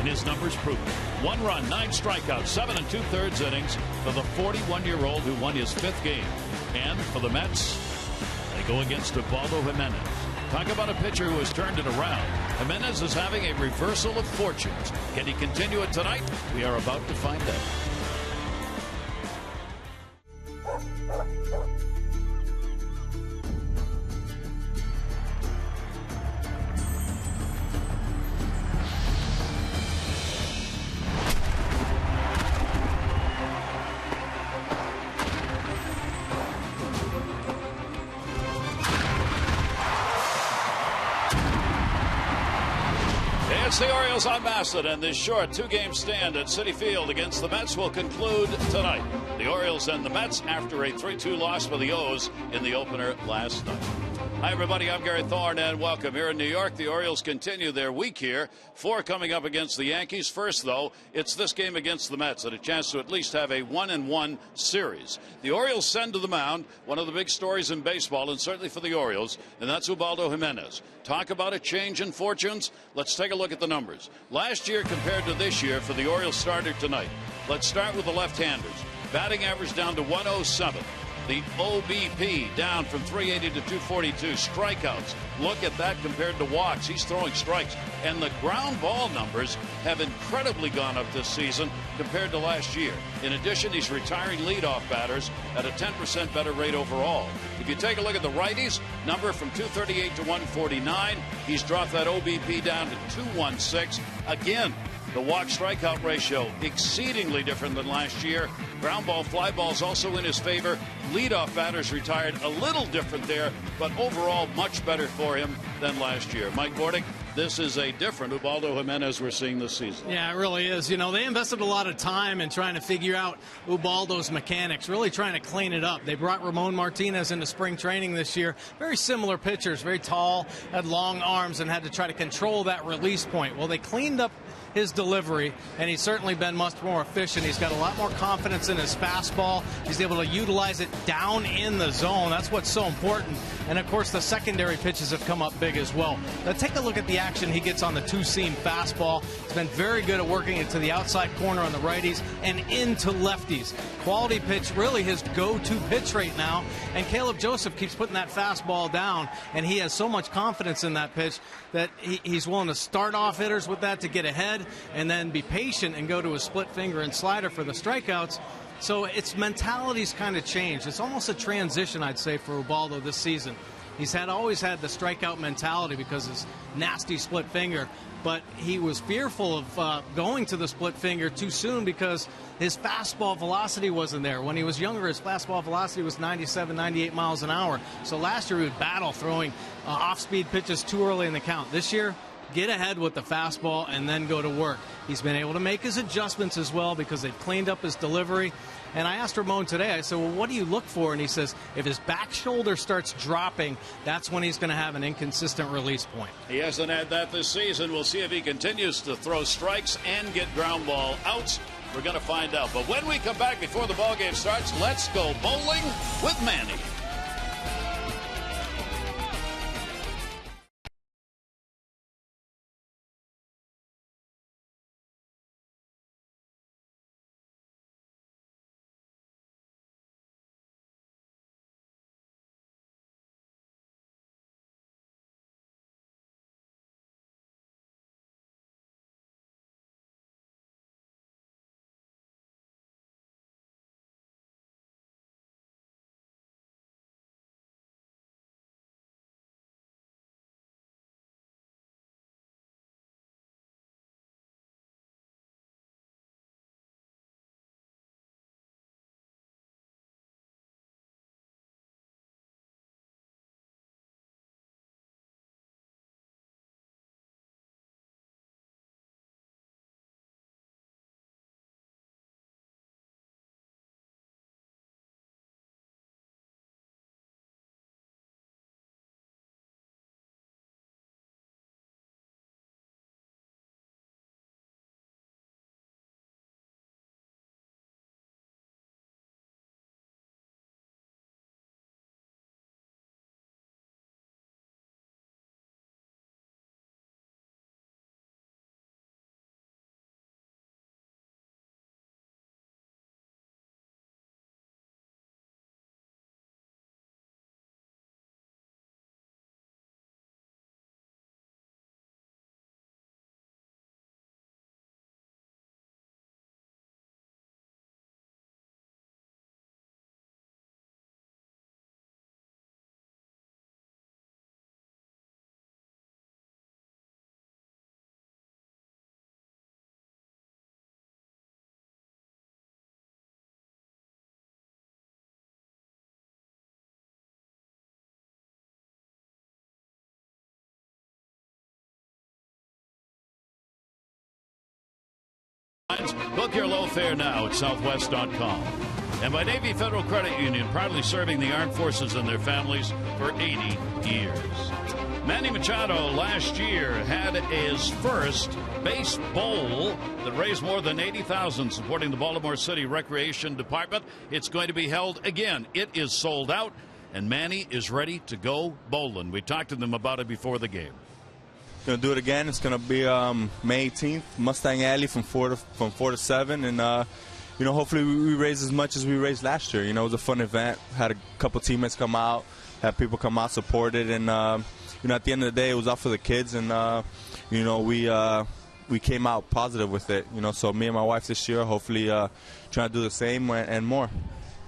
and his numbers prove it. 1 run, 9 strikeouts, 7 2/3 innings for the 41-year-old who won his 5th game. And for the Mets, they go against Ubaldo Jimenez. Talk about a pitcher who has turned it around. Jimenez is having a reversal of fortunes. Can he continue it tonight? We are about to find out. It's the Orioles on Bassett, and this short 2-game stand at Citi Field against the Mets will conclude tonight. The Orioles and the Mets after a 3-2 loss for the O's in the opener last night. Hi, everybody. I'm Gary Thorne, and welcome. Here in New York, the Orioles continue their week here. 4 coming up against the Yankees. First, though, it's this game against the Mets and a chance to at least have a 1-1 series. The Orioles send to the mound one of the big stories in baseball, and certainly for the Orioles, and that's Ubaldo Jimenez. Talk about a change in fortunes. Let's take a look at the numbers. Last year compared to this year for the Orioles starter tonight. Let's start with the left-handers. Batting average down to 107. The OBP down from 380 to 242. Strikeouts. Look at that compared to walks. He's throwing strikes. And the ground ball numbers have incredibly gone up this season compared to last year. In addition, he's retiring leadoff batters at a 10% better rate overall. If you take a look at the righties, number from 238 to 149. He's dropped that OBP down to 216. Again, the walk strikeout ratio exceedingly different than last year. Ground ball, fly balls also in his favor. Leadoff batters retired a little different there, but overall much better for him than last year. Mike Bordick, this is a different Ubaldo Jimenez we're seeing this season. Yeah, it really is. You know, they invested a lot of time in trying to figure out Ubaldo's mechanics, really trying to clean it up. They brought Ramon Martinez into spring training this year. Very similar pitchers, very tall, had long arms, and had to try to control that release point. Well, they cleaned up his delivery, and he's certainly been much more efficient. He's got a lot more confidence in his fastball. He's able to utilize it down in the zone. That's what's so important. And, of course, the secondary pitches have come up big as well. Now, take a look at the action he gets on the two-seam fastball. He's been very good at working it to the outside corner on the righties and into lefties. Quality pitch, really his go-to pitch right now. And Caleb Joseph keeps putting that fastball down, and he has so much confidence in that pitch that he's willing to start off hitters with that to get ahead and then be patient and go to a split finger and slider for the strikeouts. So its mentality's kind of changed. It's almost a transition, I'd say, for Ubaldo this season. He's always had the strikeout mentality because of his nasty split finger, but he was fearful of going to the split finger too soon because his fastball velocity wasn't there. When he was younger, his fastball velocity was 97, 98 miles an hour. So last year he would battle throwing off-speed pitches too early in the count. This year, get ahead with the fastball and then go to work. He's been able to make his adjustments as well because they've cleaned up his delivery. And I asked Ramon today, I said, well, what do you look for? And he says, if his back shoulder starts dropping, that's when he's going to have an inconsistent release point. He hasn't had that this season. We'll see if he continues to throw strikes and get ground ball outs. We're going to find out. But when we come back before the ball game starts, let's go bowling with Manny. Book your low fare now at southwest.com. And by Navy Federal Credit Union, proudly serving the armed forces and their families for 80 years. Manny Machado last year had his first base bowl that raised more than $80,000 supporting the Baltimore City Recreation Department. It's going to be held again. It is sold out, and Manny is ready to go bowling. We talked to them about it before the game. Going to do it again. It's going to be May 18th, Mustang Alley from 4 to 7, and hopefully we raise as much as we raised last year. It was a fun event. Had a couple teammates come out, had people come out, support it, and at the end of the day, it was all for the kids, and we came out positive with it. So me and my wife this year, hopefully, trying to do the same and more.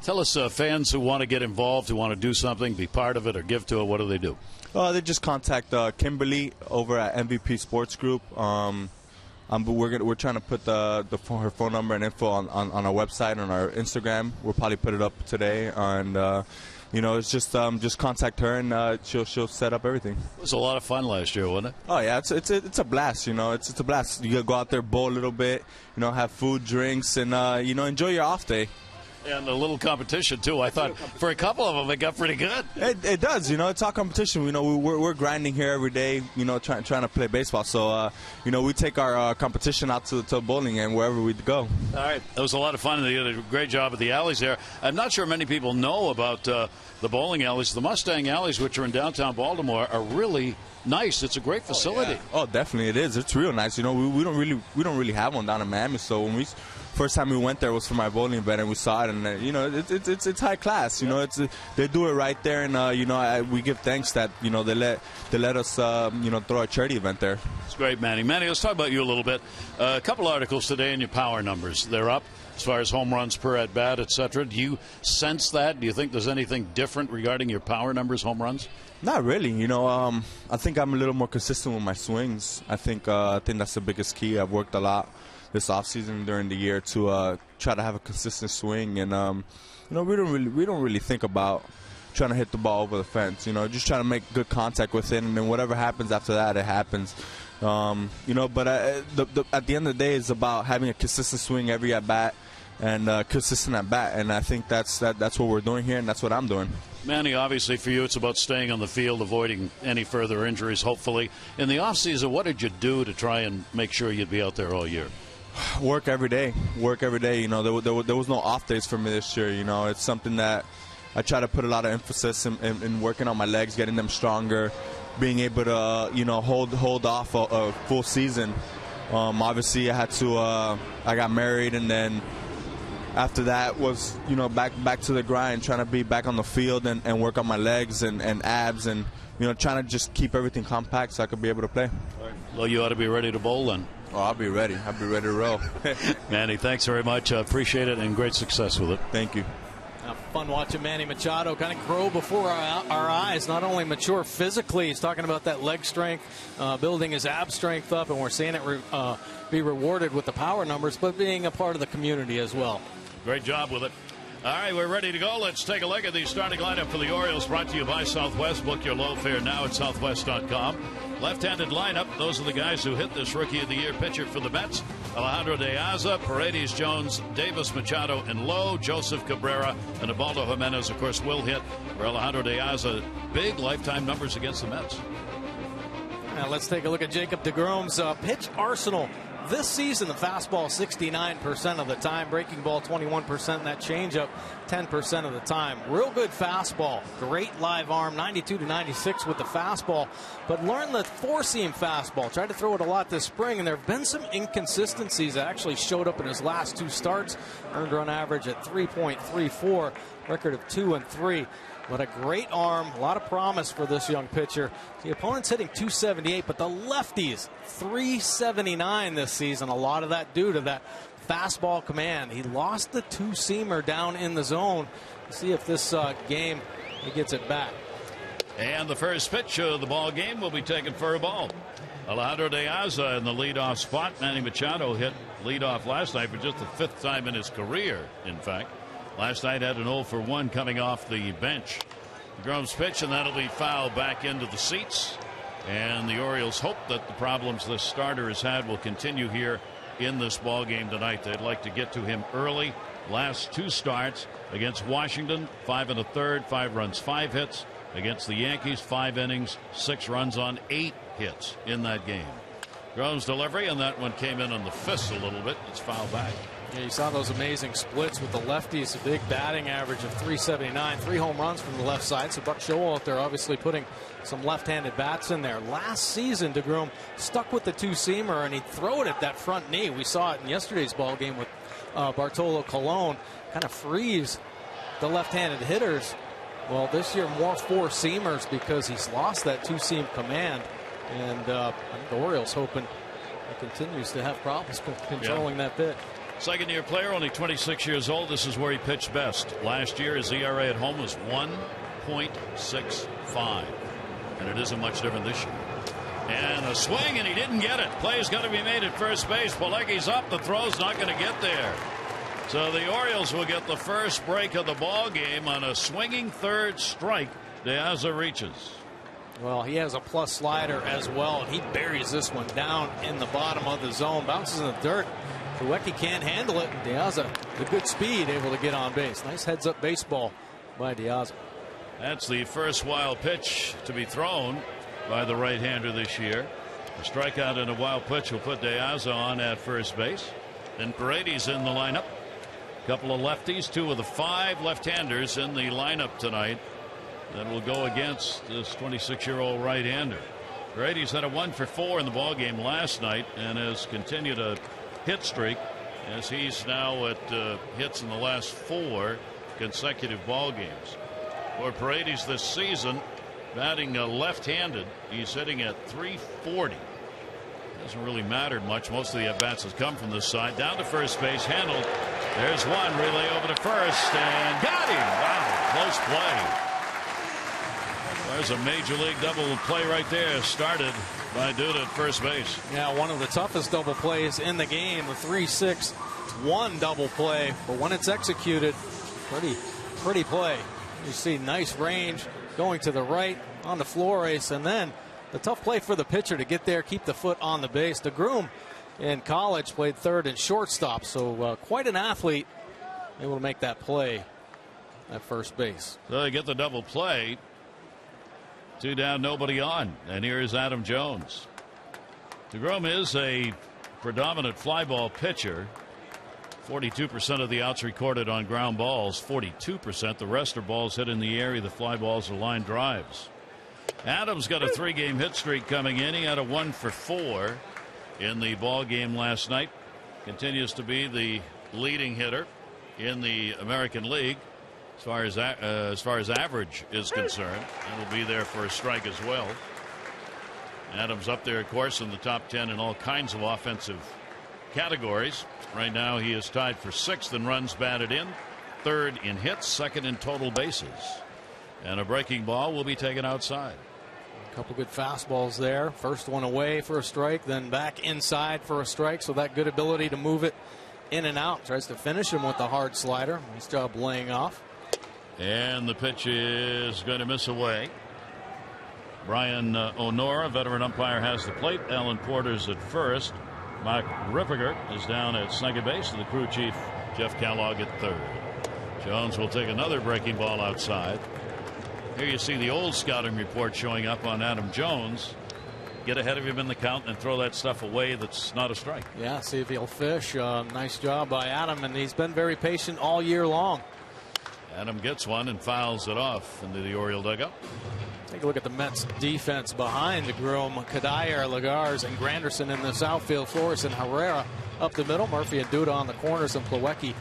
Tell us, fans who want to get involved, who want to do something, be part of it, or give to it, what do they do? They just contact Kimberly over at MVP Sports Group. We're trying to put her phone number and info on our website, on our Instagram. We'll probably put it up today, and it's just contact her, and she'll set up everything. It was a lot of fun last year, wasn't it? Oh yeah, it's a blast. It's a blast. You gotta go out there, bowl a little bit, have food, drinks, and enjoy your off day. And a little competition, too. I thought for a couple of them, it got pretty good. It does. It's all competition. We're grinding here every day, trying to play baseball. So, we take our competition out to bowling and wherever we go. All right. That was a lot of fun. They did a great job at the alleys there. I'm not sure many people know about the bowling alleys. The Mustang alleys, which are in downtown Baltimore, are really nice. It's a great facility. Oh, definitely it is. It's real nice. We don't really have one down in Miami. So when first time we went there was for my bowling event, and we saw it, and it's high class. They do it right there, and we give thanks that they let us throw a charity event there. It's great, Manny. Manny, let's talk about you a little bit. A couple articles today in your power numbers. They're up as far as home runs per at bat, etc. Do you sense that? Do you think there's anything different regarding your power numbers, home runs? Not really. I think I'm a little more consistent with my swings. I think that's the biggest key. I've worked a lot this offseason during the year to try to have a consistent swing, and we don't really think about trying to hit the ball over the fence. Just trying to make good contact with it, and then whatever happens after that, it happens. But at the end of the day, it's about having a consistent swing every at bat and consistent at bat, and I think that's what we're doing here, and that's what I'm doing. Manny, obviously for you, it's about staying on the field, avoiding any further injuries, hopefully. In the offseason, what did you do to try and make sure you'd be out there all year? Work every day. There was no off days for me this year. It's something that I try to put a lot of emphasis in working on my legs, getting them stronger, being able to hold off a full season. Obviously, I got married, and then after that was back to the grind, trying to be back on the field and work on my legs and abs, and trying to just keep everything compact so I could be able to play. Well, you ought to be ready to bowl then. Oh, I'll be ready. I'll be ready to roll. Manny, thanks very much. Appreciate it, and great success with it. Thank you. Fun watching Manny Machado kind of grow before our eyes. Not only mature physically, he's talking about that leg strength, building his ab strength up, and we're seeing it be rewarded with the power numbers, but being a part of the community as well. Great job with it. All right, we're ready to go. Let's take a look at the starting lineup for the Orioles, brought to you by Southwest. Book your low fare now at southwest.com. Left-handed lineup, those are the guys who hit this Rookie of the Year pitcher for the Mets. Alejandro De Aza, Paredes, Jones, Davis, Machado, and Lowe. Joseph Cabrera and Ubaldo Jimenez, of course, will hit for Alejandro De Aza. Big lifetime numbers against the Mets. Now let's take a look at Jacob deGrom's pitch arsenal. This season, the fastball 69% of the time, breaking ball 21%, and that changeup 10% of the time. Real good fastball, great live arm, 92 to 96 with the fastball, but learn the four-seam fastball. Tried to throw it a lot this spring, and there have been some inconsistencies that actually showed up in his last two starts. Earned run average at 3.34, record of 2-3. But a great arm, a lot of promise for this young pitcher. The opponent's hitting 278, but the lefties 379 this season. A lot of that due to that fastball command. He lost the two-seamer down in the zone. Let's see if this game he gets it back. And the first pitch of the ball game will be taken for a ball. Alejandro De Aza in the leadoff spot. Manny Machado hit leadoff last night for just the fifth time in his career, in fact. Last night had an 0-for-1 coming off the bench. Grome's pitch, and that'll be fouled back into the seats. And the Orioles hope that the problems this starter has had will continue here in this ball game tonight. They'd like to get to him early. Last 2 starts against Washington, 5 1/3, 5 runs, 5 hits. Against the Yankees, 5 innings, 6 runs on 8 hits in that game. Grome's delivery, and that one came in on the fist a little bit. It's fouled back. Yeah, you saw those amazing splits with the lefties, a big batting average of 379, 3 home runs from the left side. So Buck Showalter there obviously putting some left-handed bats in there. Last season, DeGrom stuck with the 2-seamer, and he'd throw it at that front knee. We saw it in yesterday's ball game with Bartolo Colon, kind of freeze the left-handed hitters. Well, this year more 4-seamers because he's lost that 2-seam command, and I think the Orioles hoping he continues to have problems controlling that pitch. Second-year player, only 26 years old. This is where he pitched best. Last year, his ERA at home was 1.65, and it isn't much different this year. And a swing, and he didn't get it. Play's got to be made at first base. Pilecki's up. The throw's not going to get there. So the Orioles will get the first break of the ball game on a swinging third strike. De Aza reaches. Well, he has a plus slider as well, and he buries this one down in the bottom of the zone. Bounces in the dirt. Pilecki can't handle it. De Aza, with good speed, able to get on base. Nice heads-up baseball by De Aza. That's the first wild pitch to be thrown by the right-hander this year. A strikeout and a wild pitch will put De Aza on at first base. And Paredes in the lineup. Couple of lefties, 2 of the 5 left-handers in the lineup tonight that will go against this 26-year-old right-hander. Paredes had a 1 for 4 in the ball game last night and has continued a hit streak as he's now at hits in the last 4 consecutive ball games. For Paredes this season, batting left-handed, he's hitting at 340. Doesn't really matter much. Most of the at-bats has come from this side. Down to first base, handled. There's one, relay over to first, and got him. Wow, close play. There's a major league double play right there, started by Duda at first base. Yeah, one of the toughest double plays in the game, a 3-6-1 double play. But when it's executed, pretty play. You see nice range going to the right on the Flores, and then the tough play for the pitcher to get there, keep the foot on the base. DeGrom in college played third and shortstop, so quite an athlete, able to make that play at first base. So they get the double play. 2 down, nobody on, and here is Adam Jones. DeGrom is a predominant fly ball pitcher. 42% of the outs recorded on ground balls, 42%. The rest are balls hit in the area. The fly balls are line drives. Adams got a 3-game hit streak coming in. He had a 1 for 4 in the ball game last night. Continues to be the leading hitter in the American League as far as average is concerned, and will be there for a strike as well. Adams up there, of course, in the top 10 in all kinds of offensive categories. Right now he is tied for 6th in runs batted in, 3rd in hits, 2nd in total bases. And a breaking ball will be taken outside. A couple good fastballs there. First one away for a strike, then back inside for a strike. So that good ability to move it in and out. Tries to finish him with the hard slider. Nice job laying off. And the pitch is going to miss away. Brian Onora, veteran umpire, has the plate. Alan Porter's at first. Mike Rippiger is down at second base, and the crew chief Jeff Kellogg at third. Jones will take another breaking ball outside. Here you see the old scouting report showing up on Adam Jones. Get ahead of him in the count and throw that stuff away that's not a strike. Yeah, see if he'll fish. Nice job by Adam, and he's been very patient all year long. Adam gets one and fouls it off into the Oriole dugout. Take a look at the Mets defense behind DeGrom. Kadair, Lagars, and Granderson in this outfield. Flores and Herrera up the middle. Murphy and Duda on the corners, and Plawecki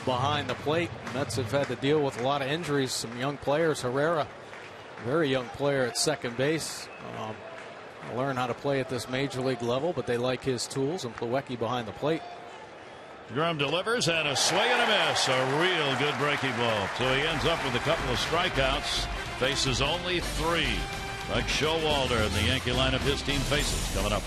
behind the plate. Mets have had to deal with a lot of injuries. Some young players. Herrera, very young player at second base. Learn how to play at this major league level, but they like his tools, and Plawecki behind the plate. DeGrom delivers, and a swing and a miss. A real good breaking ball. So he ends up with a couple of strikeouts. Faces only 3. Like Showalter in the Yankee lineup his team faces coming up.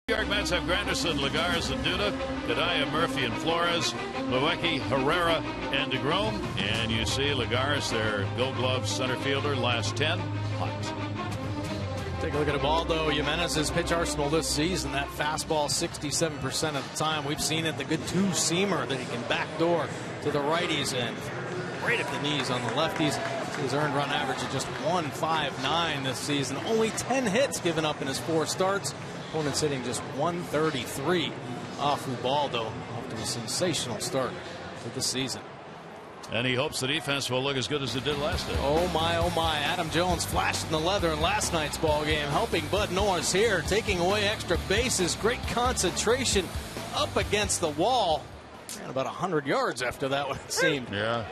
New York Mets have Granderson, Lagares, and Duda, Kadaya, Murphy, and Flores, Milwaukee, Herrera, and DeGrom. And you see Lagares, their Gold Glove center fielder, last 10, hot. Take a look at Ubaldo Jimenez's pitch arsenal this season. That fastball 67% of the time. We've seen it. The good two-seamer that he can backdoor to the righties and right at the knees on the lefties. His earned run average is just 159 this season. Only 10 hits given up in his 4 starts. Opponents hitting just 133 off Ubaldo after a sensational start to the season. And he hopes the defense will look as good as it did last day. Oh my, oh my. Adam Jones flashed in the leather in last night's ball game, helping Bud Norris here, taking away extra bases. Great concentration up against the wall. Ran about 100 yards after that one, it seemed. Yeah.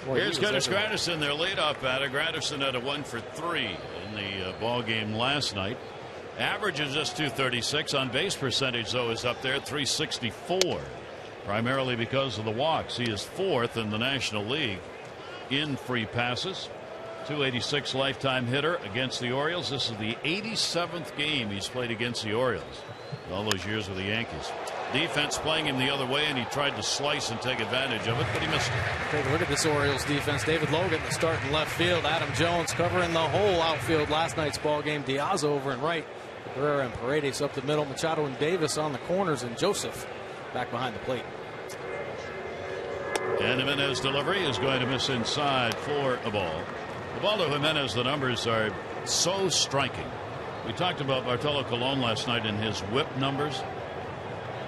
Boy, here's Curtis Granderson, their leadoff batter. Granderson had a 1 for 3 in the ball game last night. Average is just 236. On base percentage, though, is up there at 364. Primarily because of the walks. He is 4th in the National League in free passes. 286 lifetime hitter against the Orioles. This is the 87th game he's played against the Orioles. All those years with the Yankees. Defense playing him the other way, and he tried to slice and take advantage of it, but he missed it. Take a look at this Orioles defense. David Logan to start in left field. Adam Jones covering the whole outfield last night's ball game. Diaz over and right. Cabrera and Paredes up the middle. Machado and Davis on the corners, and Joseph back behind the plate. And Jimenez delivery is going to miss inside for a ball. Ubaldo Jimenez, the numbers are so striking. We talked about Bartolo Colon last night in his whip numbers.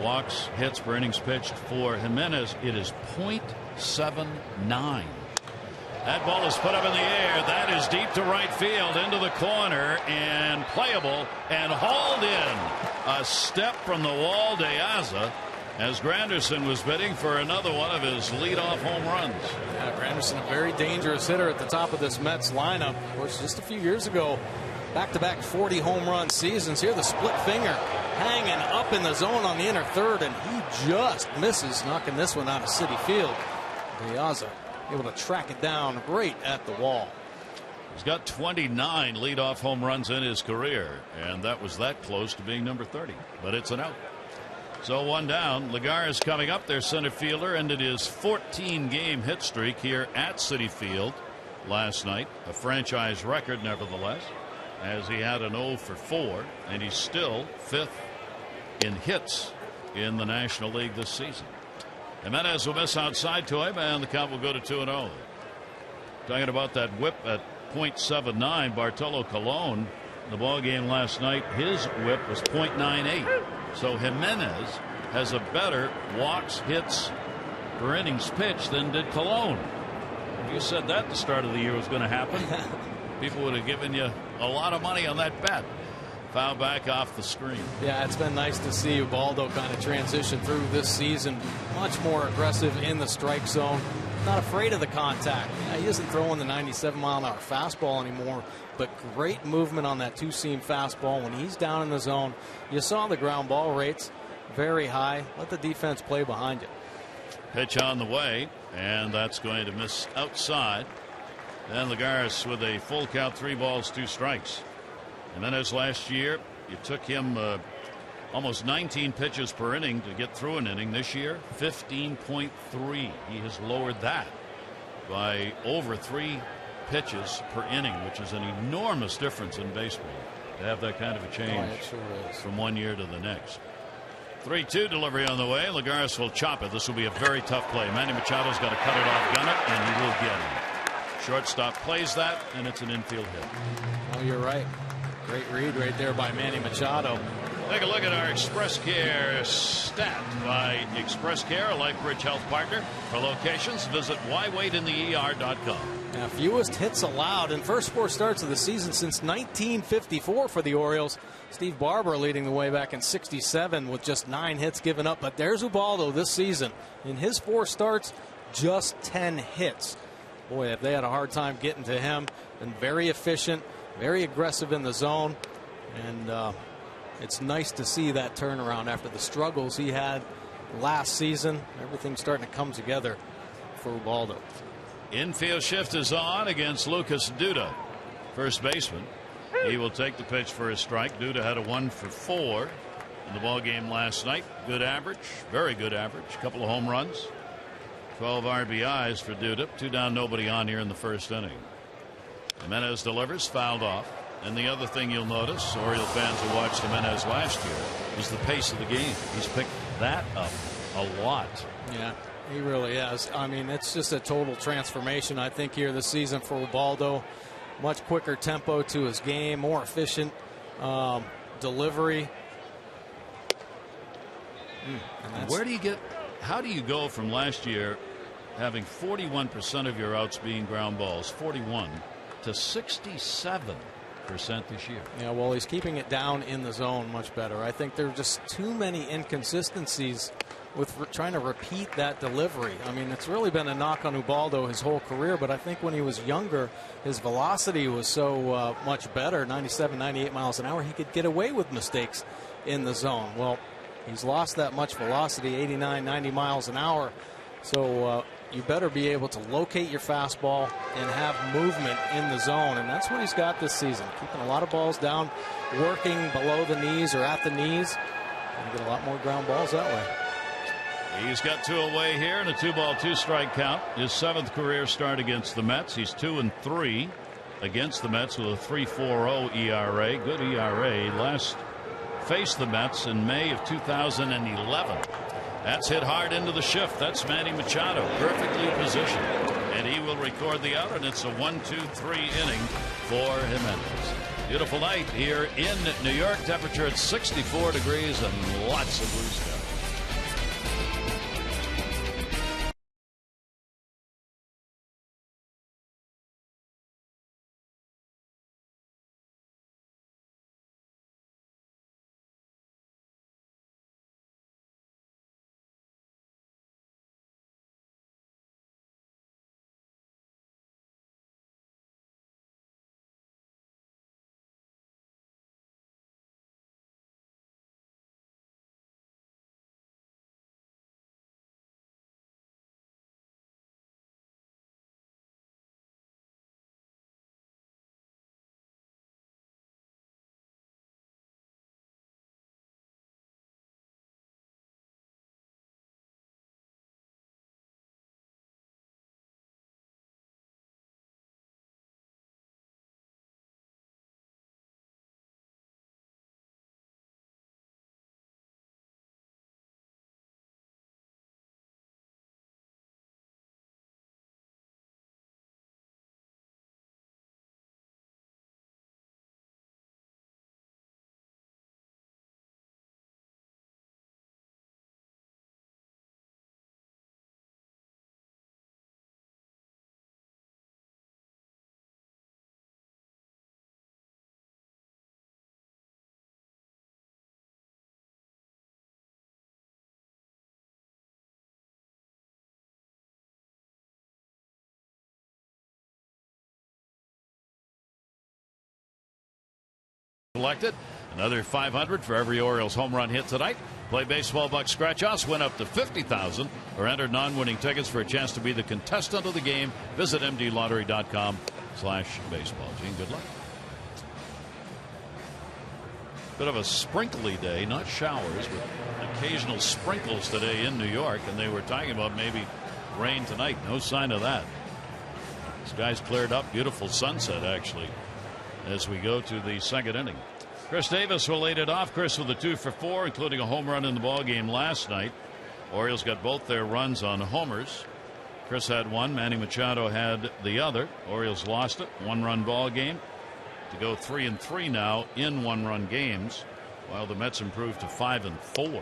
Walks, hits per innings pitched. For Jimenez, it is .79. That ball is put up in the air. That is deep to right field into the corner and playable and hauled in. A step from the wall, Diaza, as Granderson was bidding for another one of his leadoff home runs. Yeah, Granderson, a very dangerous hitter at the top of this Mets lineup. Of course, just a few years ago, back-to-back 40 home run seasons. Here, the split finger hanging up in the zone on the inner third, and he just misses, knocking this one out of Citi Field. Diaza able to track it down right at the wall. He's got 29 leadoff home runs in his career, and that was that close to being number 30. But it's an out. So one down. Lagares coming up, their center fielder, ended his 14-game hit streak here at Citi Field last night. A franchise record, nevertheless, as he had an 0 for 4, and he's still 5th in hits in the National League this season. Jimenez will miss outside to him, and the count will go to 2-0. Talking about that whip at .79, Bartolo Colon, the ball game last night, his whip was .98. So Jimenez has a better walks, hits per innings pitched than did Colon. If you said that at the start of the year was going to happen, people would have given you a lot of money on that bet. Foul back off the screen. Yeah, it's been nice to see Ubaldo kind of transition through this season. Much more aggressive in the strike zone. Not afraid of the contact. Yeah, he isn't throwing the 97-mile-an-hour fastball anymore, but great movement on that two-seam fastball. When he's down in the zone, you saw the ground ball rates very high. Let the defense play behind you. Pitch on the way, and that's going to miss outside. And Lagares with a full count, 3 balls, 2 strikes. And then as last year, it took him almost 19 pitches per inning to get through an inning. This year, 15.3. He has lowered that by over 3 pitches per inning, which is an enormous difference in baseball to have that kind of a change from one year to the next. 3-2 delivery on the way. Lagares will chop it. This will be a very tough play. Manny Machado's got to cut it off, gun it, and he will get it. Shortstop plays that, and it's an infield hit. Oh, you're right. Great read right there by Manny Machado. Take a look at our Express Care stat by Express Care, a LifeBridge Health partner. For locations, visit whywaitintheer.com. Now, fewest hits allowed in first 4 starts of the season since 1954 for the Orioles. Steve Barber leading the way back in '67 with just 9 hits given up. But there's Ubaldo this season. In his 4 starts, just 10 hits. Boy, if they had a hard time getting to him. Been very efficient, very aggressive in the zone. And it's nice to see that turnaround after the struggles he had last season. Everything's starting to come together for Ubaldo. Infield shift is on against Lucas Duda, first baseman. He will take the pitch for his strike. Duda had a 1 for 4 in the ball game last night. Good average, very good average. A couple of home runs, 12 RBIs for Duda. 2 down, nobody on here in the first inning. Jimenez delivers, fouled off. And the other thing you'll notice, Oriole fans who watched Jimenez last year, is the pace of the game. He's picked that up a lot. Yeah, he really has. I mean, it's just a total transformation, I think, here this season for Ubaldo. Much quicker tempo to his game, more efficient delivery. How do you go from last year having 41% of your outs being ground balls, 41, to 67% this year? Yeah, well, he's keeping it down in the zone much better. I think there are just too many inconsistencies with trying to repeat that delivery. I mean, it's really been a knock on Ubaldo his whole career, but I think when he was younger, his velocity was so much better, 97, 98 miles an hour, he could get away with mistakes in the zone. Well, he's lost that much velocity, 89, 90 miles an hour, so you better be able to locate your fastball and have movement in the zone, and that's what he's got this season, keeping a lot of balls down, working below the knees or at the knees, and get a lot more ground balls that way. He's got 2 away here and a 2-ball 2-strike count. His 7th career start against the Mets. He's 2-3 against the Mets with a 3.40 ERA. Good ERA. Last faced the Mets in May of 2011. That's hit hard into the shift. That's Manny Machado, perfectly positioned, and he will record the out, and it's a 1-2-3 inning for Jimenez. Beautiful night here in New York. Temperature at 64 degrees and lots of blue sky. Selected. Another $500 for every Orioles home run hit tonight. Play baseball bucks scratch offs went up to $50,000 or enter non-winning tickets for a chance to be the contestant of the game. Visit mdlottery.com/baseball. Gene, good luck. Bit of a sprinkly day, not showers, but occasional sprinkles today in New York, and they were talking about maybe rain tonight. No sign of that. Skies cleared up. Beautiful sunset, actually, as we go to the second inning. Chris Davis will lead it off. Chris with a 2 for 4, including a home run in the ball game last night. Orioles got both their runs on homers. Chris had one. Manny Machado had the other. Orioles lost it. 1-run ball game to go 3-3 now in 1-run games, while the Mets improved to 5-4.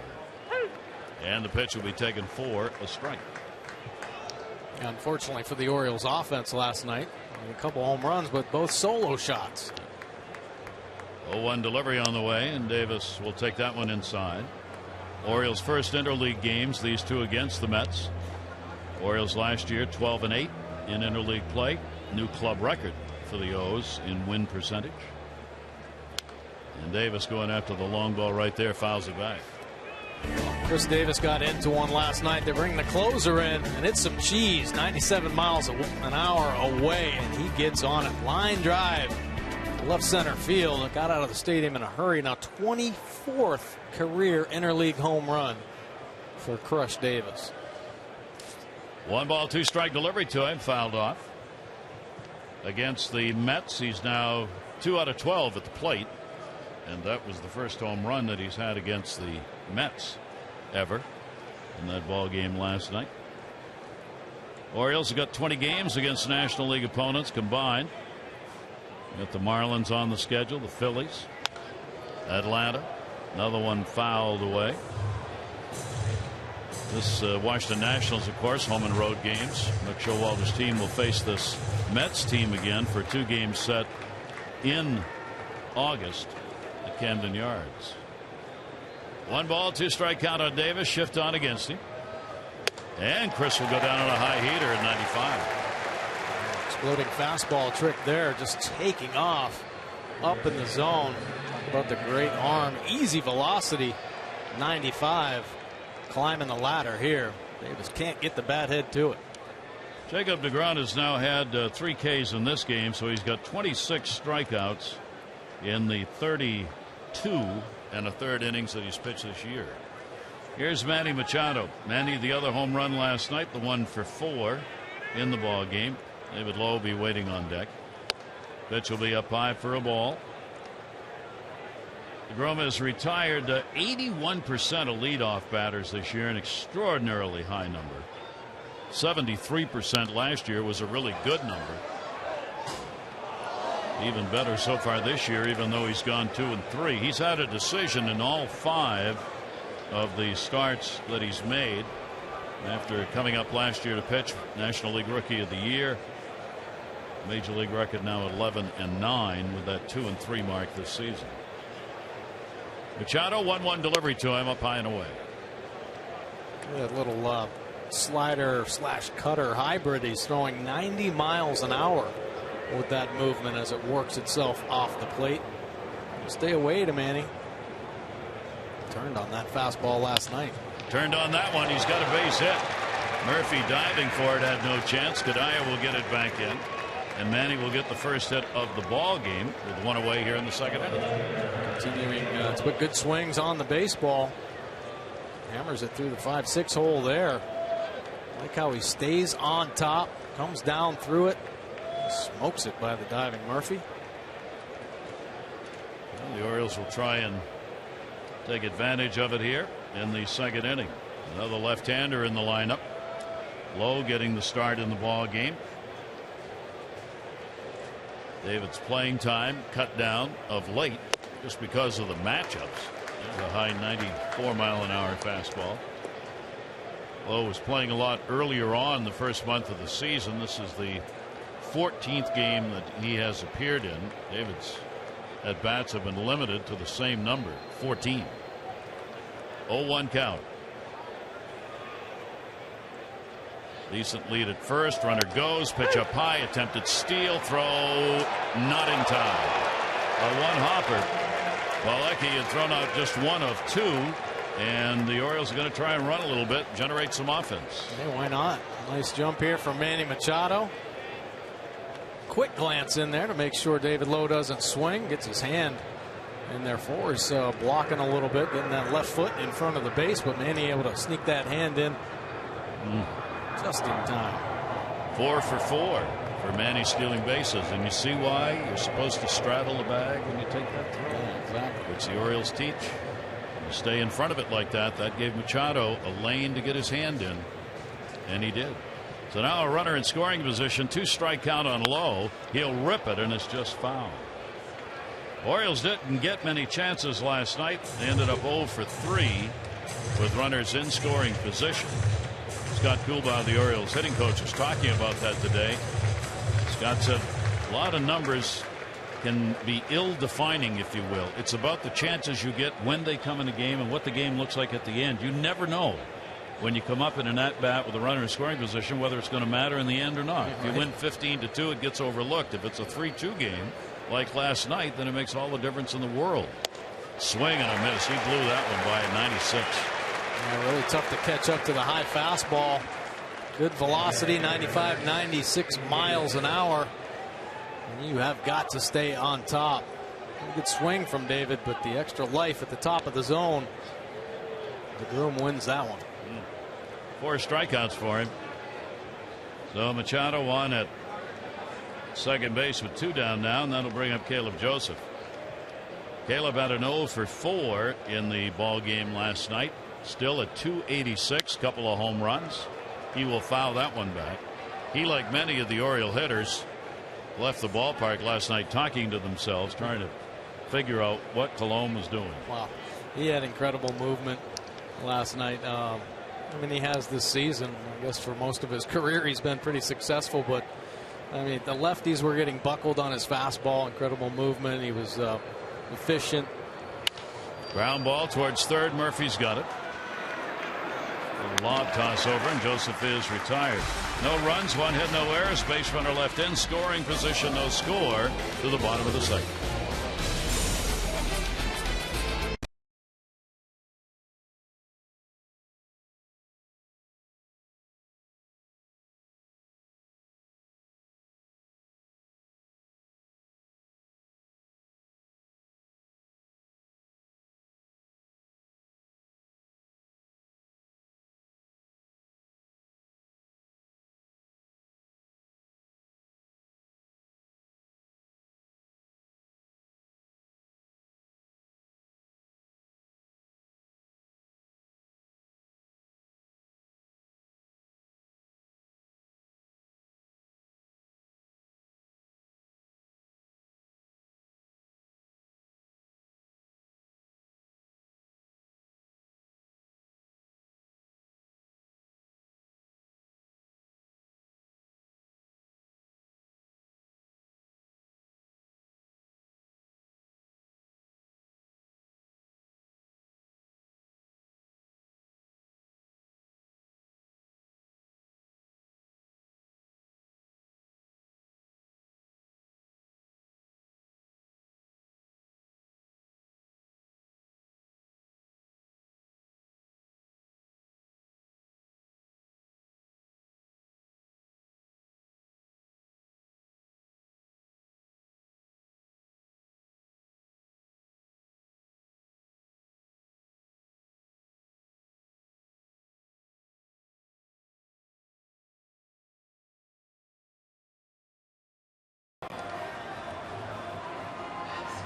And the pitch will be taken for a strike. Unfortunately for the Orioles offense last night, a couple home runs, but both solo shots. 0-1 delivery on the way, and Davis will take that one inside. Orioles' first interleague games, these two against the Mets. Orioles last year 12-8 in interleague play. New club record for the O's in win percentage. And Davis going after the long ball right there, fouls it back. Chris Davis got into one last night. They bring the closer in, and it's some cheese. 97 miles an hour away, and he gets on it. Line drive. left center field. It got out of the stadium in a hurry. Now 24th career interleague home run for Crush Davis. 1-2 strike delivery to him, fouled off. Against the Mets, he's now 2 out of 12 at the plate, and that was the first home run that he's had against the Mets ever in that ball game last night. Orioles have got 20 games against National League opponents combined. Got the Marlins on the schedule, the Phillies, Atlanta, another one fouled away. This Washington Nationals, of course, home and road games. Mick Showalter's team will face this Mets team again for a 2-game set in August at Camden Yards. 1-2 strike count on Davis. Shift on against him. And Chris will go down on a high heater at 95. Exploding fastball trick there, just taking off up in the zone. Talk about the great arm, easy velocity. 95, climbing the ladder here. Davis can't get the bat head to it. Jacob deGrom has now had 3 Ks in this game, so he's got 26 strikeouts in the 32 1/3 innings that he's pitched this year. Here's Manny Machado. Manny, the other home run last night, the one for 4 in the ball game. David Lowe will be waiting on deck. Pitch will be up high for a ball. deGrom has retired 81% of leadoff batters this year, an extraordinarily high number. 73% last year was a really good number. Even better so far this year, even though he's gone 2 and 3. He's had a decision in all 5 of the starts that he's made after coming up last year to pitch. National League Rookie of the Year. Major League record now 11-9 with that 2 and 3 mark this season. Machado, 1-1 delivery to him, up high and away. That little slider / cutter hybrid. He's throwing 90 miles an hour with that movement as it works itself off the plate. Stay away to Manny. Turned on that fastball last night. Turned on that one. He's got a base hit. Murphy diving for it, had no chance. Kadaya will get it back in, and Manny will get the first hit of the ball game with 1 away here in the 2nd inning. Continuing to put good swings on the baseball. Hammers it through the 5-6 hole there. Like how he stays on top, comes down through it, smokes it by the diving Murphy. Well, the Orioles will try and take advantage of it here in the 2nd inning. Another left-hander in the lineup. Lowe getting the start in the ball game. David's playing time cut down of late just because of the matchups. A high 94-mile-an-hour fastball. Lowe was playing a lot earlier on the first month of the season. This is the 14th game that he has appeared in. David's at-bats have been limited to the same number, 14. 0-1 count. Decent lead at first. Runner goes. Pitch up high. Attempted steal. Throw not in time. A one hopper. Walecki had thrown out just 1 of 2. And the Orioles are going to try and run a little bit, generate some offense. Hey, why not? Nice jump here from Manny Machado. Quick glance in there to make sure David Lowe doesn't swing. Gets his hand in there for us, blocking a little bit, getting that left foot in front of the base, but Manny able to sneak that hand in just in time. 4 for 4 for Manny stealing bases, and you see why you're supposed to straddle the bag when you take that throw. Yeah, exactly. Which the Orioles teach. You stay in front of it like that. That gave Machado a lane to get his hand in, and he did. So now a runner in scoring position, 2 strike count on Lowe. He'll rip it, and it's just foul. Orioles didn't get many chances last night. They ended up 0 for 3 with runners in scoring position. Scott Coolbaugh, the Orioles hitting coach, was talking about that today. Scott said a lot of numbers can be ill-defining, if you will. It's about the chances you get when they come in a game and what the game looks like at the end. You never know when you come up in an at-bat with a runner in scoring position whether it's going to matter in the end or not. If you win 15-2, it gets overlooked. If it's a 3-2 game like last night, then it makes all the difference in the world. Swing and a miss. He blew that one by at 96. Yeah, really tough to catch up to the high fastball. Good velocity, 95, 96 miles an hour. And you have got to stay on top. A good swing from David, but the extra life at the top of the zone. The Groom wins that one. 4 strikeouts for him. So Machado won at second base with 2 down now, and that'll bring up Caleb Joseph. Caleb had an 0 for 4 in the ball game last night. Still at 286, couple of home runs. He will foul that one back. He, like many of the Oriole hitters, left the ballpark last night talking to themselves, trying to figure out what Colomé was doing. Wow, he had incredible movement last night. I mean, he has this season. I guess for most of his career he's been pretty successful, but I mean, the lefties were getting buckled on his fastball. Incredible movement. He was efficient. Ground ball towards third. Murphy's got it. A lob toss over, and Joseph is retired. No runs, 1 hit, no errors. Base runner left in. Scoring position, no score to the bottom of the second.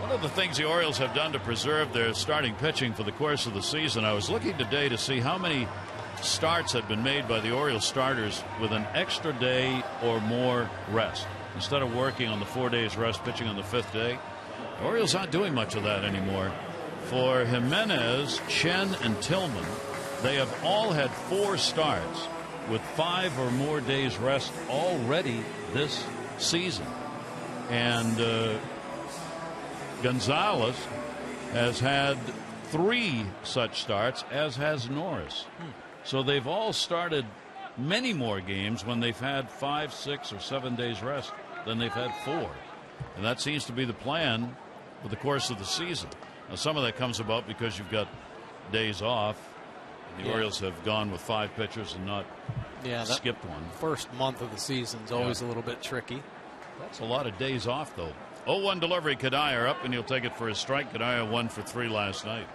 One of the things the Orioles have done to preserve their starting pitching for the course of the season, I was looking today to see how many starts had been made by the Orioles starters with an extra day or more rest. Instead of working on the 4 days rest, pitching on the 5th day, the Orioles aren't doing much of that anymore. For Jimenez, Chen, and Tillman, they have all had 4 starts with 5 or more days rest already this season. And Gonzalez has had 3 such starts, as has Norris. So they've all started many more games when they've had 5, 6, or 7 days rest than they've had 4. And that seems to be the plan for the course of the season. Now, some of that comes about because you've got days off. The Orioles have gone with 5 pitchers and not skipped one. First month of the season is always a little bit tricky. That's a lot of days off, though. 0-1 delivery. Kadire up, and he'll take it for his strike. Kadire 1 for 3 last night.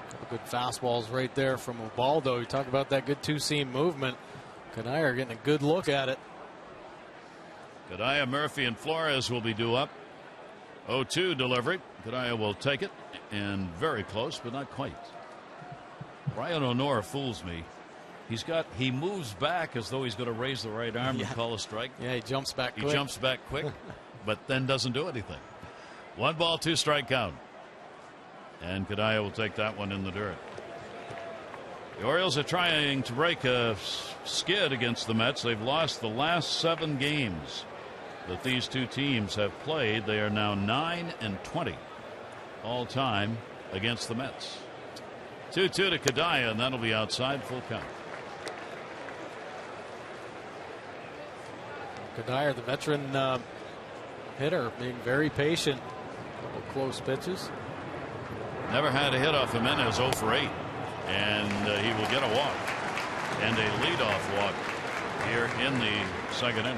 Couple good fastballs right there from Ubaldo. You talk about that good 2-seam movement. Kadire getting a good look at it. Kadire, Murphy, and Flores will be due up. 0-2 delivery. Kadire will take it, and very close, but not quite. Brian O'Nora fools me. He moves back as though he's going to raise the right arm and call a strike. Yeah, he jumps back quick. He jumps back quick, but then doesn't do anything. 1 ball, 2 strike count. And Kadire will take that one in the dirt. The Orioles are trying to break a skid against the Mets. They've lost the last 7 games that these 2 teams have played. They are now 9-20 all time against the Mets. 2-2 to Kadire, and that'll be outside, full count. Kadire, the veteran hitter, being very patient. Couple close pitches. Never had a hit off Jimenez, 0 for 8. And he will get a walk. And a leadoff walk here in the second inning.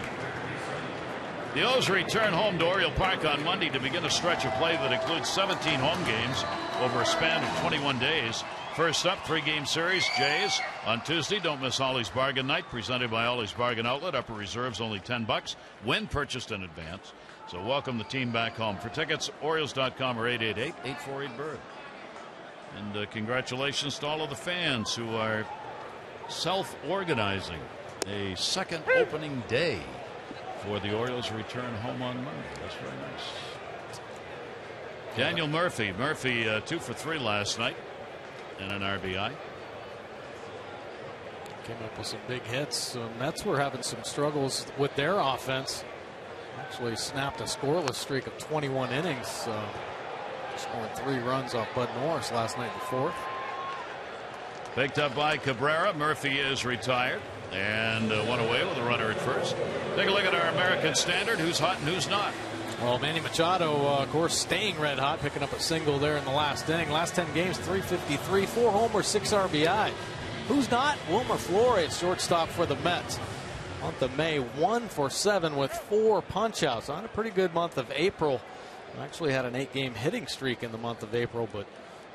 The O's return home to Oriole Park on Monday to begin a stretch of play that includes 17 home games over a span of 21 days. First up, 3-game series, Jays on Tuesday. Don't miss Ollie's Bargain Night, presented by Ollie's Bargain Outlet. Upper reserves only $10 when purchased in advance. So welcome the team back home. For tickets, Orioles.com or 888-848-BIRD. And congratulations to all of the fans who are self-organizing a second opening day for the Orioles return home on Monday. That's very nice. Daniel Murphy 2 for 3 last night and an RBI. Came up with some big hits. Mets were having some struggles with their offense. Actually snapped a scoreless streak of 21 innings, scoring 3 runs off Bud Norris last night in the 4th. Picked up by Cabrera. Murphy is retired and one away with a runner at first. Take a look at our American Standard. Who's hot and who's not? Well, Manny Machado, of course, staying red hot, picking up a single there in the last inning. Last 10 games, 353, 4 homers, 6 RBI. Who's not? Wilmer Flores, shortstop for the Mets. Month of May, 1 for 7 with 4 punch-outs. On a pretty good month of April. Actually had an 8-game hitting streak in the month of April, but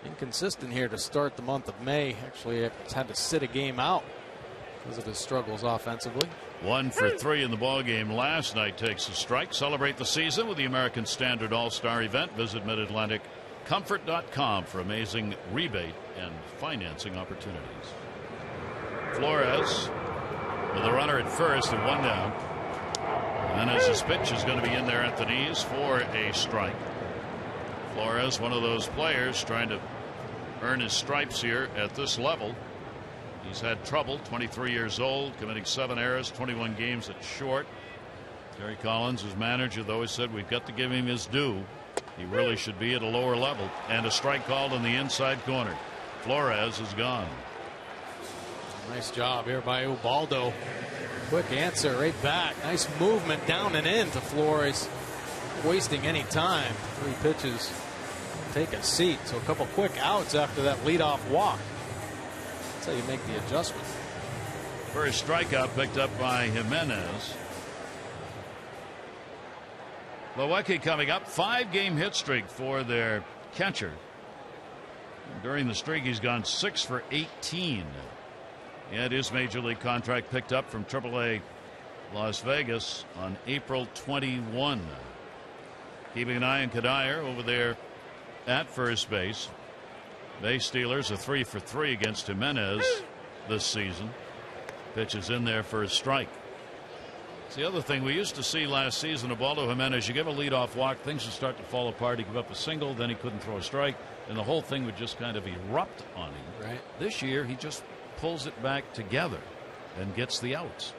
inconsistent here to start the month of May. Actually had to sit a game out because of his struggles offensively. 1 for 3 in the ball game last night. Takes a strike. Celebrate the season with the American Standard All-Star event. Visit MidAtlanticComfort.com for amazing rebate and financing opportunities. Flores with a runner at first and 1 down. And as his pitch is going to be in there at the knees for a strike. Flores, one of those players trying to earn his stripes here at this level. He's had trouble. 23 years old, committing 7 errors, 21 games at short. Terry Collins, his manager, though, has said we've got to give him his due. He really should be at a lower level. And a strike called in the inside corner. Flores is gone. Nice job here by Ubaldo. Quick answer right back. Nice movement down and in to Flores. Wasting any time. 3 pitches. Take a seat. So a couple quick outs after that leadoff walk. That's how you make the adjustment. First strikeout picked up by Jimenez. Milwaukee coming up. 5-game hit streak for their catcher. During the streak, he's gone 6 for 18. And his major league contract picked up from AAA Las Vegas on April 21. Keeping an eye on Kadire over there at first base. Base stealers are 3 for 3 against Jimenez this season. Pitch is in there for a strike. It's the other thing we used to see last season. Ubaldo Jimenez, you give a leadoff walk, things would start to fall apart. He give up a single, then he couldn't throw a strike, and the whole thing would just kind of erupt on him. Right. This year, he just pulls it back together and gets the outs.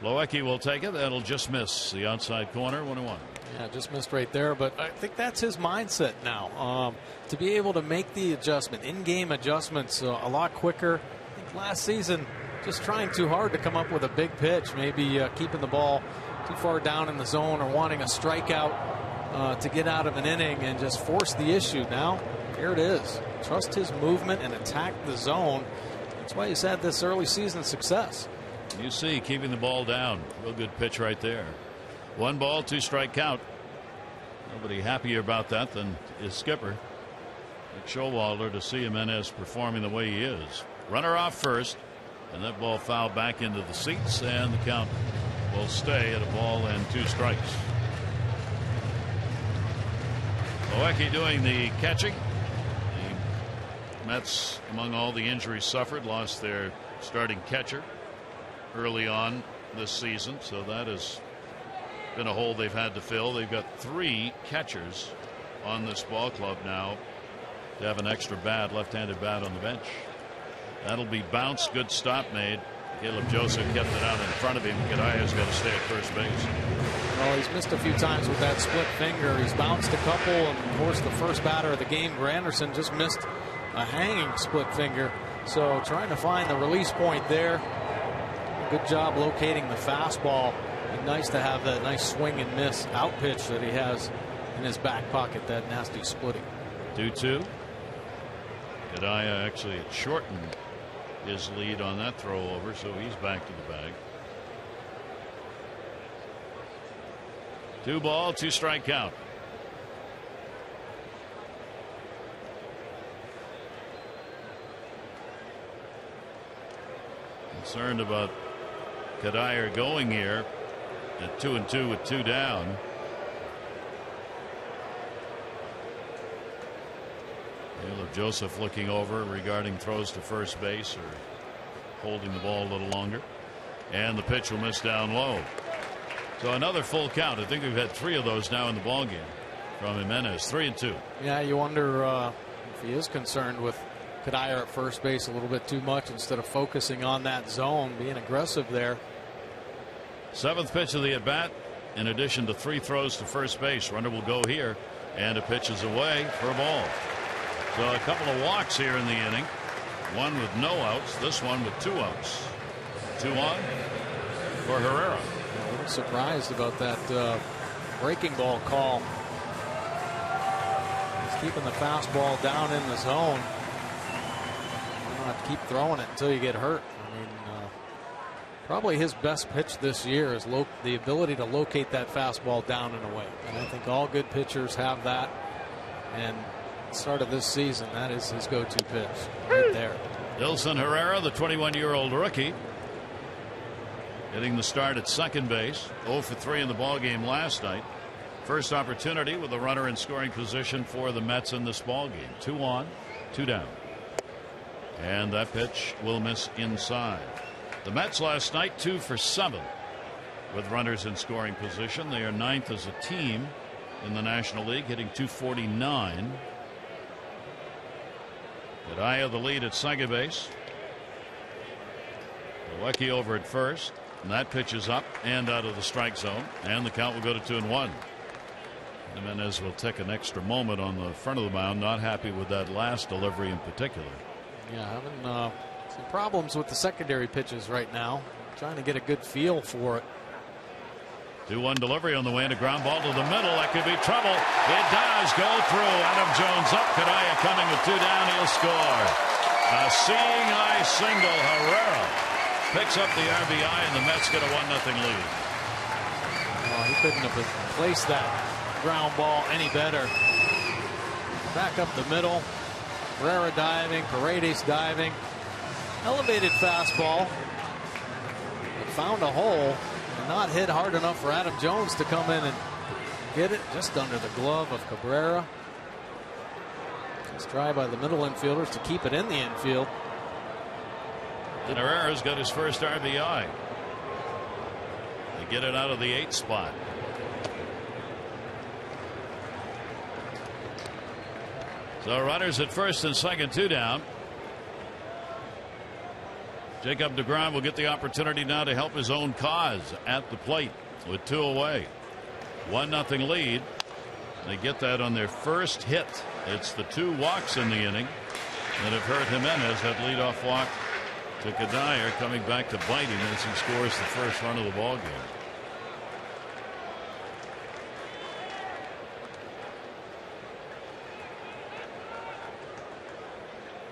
Milwaukee will take it. That'll just miss the outside corner. 1-1. Yeah, just missed right there, but I think that's his mindset now. To be able to make the adjustment, in-game adjustments a lot quicker. I think last season, just trying too hard to come up with a big pitch, maybe keeping the ball too far down in the zone or wanting a strikeout to get out of an inning and just force the issue. Now, here it is. Trust his movement and attack the zone. That's why he's had this early season success. You see, keeping the ball down. Real good pitch right there. 1 ball, 2 strike count. Nobody happier about that than his skipper, Nick Showalter, to see Jimenez performing the way he is. Runner off first, and that ball fouled back into the seats, and the count will stay at a ball and 2 strikes. Milwaukee doing the catching. The Mets, among all the injuries suffered, lost their starting catcher early on this season, so that has been a hole they've had to fill. They've got 3 catchers on this ball club now to have an extra bat, left-handed bat on the bench. That'll be bounced. Good stop made. Caleb Joseph kept it out in front of him. Gadia's got to stay at first base. Well, he's missed a few times with that split finger. He's bounced a couple, and of course the first batter of the game, Granderson, just missed a hanging split finger. So trying to find the release point there. Good job locating the fastball. And nice to have that nice swing and miss out pitch that he has in his back pocket, that nasty splitting. 2-2. Gadia actually had shortened his lead on that throw over, so he's back to the bag. 2 ball, 2 strike count. Concerned about Kadire going here at 2-2 with 2 down. Caleb Joseph looking over regarding throws to first base or holding the ball a little longer. And the pitch will miss down low. So another full count. I think we've had 3 of those now in the ball game from Jimenez. 3-2. Yeah, you wonder if he is concerned with Kadire at first base a little bit too much instead of focusing on that zone, being aggressive there. 7th pitch of the at bat. In addition to 3 throws to first base, runner will go here, and a pitch is away for a ball. So a couple of walks here in the inning. One with no outs. This one with 2 outs. 2 on for Herrera. A little surprised about that breaking ball call. He's keeping the fastball down in the zone. You don't have to keep throwing it until you get hurt. I mean, probably his best pitch this year is the ability to locate that fastball down and away. And I think all good pitchers have that. And start of this season, that is his go-to pitch right there. Dilson Herrera, the 21-year-old rookie, getting the start at second base. 0 for 3 in the ball game last night. First opportunity with a runner in scoring position for the Mets in this ball game. 2 on, 2 down. And that pitch will miss inside. The Mets last night 2 for 7 with runners in scoring position. They are 9th as a team in the National League, hitting .249. Kadire the lead at second base. Milwaukee over at first, and that pitch is up and out of the strike zone, and the count will go to 2-1. Jimenez will take an extra moment on the front of the mound, not happy with that last delivery in particular. Yeah, having some problems with the secondary pitches right now. Trying to get a good feel for it. 2-1 delivery on the way, and a ground ball to the middle. That could be trouble. It does go through. Adam Jones up. Kadire coming with 2 down. He'll score. A seeing eye single. Herrera picks up the RBI, and the Mets get a 1-0 lead. Oh, he couldn't have placed that ground ball any better. Back up the middle. Herrera diving. Paredes diving. Elevated fastball. It found a hole. Not hit hard enough for Adam Jones to come in and get it just under the glove of Cabrera. Just try by the middle infielders to keep it in the infield. And Herrera's got his first RBI. They get it out of the 8th spot. So runners at first and second, 2 down. Jacob deGrom will get the opportunity now to help his own cause at the plate with 2 away. 1-0 lead. They get that on their first hit. It's the 2 walks in the inning that have hurt Jimenez. That leadoff walk to Kadire coming back to bite him as he scores the first run of the ball game.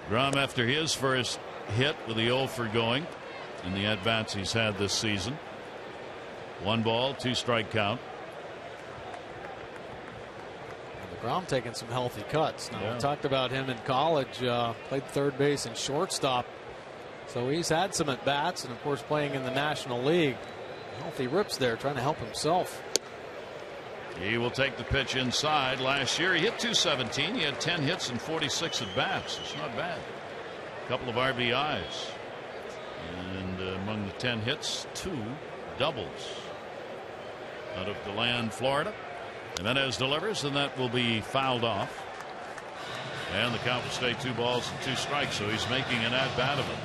DeGrom after his first hit with the 0 for going in the at-bats he's had this season. 1 ball, 2 strike count. DeGrom taking some healthy cuts. Now, we talked about him in college, played third base and shortstop. So he's had some at-bats, and of course playing in the National League. Healthy rips there, trying to help himself. He will take the pitch inside. Last year he hit .217. He had 10 hits and 46 at-bats. It's not bad. A couple of RBIs. And among the 10 hits, 2 doubles. Out of DeLand, Florida. Jimenez delivers, and that will be fouled off. And the count will stay 2 balls and 2 strikes, so he's making an at-bat of it.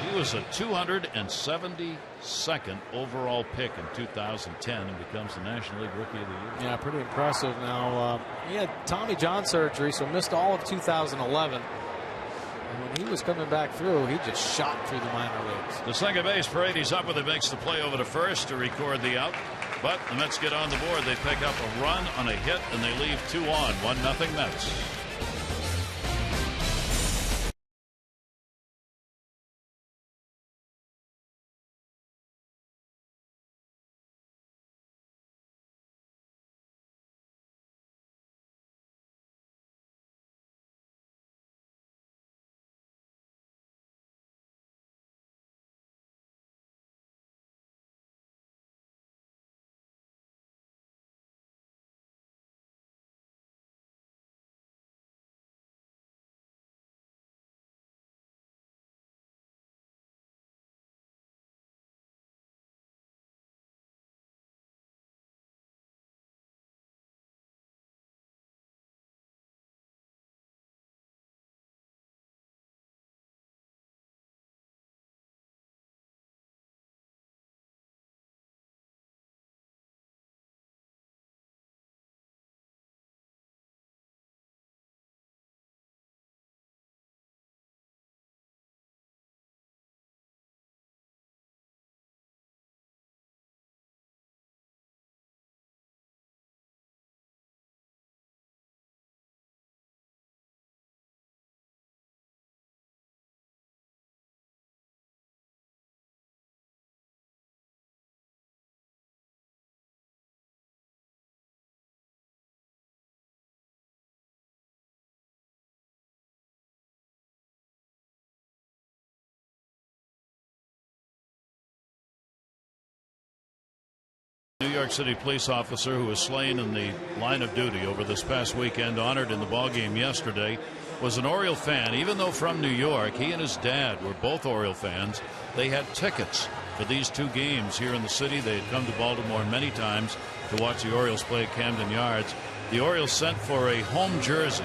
He was a 272nd overall pick in 2010 and becomes the National League Rookie of the Year. Yeah, pretty impressive. Now, he had Tommy John surgery, so missed all of 2011. And when he was coming back through, he just shot through the minor leagues. The second base Paredes up with it, makes the play over to first to record the out. But the Mets get on the board. They pick up a run on a hit, and they leave 2 on. 1-0 Mets. New York City police officer who was slain in the line of duty over this past weekend, honored in the ballgame yesterday, was an Oriole fan. Even though from New York, he and his dad were both Oriole fans. They had tickets for these two games here in the city. They had come to Baltimore many times to watch the Orioles play at Camden Yards. The Orioles sent for a home jersey,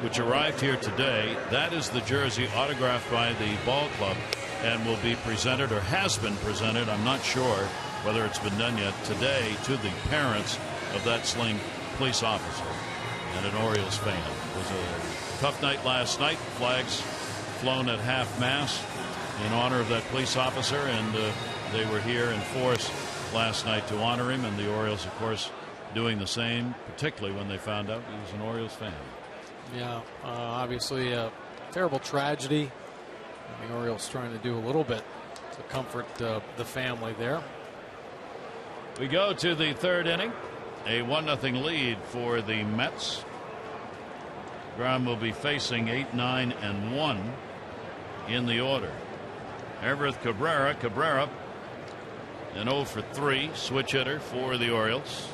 which arrived here today. That is the jersey autographed by the ball club and will be presented, or has been presented, I'm not sure whether it's been done yet, today to the parents of that slain police officer and an Orioles fan. It was a tough night last night. Flags flown at half-mast in honor of that police officer, and they were here in force last night to honor him, and the Orioles, of course, doing the same, particularly when they found out he was an Orioles fan. Yeah, obviously a terrible tragedy. And the Orioles trying to do a little bit to comfort the family there. We go to the third inning. A 1-0 lead for the Mets. Graham will be facing 8, 9, and 1 in the order. Everett Cabrera an 0 for 3 switch hitter for the Orioles.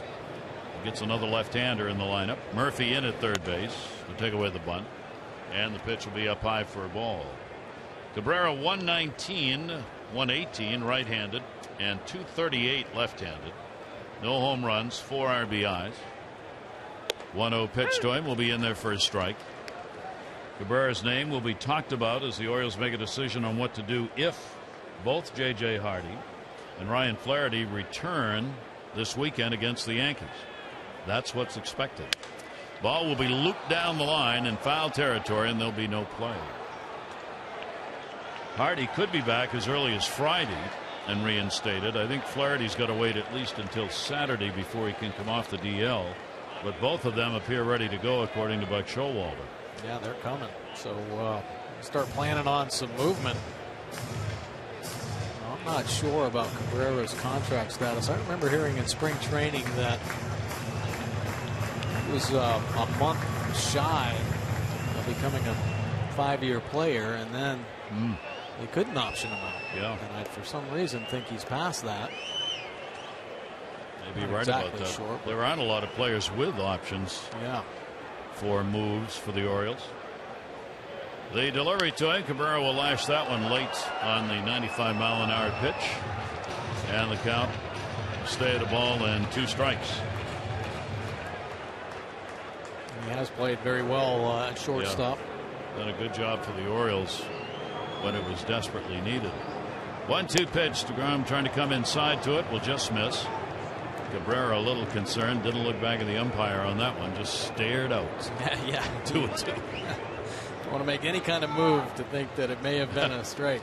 Gets another left-hander in the lineup. Murphy in at third base to take away the bunt, and the pitch will be up high for a ball. Cabrera 119, 118 right-handed, and 238 left-handed. No home runs, 4 RBIs. 1-0 pitch to him, will be in there for a strike. Cabrera's name will be talked about as the Orioles make a decision on what to do if both J.J. Hardy and Ryan Flaherty return this weekend against the Yankees. That's what's expected. Ball will be looped down the line in foul territory, and there'll be no play. Hardy could be back as early as Friday and reinstated. I think Flaherty's got to wait at least until Saturday before he can come off the DL. But both of them appear ready to go, according to Buck Showalter. Yeah, they're coming. So start planning on some movement. I'm not sure about Cabrera's contract status. I remember hearing in spring training that he was a month shy of becoming a 5-year player, and then they couldn't option him out. Yeah. And I, for some reason, think he's past that. Maybe right about that. Sure, there aren't a lot of players with options. Yeah. For moves for the Orioles. The delivery to him, Cabrera will lash that one late on the 95-mile-an-hour pitch, and the count stay at a ball and 2 strikes. He has played very well at shortstop. Yeah. Done a good job for the Orioles when it was desperately needed. 1-2 pitch. DeGrom trying to come inside to it, will just miss. Cabrera a little concerned, didn't look back at the umpire on that one, just stared out. Yeah. 2-2. Don't want to make any kind of move to think that it may have been a strike.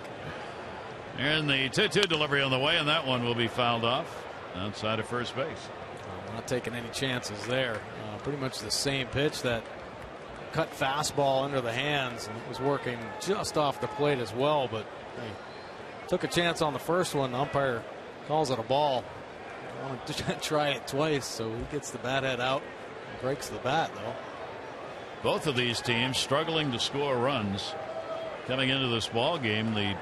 And the 2-2 delivery on the way, and that one will be fouled off outside of first base. I'm not taking any chances there. Pretty much the same pitch, that cut fastball under the hands, and it was working just off the plate as well, but hey, took a chance on the first one. The umpire calls it a ball. I want to try it twice, so he gets the bat head out and breaks the bat, though. Both of these teams struggling to score runs coming into this ball game. The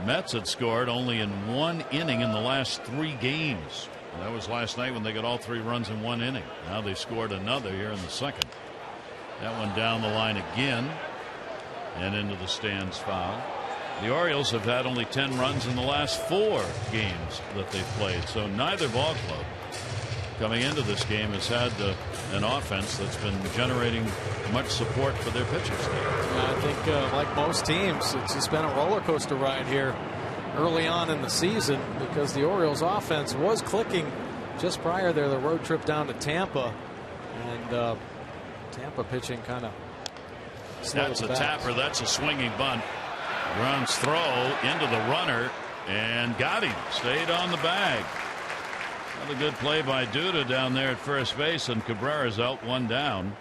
Mets had scored only in 1 inning in the last 3 games. And that was last night when they got all 3 runs in 1 inning. Now they scored another here in the second. That one down the line again and into the stands, foul. The Orioles have had only 10 runs in the last 4 games that they've played. So neither ball club coming into this game has had an offense that's been generating much support for their pitchers. I think like most teams, it's just been a roller coaster ride here early on in the season, because the Orioles offense was clicking just prior there, the road trip down to Tampa, and Tampa pitching kind of slowed That's a back. tapper. That's a swinging bunt. Runs throw into the runner and got him. Stayed on the bag. Another good play by Duda down there at first base, and Cabrera's out 1 down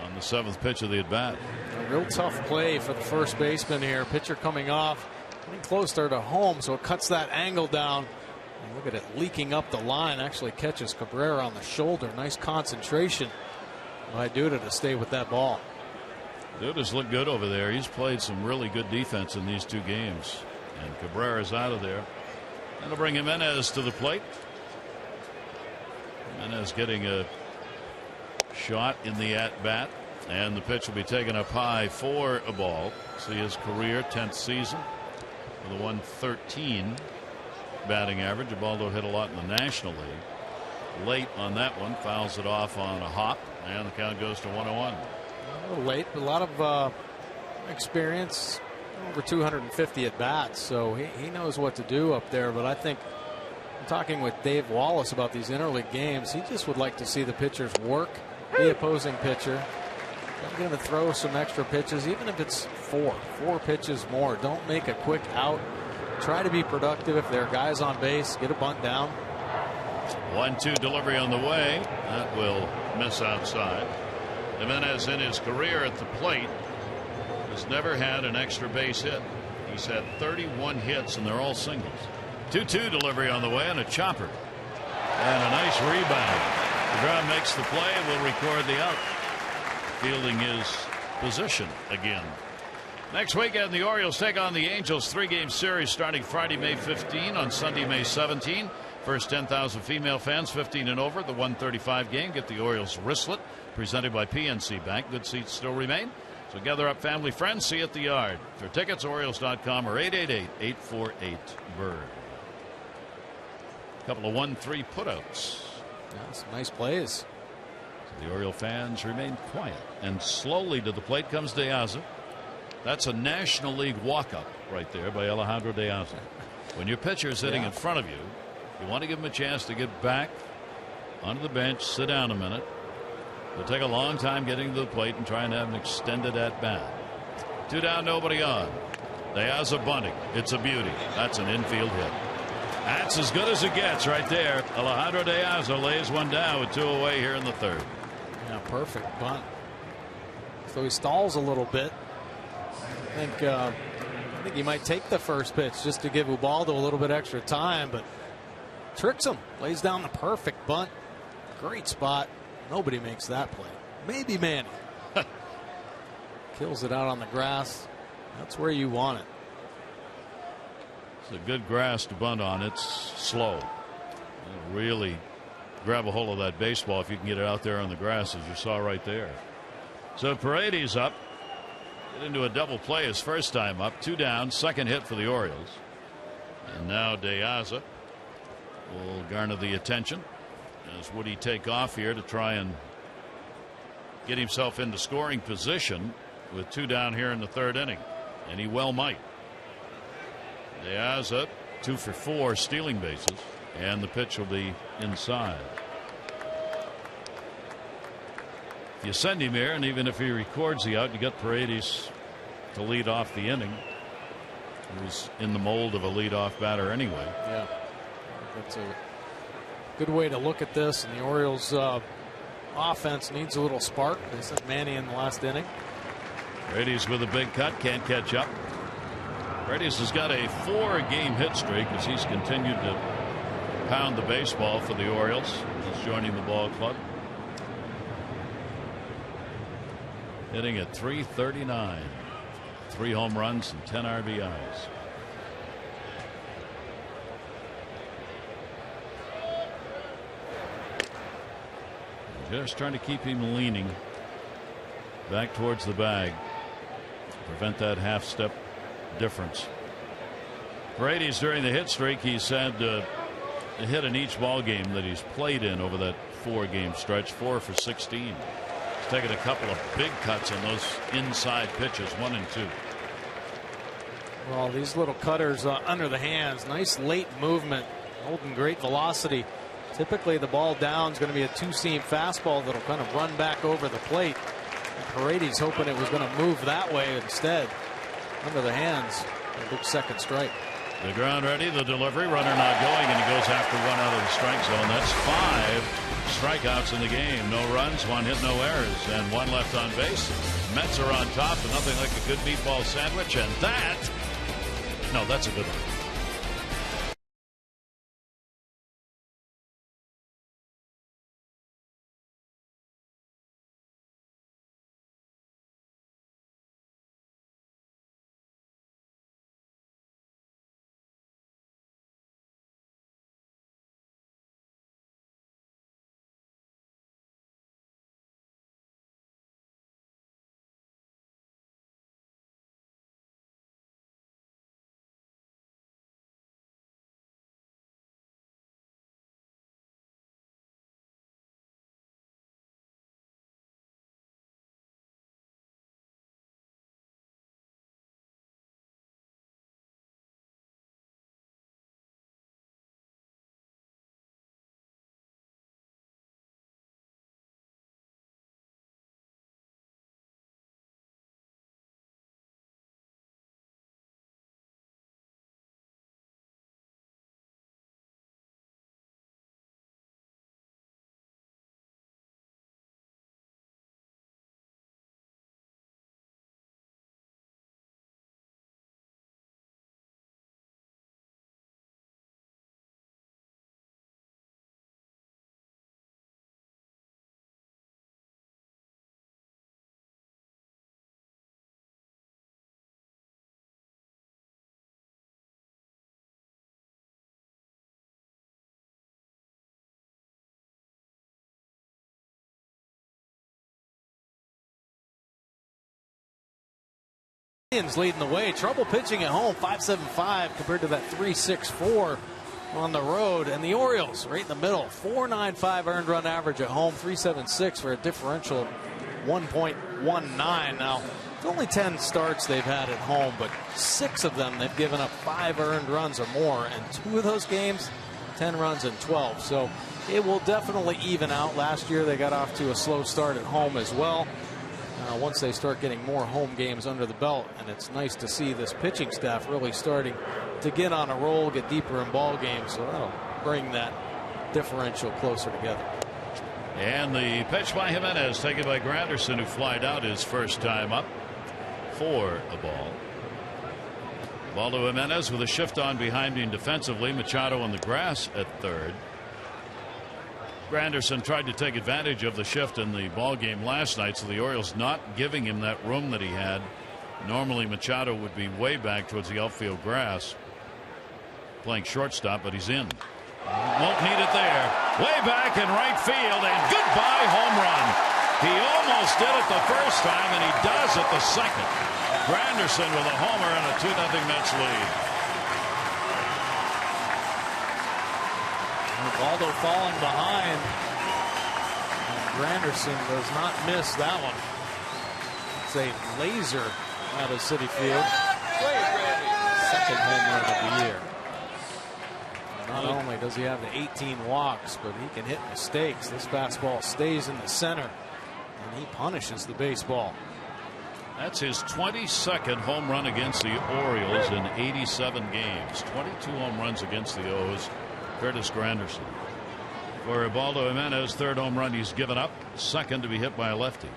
on the 7th pitch of the at bat. A real tough play for the first baseman here. Pitcher coming off, getting closer to home, so it cuts that angle down. And look at it leaking up the line. Actually catches Cabrera on the shoulder. Nice concentration by Duda to stay with that ball. Duda's looked good over there. He's played some really good defense in these 2 games. And Cabrera's out of there. That'll bring Jimenez to the plate. Jimenez getting a shot in the at-bat, and the pitch will be taken up high for a ball. See his career 10th season with a 113 batting average. Ubaldo hit a lot in the National League. Late on that one, fouls it off on a hop, and the count goes to 1-1. A little late, but a lot of experience, over 250 at bats, so he knows what to do up there. But I think, I'm talking with Dave Wallace about these interleague games, he just would like to see the pitchers work the opposing pitcher. I'm going to throw some extra pitches, even if it's four pitches more. Don't make a quick out. Try to be productive. If there are guys on base, get a bunt down. 1-2 delivery on the way. That will miss outside. Jimenez in his career at the plate has never had an extra base hit. He's had 31 hits, and they're all singles. 2-2 delivery on the way, and a chopper. And a nice rebound. DeGrom makes the play and will record the out. Fielding his position again. Next weekend, the Orioles take on the Angels. 3-game series starting Friday, May 15, on Sunday, May 17. First 10,000 female fans 15 and over. The 135 game. Get the Orioles wristlet presented by PNC Bank. Good seats still remain. So gather up family, friends. See you at the yard. For tickets, Orioles.com or 888-848-BIRD. A couple of 1-3 putouts. Yeah, some nice plays. The Oriole fans remain quiet, and slowly to the plate comes De Aza. That's a National League walk-up right there by Alejandro De Aza. When your pitcher is hitting in front of you, you want to give him a chance to get back onto the bench, sit down a minute. It'll take a long time getting to the plate and trying to have an extended at-bat. 2 down, nobody on. De Aza bunting. It's a beauty. That's an infield hit. That's as good as it gets right there. Alejandro De Aza lays one down with 2 away here in the 3rd. Yeah, perfect bunt. So he stalls a little bit. I think he might take the first pitch just to give Ubaldo a little bit extra time, but tricks him. Lays down the perfect bunt. Great spot. Nobody makes that play. Maybe Manny. Kills it out on the grass. That's where you want it. It's a good grass to bunt on. It's slow. It'll really grab a hold of that baseball if you can get it out there on the grass, as you saw right there. So Paredes up. Get into a double play his first time up. 2 down. Second hit for the Orioles. And now De Aza will garner the attention. As would he take off here to try and get himself into scoring position with 2 down here in the 3rd inning. And he well might. De Aza 2 for 4 stealing bases, and the pitch will be inside. If you send him here, and even if he records the out, you get Paredes to lead off the inning. He was in the mold of a leadoff batter anyway. Yeah, that's a good way to look at this. And the Orioles offense needs a little spark. They sent Manny in the last inning. Paredes with a big cut, can't catch up. Paredes has got a 4-game hit streak as he's continued to pound the baseball for the Orioles. He's joining the ball club. Hitting at .339. 3 home runs and 10 RBIs. Just trying to keep him leaning back towards the bag. Prevent that half-step difference. Paredes, during the hit streak, he's had a hit in each ball game that he's played in over that 4-game stretch. 4 for 16. He's taken a couple of big cuts on those inside pitches, 1 and 2. Well, these little cutters under the hands, nice late movement, holding great velocity. Typically the ball down is going to be a 2-seam fastball that'll kind of run back over the plate. And Paredes hoping it was going to move that way instead. Under the hands, a big second strike. The ground ready, the delivery, runner not going, and he goes after 1 out of the strike zone. That's 5 strikeouts in the game. No runs, 1 hit, no errors, and 1 left on base. Mets are on top, and nothing like a good meatball sandwich, and that's a good one. leading the way. Trouble pitching at home, 5.75 compared to that 3.64 on the road. And the Orioles right in the middle, 4.95 earned run average at home, 3.76 for a differential of 1.19. Now, it's only 10 starts they've had at home, but 6 of them they've given up 5 earned runs or more, and 2 of those games 10 runs and 12. So it will definitely even out. Last year they got off to a slow start at home as well. Once they start getting more home games under the belt, and it's nice to see this pitching staff really starting to get on a roll, get deeper in ball games, so that'll bring that differential closer together. And the pitch by Jimenez, taken by Granderson, who flied out his first time up for a ball. Ball to Jimenez with a shift on behind him defensively. Machado on the grass at third. Granderson tried to take advantage of the shift in the ball game last night, so the Orioles not giving him that room that he had. Normally Machado would be way back towards the outfield grass playing shortstop, but he's in. Won't need it there. Way back in right field, and goodbye home run. He almost did it the first time, and he does it the second. Granderson with a homer and a 2-0 Mets lead. Waldo falling behind, and Granderson does not miss that one. It's a laser out of Citi Field. Second home run of the year. Not only does he have the 18 walks, but he can hit mistakes. This fastball stays in the center, and he punishes the baseball. That's his 22nd home run against the Orioles in 87 games. 22 home runs against the O's. Curtis Granderson. For Ubaldo Jimenez, third home run he's given up, second to be hit by a lefty.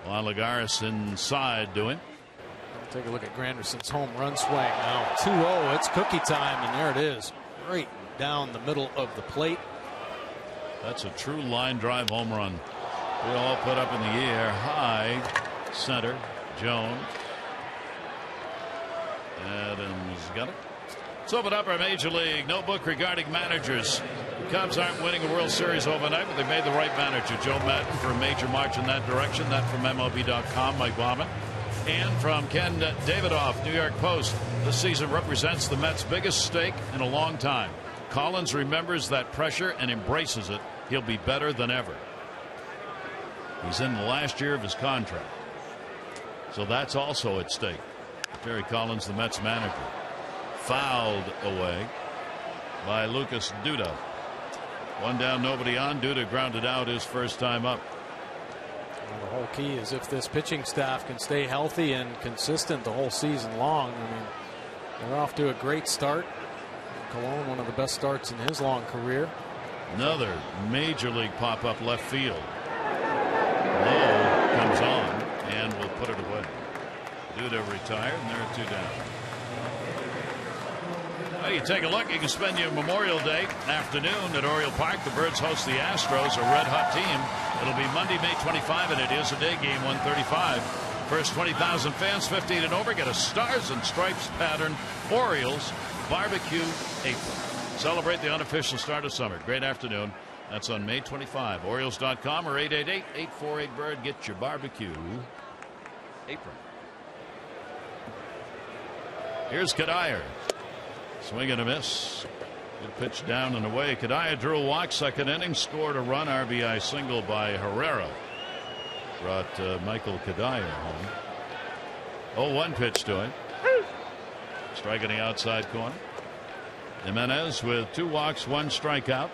Juan Lagares inside doing. Take a look at Granderson's home run swing now. 2-0. It's cookie time, and there it is, right down the middle of the plate. That's a true line drive home run. They all put up in the air, high center. Jones. Adams got it. Let's open up our Major League notebook regarding managers. The Cubs aren't winning the World Series overnight, but they made the right manager. Joe Matt for a major march in that direction. That from MLB.com, Mike Bauman. And from Ken Davidoff, New York Post. This season represents the Mets' biggest stake in a long time. Collins remembers that pressure and embraces it. He'll be better than ever. He's in the last year of his contract. So that's also at stake. Terry Collins, the Mets manager. Fouled away by Lucas Duda. One down, nobody on. Duda grounded out his first time up. Well, the whole key is if this pitching staff can stay healthy and consistent the whole season long. I mean, they're off to a great start. Colon, one of the best starts in his long career. Another major league pop-up left field. Low comes on and will put it away. Duda retired, and there are 2 down. Well, you take a look. You can spend your Memorial Day afternoon at Oriole Park. The Birds host the Astros, a red-hot team. It'll be Monday, May 25, and it is a day game, 1:35. First 20,000 fans, 15 and over, get a Stars and Stripes pattern Orioles barbecue apron. Celebrate the unofficial start of summer. Great afternoon. That's on May 25. Orioles.com or 888-848-BIRD. Get your barbecue apron. Here's Kadire. Swing and a miss. Good pitch down and away. Kadire drew a walk, second inning, scored a run, RBI single by Herrera. Brought Michael Kadire home. 0-1 pitch to him. Strike in the outside corner. Jimenez with 2 walks, 1 strikeout.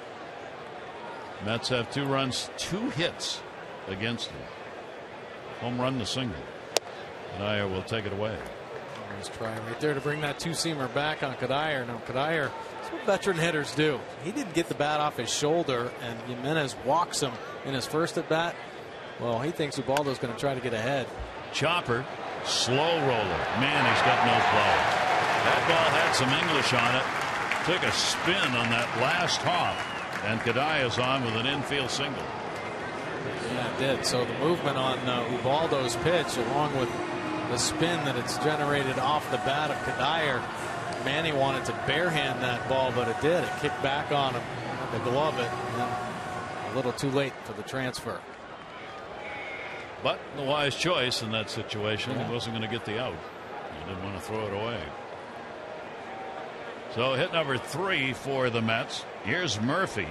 Mets have 2 runs, 2 hits against him. Home run to single. Kadire will take it away. Nice try right there to bring that 2-seamer back on Kadire. Now Kadire, that's what veteran hitters do. He didn't get the bat off his shoulder, and Jimenez walks him in his first at bat. Well, he thinks Ubaldo's going to try to get ahead. Chopper, slow roller. Man, he's got no play. That ball had some English on it. Took a spin on that last hop, and Kadire's on with an infield single. Yeah, it did. So the movement on Ubaldo's pitch, along with the spin that it's generated off the bat of Kadire. Manny wanted to barehand that ball, but it did. It kicked back on him, had to glove it, and a little too late for the transfer. But the wise choice in that situation. He wasn't going to get the out. He didn't want to throw it away. So hit number 3 for the Mets. Here's Murphy.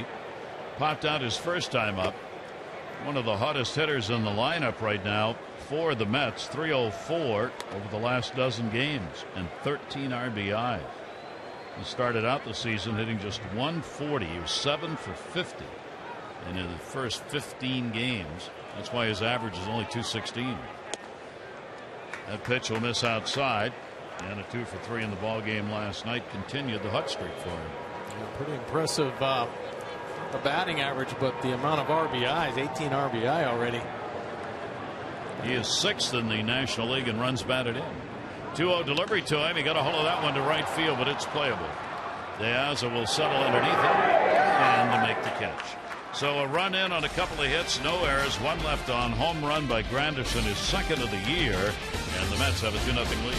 Popped out his first time up. One of the hottest hitters in the lineup right now for the Mets. 304 over the last dozen games and 13 RBIs. He started out the season hitting just 140. He was 7 for 50 in the first 15 games. That's why his average is only 216. That pitch will miss outside, and a 2 for 3 in the ball game last night continued the hot streak for him. Yeah, pretty impressive the batting average, but the amount of RBIs, 18 RBI already. He is 6th in the National League in runs batted in. 2-0 delivery to him. He got a hold of that one to right field, but it's playable. De Aza will settle underneath it and to make the catch. So a run in on a couple of hits, no errors, 1 left on. Home run by Granderson, his 2nd of the year, and the Mets have a 2-0 lead.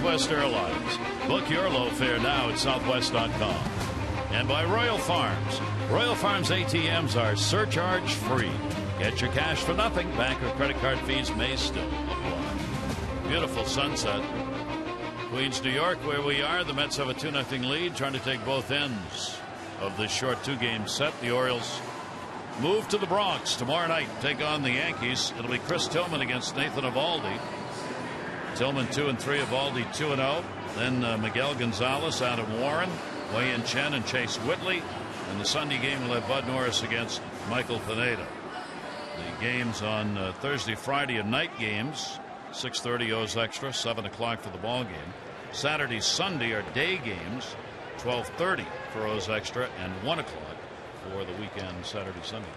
Southwest Airlines. Book your low fare now at southwest.com. And by Royal Farms. Royal Farms ATMs are surcharge free. Get your cash for nothing. Bank or credit card fees may still apply. Beautiful sunset. Queens, New York, where we are. The Mets have a 2-0 lead, trying to take both ends of this short 2-game set. The Orioles move to the Bronx tomorrow night, take on the Yankees. It'll be Chris Tillman against Nathan Eovaldi. Tillman 2-3, Eovaldi 2-0. Then Miguel Gonzalez, Adam Warren, Wei-Yin Chen, and Chase Whitley. And the Sunday game will have Bud Norris against Michael Pineda. The games on Thursday, Friday, and night games. 6:30 O's Extra, 7 o'clock for the ball game. Saturday, Sunday are day games. 12:30 for O's Extra and 1 o'clock for the weekend Saturday, Sunday.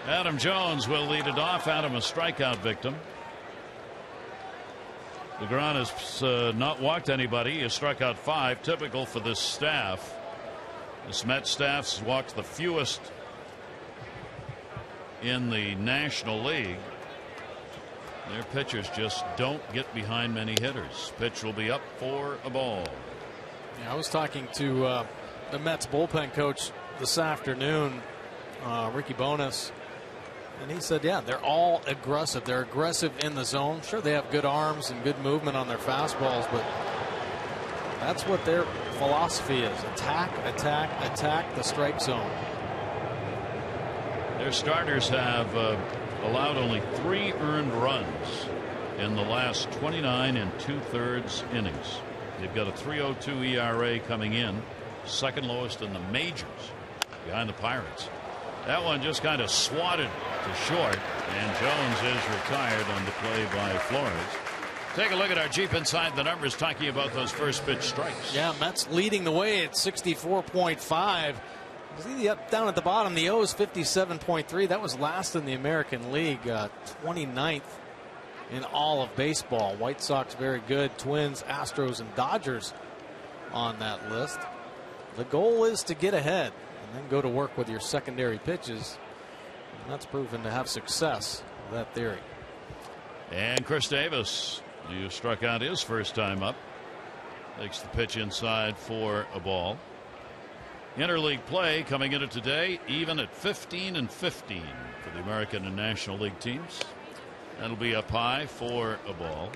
Adam Jones will lead it off. Adam, a strikeout victim. DeGrom has not walked anybody. He has struck out 5, typical for this staff. This Mets staff has walked the fewest in the National League. Their pitchers just don't get behind many hitters. Pitch will be up for a ball. Yeah, I was talking to the Mets bullpen coach this afternoon, Ricky Bonas. And he said, yeah, they're all aggressive. They're aggressive in the zone. Sure, they have good arms and good movement on their fastballs, but that's what their philosophy is. Attack, attack, attack the strike zone. Their starters have allowed only 3 earned runs in the last 29 2/3 innings. They've got a 3.02 ERA coming in, second lowest in the majors, behind the Pirates. That one just kind of swatted to short, and Jones is retired on the play by Flores. Take a look at our Jeep Inside the Numbers talking about those first pitch strikes. Yeah, Mets leading the way at 64.5. See down at the bottom, the O's 57.3. That was last in the American League, 29th in all of baseball. White Sox very good. Twins, Astros, and Dodgers on that list. The goal is to get ahead and then go to work with your secondary pitches. And that's proven to have success with that theory. And Chris Davis, who struck out his first time up, takes the pitch inside for a ball. Interleague play coming into today even at 15-15 for the American and National League teams. That'll be up high for a ball.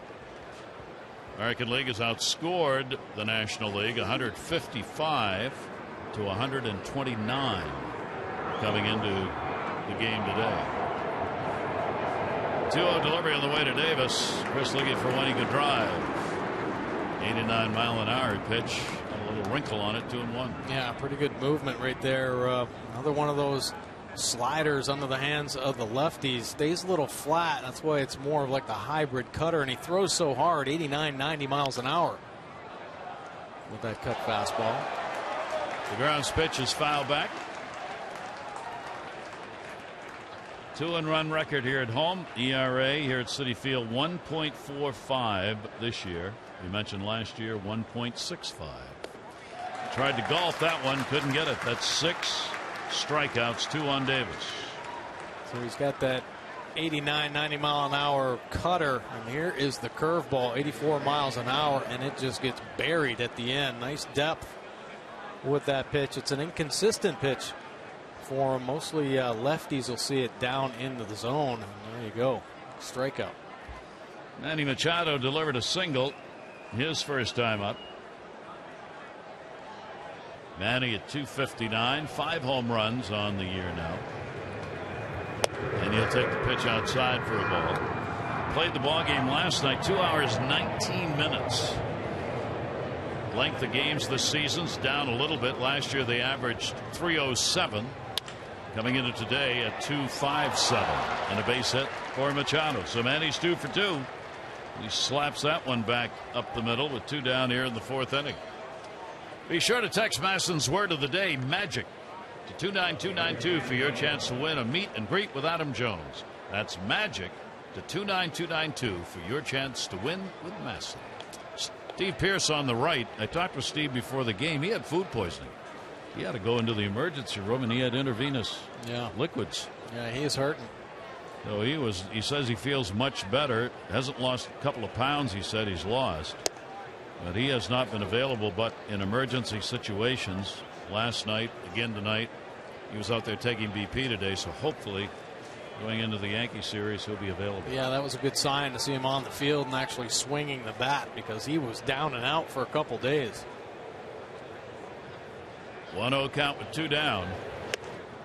American League has outscored the National League 155 to 129 coming into the game today. 2-0 delivery on the way to Davis. Chris looking for when he could drive. 89-mile-an-hour pitch. A little wrinkle on it, 2-1. Yeah, pretty good movement right there. Another one of those sliders under the hands of the lefties. Stays a little flat. That's why it's more of like the hybrid cutter, and he throws so hard, 89, 90 miles an hour with that cut fastball. The ground's pitch is foul back. 2-run record here at home. ERA here at Citi Field 1.45 this year. We mentioned last year 1.65. Tried to golf that one, couldn't get it. That's 6 strikeouts, 2 on Davis. So he's got that 89, 90 mile an hour cutter, and here is the curveball, 84 miles an hour, and it just gets buried at the end. Nice depth with that pitch. It's an inconsistent pitch for him. Mostly lefties will see it down into the zone. And there you go, strikeout. Manny Machado delivered a single his first time up. Manny at 259, 5 home runs on the year now. And he'll take the pitch outside for a ball. Played the ball game last night, 2 hours 19 minutes. Length of games this season's down a little bit. Last year they averaged 307. Coming into today at 257 and a base hit for Machado. So Manny's 2 for 2. He slaps that one back up the middle with 2 down here in the 4th inning. Be sure to text Masson's word of the day, magic, to 29292 for your chance to win a meet and greet with Adam Jones. That's magic to 29292 for your chance to win with Masson. Steve Pearce on the right. I talked with Steve before the game. He had food poisoning. He had to go into the emergency room, and he had intravenous liquids. Yeah, he is hurting. So he says he feels much better. Hasn't lost a couple of pounds, he said he's lost. But he has not been available but in emergency situations. Last night, again tonight. He was out there taking BP today, so hopefully going into the Yankee series he'll be available. Yeah, that was a good sign to see him on the field and actually swinging the bat, because he was down and out for a couple days. 1-0 count with 2 down.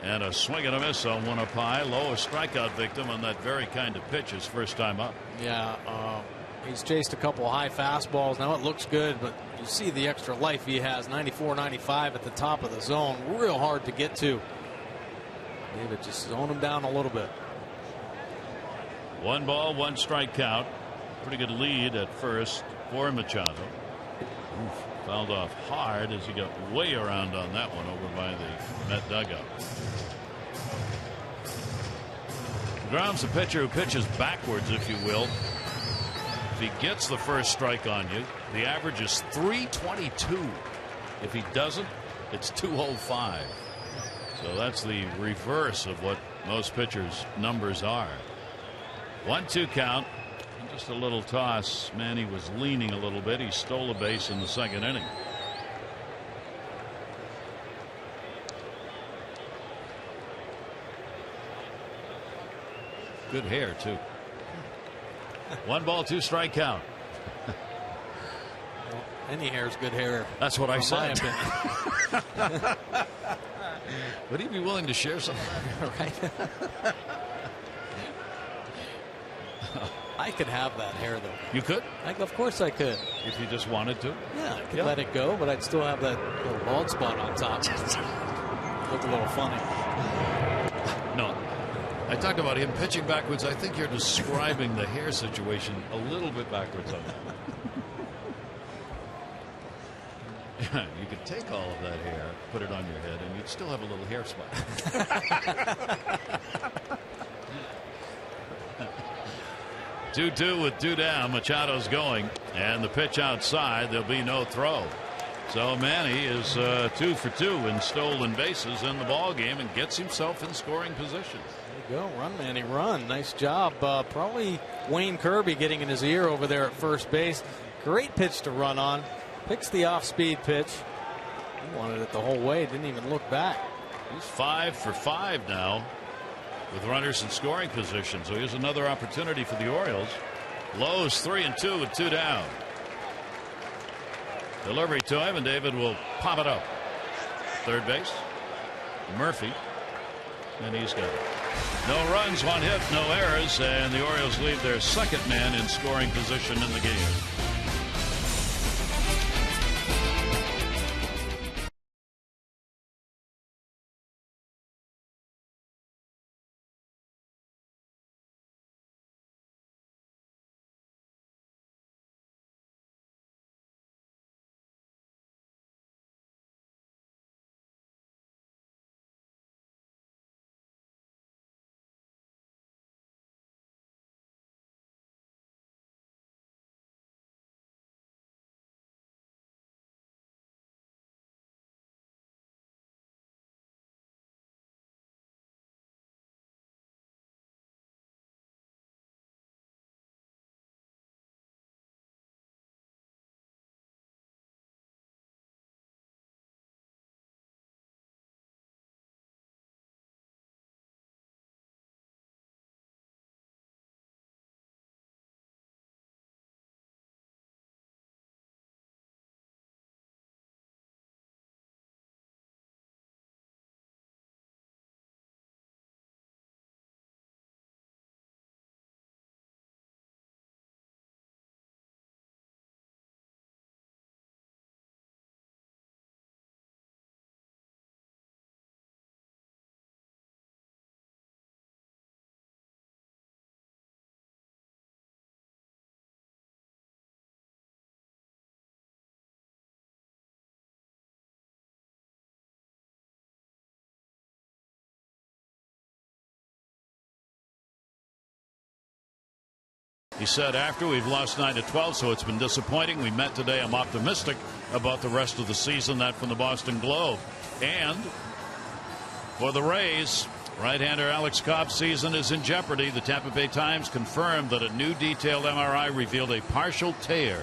And a swing and a miss on one up high. Low, a strikeout victim on that very kind of pitch his first time up. Yeah, he's chased a couple of high fastballs. Now it looks good, but you see the extra life he has. 94, 95 at the top of the zone. Real hard to get to. David just zoned him down a little bit. 1 ball, 1 strike count. Pretty good lead at first for Machado. Oof, fouled off hard as he got way around on that one over by the Met dugout. Grounds the pitcher who pitches backwards, if you will. If he gets the first strike on you, the average is 322. If he doesn't, it's 205. So that's the reverse of what most pitchers' numbers are. 1-2 count. Just a little toss. Manny was leaning a little bit. He stole a base in the 2nd inning. Good hair, too. 1 ball, 2 strike count. Well, any hair is good hair. That's what I said. Would he be willing to share something? Right. I could have that hair, though. You could? Of course I could. If you just wanted to? Yeah, I could let it go, but I'd still have that little bald spot on top. Look a little funny. No. I talked about him pitching backwards. I think you're describing the hair situation a little bit backwards on that. You could take all of that hair, put it on your head, and you'd still have a little hair spot. 2-2 with 2 down. Machado's going, and the pitch outside. There'll be no throw. So Manny is 2 for 2 in stolen bases in the ball game and gets himself in scoring position. There you go, run Manny, run. Nice job. Probably Wayne Kirby getting in his ear over there at first base. Great pitch to run on. Picks the off-speed pitch. He wanted it the whole way. Didn't even look back. He's 5 for 5 now with runners in scoring position. So here's another opportunity for the Orioles. Lowe's 3 and 2 with 2 down. Delivery to him, and David will pop it up. Third base, Murphy, and he's got it. No runs, 1 hit, no errors, and the Orioles leave their second man in scoring position in the game. He said, after we've lost 9-12, so it's been disappointing. We met today. I'm optimistic about the rest of the season. That from the Boston Globe. And for the Rays, right-hander Alex Cobb's season is in jeopardy. The Tampa Bay Times confirmed that a new detailed MRI revealed a partial tear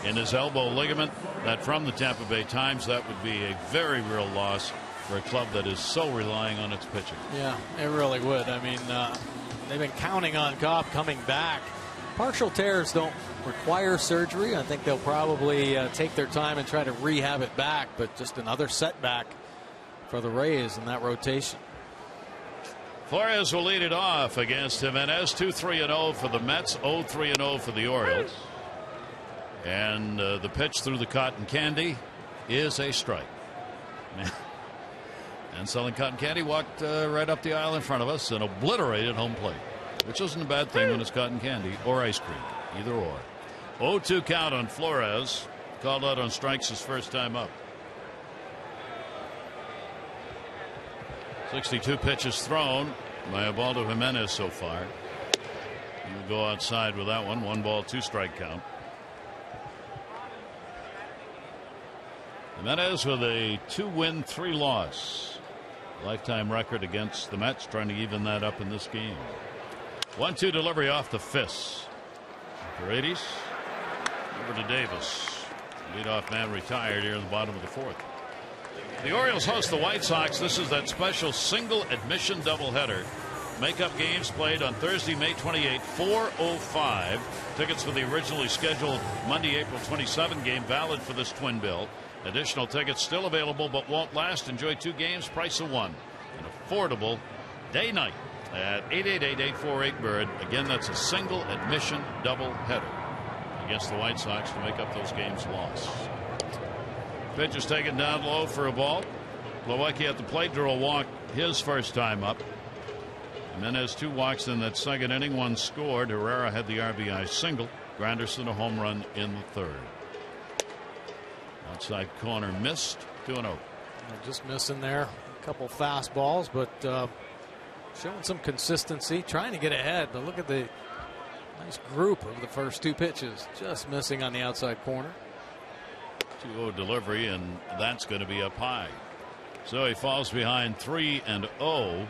in his elbow ligament. That from the Tampa Bay Times, that would be a very real loss for a club that is so relying on its pitching. Yeah, it really would. I mean, they've been counting on Cobb coming back. Partial tears don't require surgery. I think they'll probably take their time and try to rehab it back, but just another setback for the Rays in that rotation. Flores will lead it off against Jimenez. 2-3-0 for the Mets, 0-3-0 for the Orioles. And the pitch through the cotton candy is a strike. And selling cotton candy walked right up the aisle in front of us and obliterated home plate, which isn't a bad thing when it's cotton candy or ice cream, either or. 0-2 count on Flores. Called out on strikes his first time up. 62 pitches thrown by Ubaldo Jimenez so far. He'll go outside with that one. 1 ball, 2 strike count. Jimenez with a 2-win, 3-loss lifetime record against the Mets, trying to even that up in this game. 1-2 delivery off the fist. Paredes over to Davis. Leadoff man retired here in the bottom of the 4th. The Orioles host the White Sox. This is that special single admission doubleheader. Makeup games played on Thursday, May 28, 4:05. Tickets for the originally scheduled Monday, April 27 game valid for this twin bill. Additional tickets still available but won't last. Enjoy 2 games, price of 1. An affordable day-night at 888-848-BIRD. Again, that's a single admission doubleheader against the White Sox to make up those games lost. Pitch is taken down low for a ball. Milwaukee at the plate, drew a walk his first time up. Jimenez 2 walks in that second inning, 1 scored. Herrera had the RBI single. Granderson a home run in the 3rd. Outside corner missed. 2-0. Just missing there. A couple fastballs, but showing some consistency, trying to get ahead. But look at the nice group of the first 2 pitches. Just missing on the outside corner. 2-0 delivery, and that's going to be up high. So he falls behind 3-0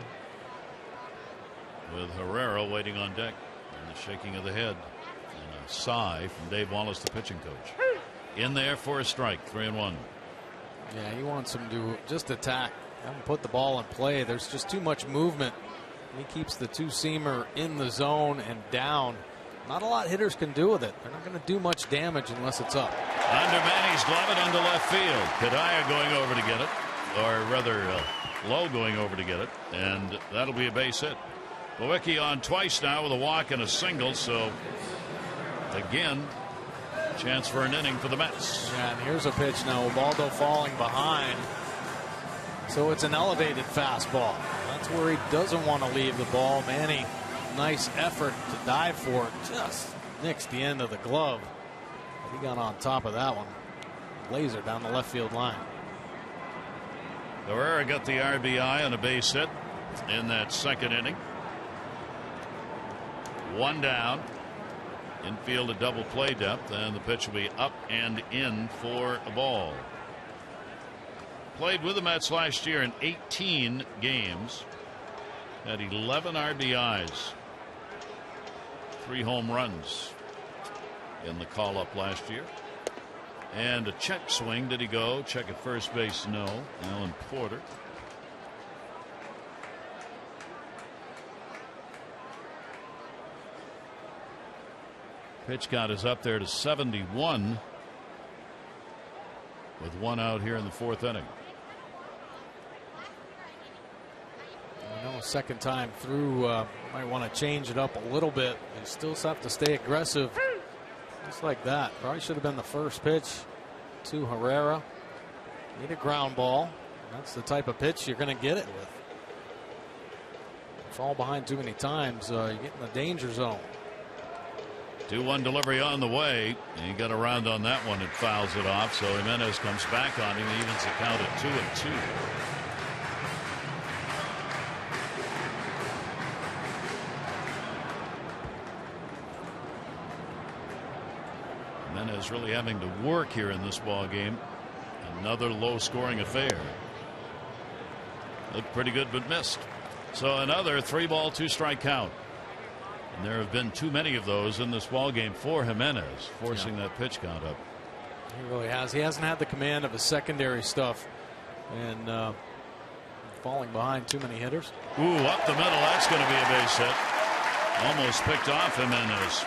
with Herrera waiting on deck, and the shaking of the head and a sigh from Dave Wallace, the pitching coach. In there for a strike, 3-1. Yeah, he wants him to just attack, have him put the ball in play. There's just too much movement. He keeps the two-seamer in the zone and down. Not a lot hitters can do with it. They're not going to do much damage unless it's up. Under Manny's glove it into left field. Kadaya going over to get it, or rather Lowe going over to get it, and that'll be a base hit. Milwaukee on twice now with a walk and a single, so again, chance for an inning for the Mets. Yeah, and here's a pitch now. Ubaldo falling behind, so it's an elevated fastball. That's where he doesn't want to leave the ball. Manny, nice effort to dive for it, just nicks the end of the glove. He got on top of that one. Laser down the left field line. Herrera got the RBI on a base hit in that second inning. One down. Infield a double play depth, and the pitch will be up and in for a ball. Played with the Mets last year in 18 games. Had 11 RBIs. 3 home runs in the call up last year. And a check swing. Did he go? Check at first base? No. Alan Porter. Pitch count is up there to 71 with 1 out here in the 4th inning. I know, second time through, might want to change it up a little bit. They still have to stay aggressive, just like that. Probably should have been the first pitch to Herrera. Need a ground ball. That's the type of pitch you're going to get it with. Fall behind too many times, you get in the danger zone. 2-1 delivery on the way. He got around on that one and fouls it off. So Jimenez comes back on him. He evens the count at 2-2. Jimenez really having to work here in this ball game. Another low scoring affair. Looked pretty good but missed. So another 3-ball 2-strike count. And there have been too many of those in this ball game for Jimenez, forcing that pitch count up. He really has. He hasn't had the command of his secondary stuff, and falling behind too many hitters. Ooh, up the middle. That's going to be a base hit. Almost picked off Jimenez.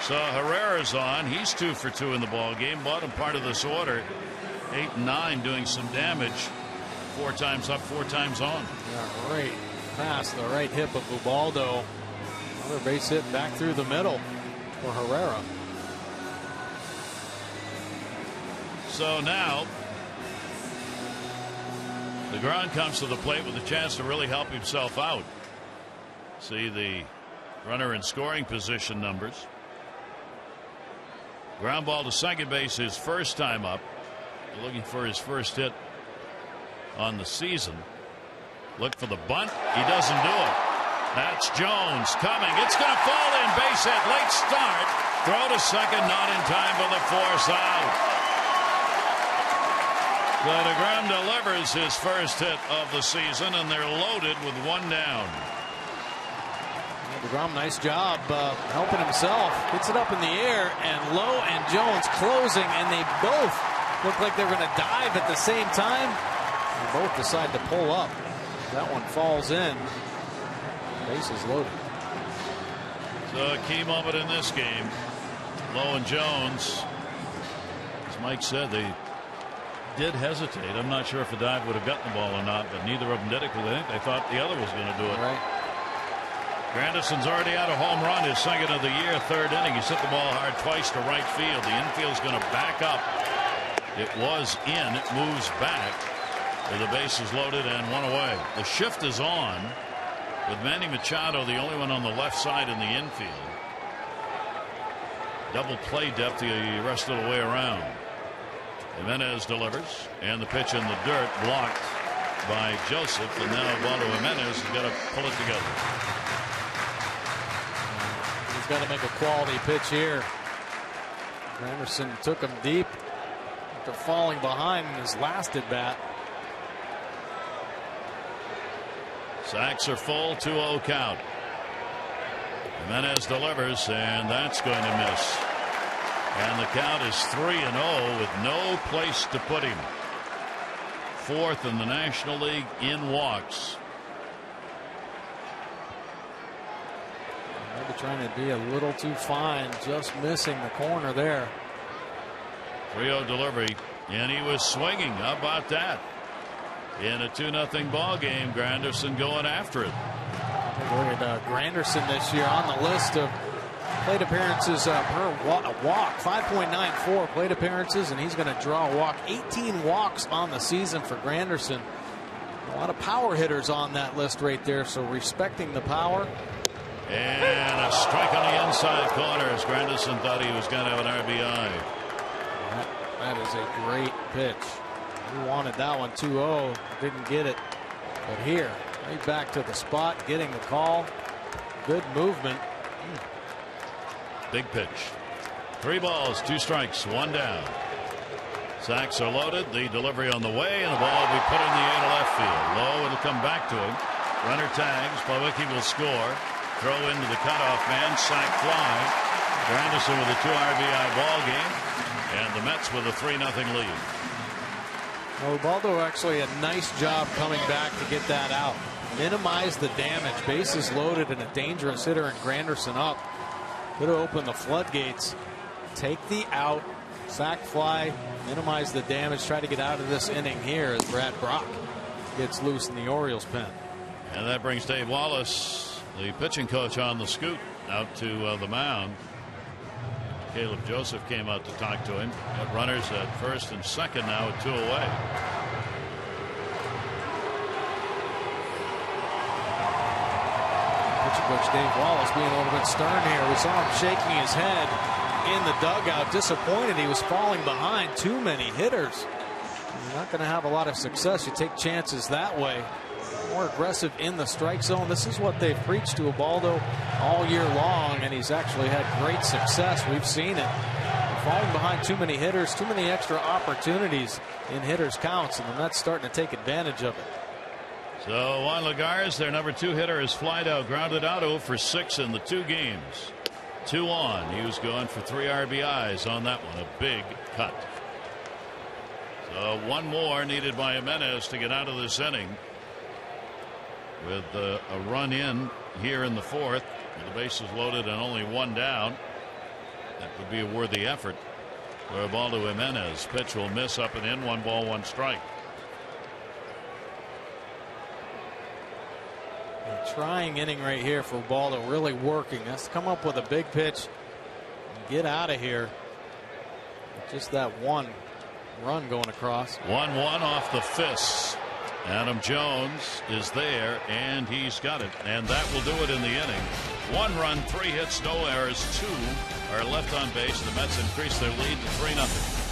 So Herrera's on. He's 2 for 2 in the ball game. Bottom part of this order, 8 and 9, doing some damage. 4 times up, 4 times on. Yeah, right past the right hip of Ubaldo. Another base hit back through the middle for Herrera. So now DeGrom comes to the plate with a chance to really help himself out. See the runner in scoring position numbers. Ground ball to second base, his first time up. Looking for his first hit on the season. Look for the bunt. He doesn't do it. That's Jones coming. It's going to fall in. Base hit. Late start. Throw to second. Not in time for the force out. So DeGrom delivers his first hit of the season, and they're loaded with 1 down. DeGrom, nice job helping himself. Gets it up in the air, and Lowe and Jones closing, and they both look like they're going to dive at the same time. They both decide to pull up. That one falls in. Bases loaded. So a key moment in this game. Lowe and Jones, as Mike said, they did hesitate. I'm not sure if a dive would have gotten the ball or not, but neither of them did it because I think they thought the other was going to do it. Right. Granderson's already had a home run, his second of the year, 3rd inning. He hit the ball hard twice to right field. The infield's going to back up. It was in. It moves back with the bases loaded and 1 away. The shift is on, with Manny Machado the only one on the left side in the infield. Double play depth the rest of the way around. Jimenez delivers, and the pitch in the dirt blocked by Joseph, and now Ubaldo Jimenez has got to pull it together. He's got to make a quality pitch here. Granderson took him deep. after falling behind in his last at bat. Sacks are full, 2-0 count. Jimenez delivers, and that's going to miss. And the count is 3-0 with no place to put him. Fourth in the National League in walks. Maybe trying to be a little too fine, just missing the corner there. 3-0 delivery, and he was swinging. How about that? In a 2-0 ball game, Granderson going after it. Look at Granderson this year on the list of plate appearances per walk, 5.94 plate appearances, and he's going to draw a walk. 18 walks on the season for Granderson. A lot of power hitters on that list right there, so respecting the power. And a strike on the inside corner as Granderson thought he was going to have an RBI. That is a great pitch. He wanted that one 2-0, didn't get it. But here, right back to the spot, getting the call. Good movement. Big pitch. 3 balls, 2 strikes, 1 down. Sacks are loaded. The delivery on the way, and the ball will be put in the air to left field. Low, it'll come back to him. Runner tags. Plawecki will score. Throw into the cutoff man. Sac fly. Granderson with a 2 RBI ball game, and the Mets with a 3-0 lead. Well, Ubaldo actually a nice job coming back to get that out. Minimize the damage. Bases loaded and a dangerous hitter and Granderson up. Could have opened the floodgates. Take the out. Sac fly. Minimize the damage. Try to get out of this inning here as Brad Brock gets loose in the Orioles pen. And that brings Dave Wallace, the pitching coach, on the scoot out to the mound. Caleb Joseph came out to talk to him. Got runners at first and second now with 2 away. Pitching coach Dave Wallace being a little bit stern here. We saw him shaking his head in the dugout, disappointed he was falling behind too many hitters. You're not going to have a lot of success. You take chances that way. More aggressive in the strike zone. This is what they've preached to Ubaldo all year long, and he's actually had great success. We've seen it. Falling behind too many hitters, too many extra opportunities in hitters' counts, and the Mets starting to take advantage of it. So Juan Lagares, their number 2 hitter, is flied out, grounded out 0 for 6 in the 2 games. 2 on. He was going for 3 RBIs on that one. A big cut. So 1 more needed by Jimenez to get out of this inning. With a run in here in the 4th, with the bases loaded and only 1 down. That would be a worthy effort for Ubaldo Jimenez. Pitch will miss, up and in. 1 ball, 1 strike. A trying inning right here for Ubaldo, really working. Let's come up with a big pitch and get out of here. Just that 1 run going across. 1-1 off the fists. Adam Jones is there, and he's got it, and that will do it in the inning. 1 run, 3 hits, no errors, 2 are left on base. The Mets increase their lead to 3-0.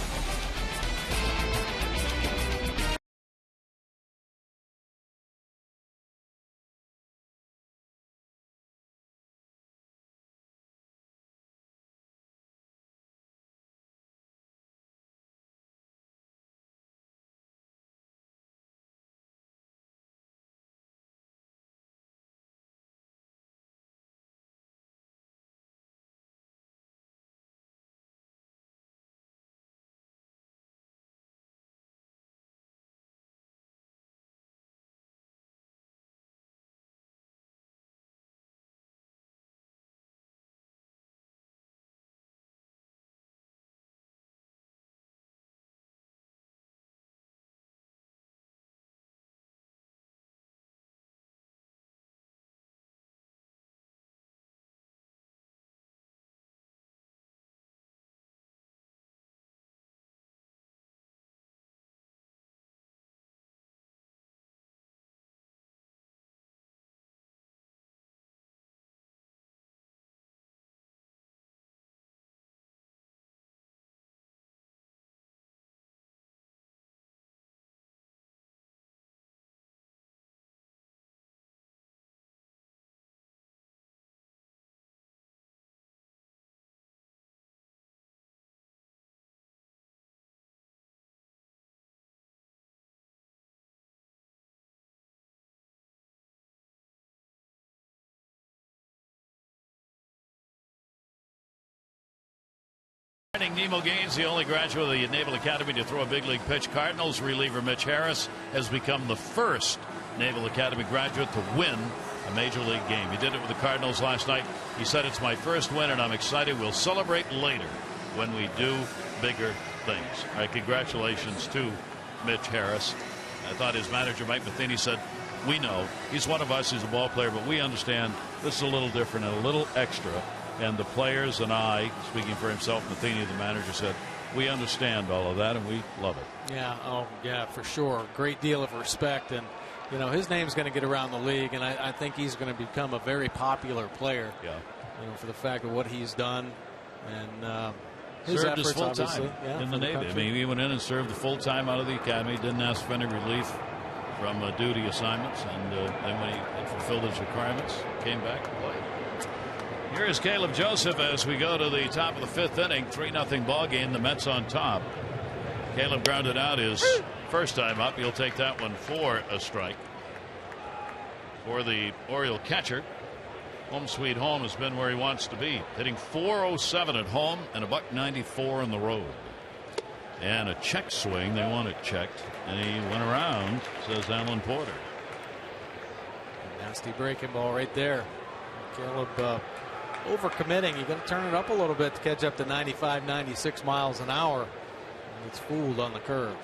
Nemo Gaines, the only graduate of the Naval Academy to throw a big league pitch. Cardinals reliever Mitch Harris has become the first Naval Academy graduate to win a major league game. He did it with the Cardinals last night. He said, "It's my first win and I'm excited. We'll celebrate later when we do bigger things." All right, congratulations to Mitch Harris. I thought his manager Mike Matheny said, "We know he's one of us, he's a ball player, but we understand this is a little different and a little extra." And the players and I, speaking for himself, Matheny, the manager, said, "We understand all of that and we love it." Yeah, oh yeah, for sure. Great deal of respect, and you know his name's going to get around the league, and I think he's going to become a very popular player. Yeah, you know, for the fact of what he's done and his served efforts, his full obviously, time in the Navy. I mean, he went in and served the full time out of the academy. Didn't ask for any relief from duty assignments, and then when he had fulfilled his requirements, came back and played. Here is Caleb Joseph as we go to the top of the fifth inning. 3-0 ball game. The Mets on top. Caleb grounded out his first time up. He'll take that one for a strike. For the Oriole catcher, home sweet home has been where he wants to be. Hitting .407 at home and a .194 on the road. And a check swing. They want it checked. And he went around, says Alan Porter. Nasty breaking ball right there. Caleb overcommitting. You got to turn it up a little bit to catch up to 95, 96 miles an hour. And it's fooled on the curve.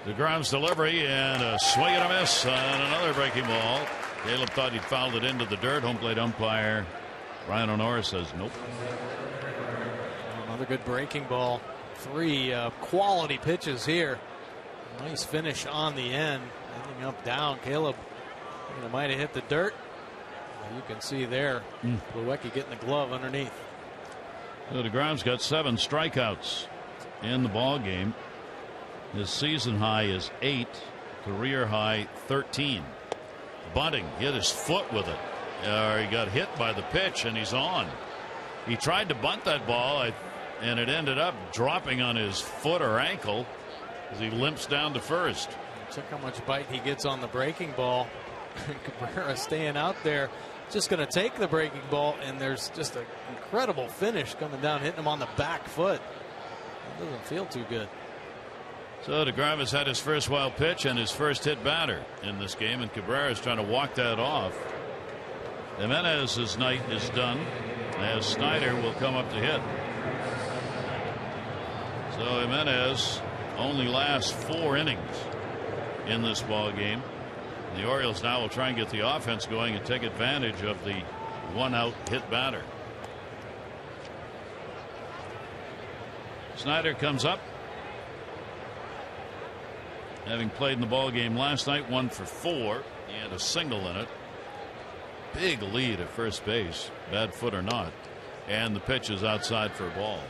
DeGrom's delivery and a swing and a miss on another breaking ball. Caleb thought he'd fouled it into the dirt. Home plate umpire Ryan Honora says nope. Another good breaking ball. 3 quality pitches here. Nice finish on the end. Ending up down. Caleb might have hit the dirt. You can see there Plawecki getting the glove underneath. So DeGrom's got 7 strikeouts in the ball game. His season high is 8, career high 13. Bunting hit his foot with it. He got hit by the pitch and he's on. He tried to bunt that ball and it ended up dropping on his foot or ankle as he limps down to first. Check how much bite he gets on the breaking ball. Cabrera staying out there, just going to take the breaking ball, and there's just an incredible finish coming down, hitting him on the back foot. It doesn't feel too good. So DeGrom has had his first wild pitch and his first hit batter in this game, and Cabrera is trying to walk that off. Jimenez's night is done as Snyder will come up to hit. So Jimenez only lasts 4 innings in this ball game. The Orioles now will try and get the offense going and take advantage of the 1-out hit batter. Snyder comes up, having played in the ball game last night, 1 for 4. He had a single in it. Big lead at first base, bad foot or not, and the pitch is outside for a ball.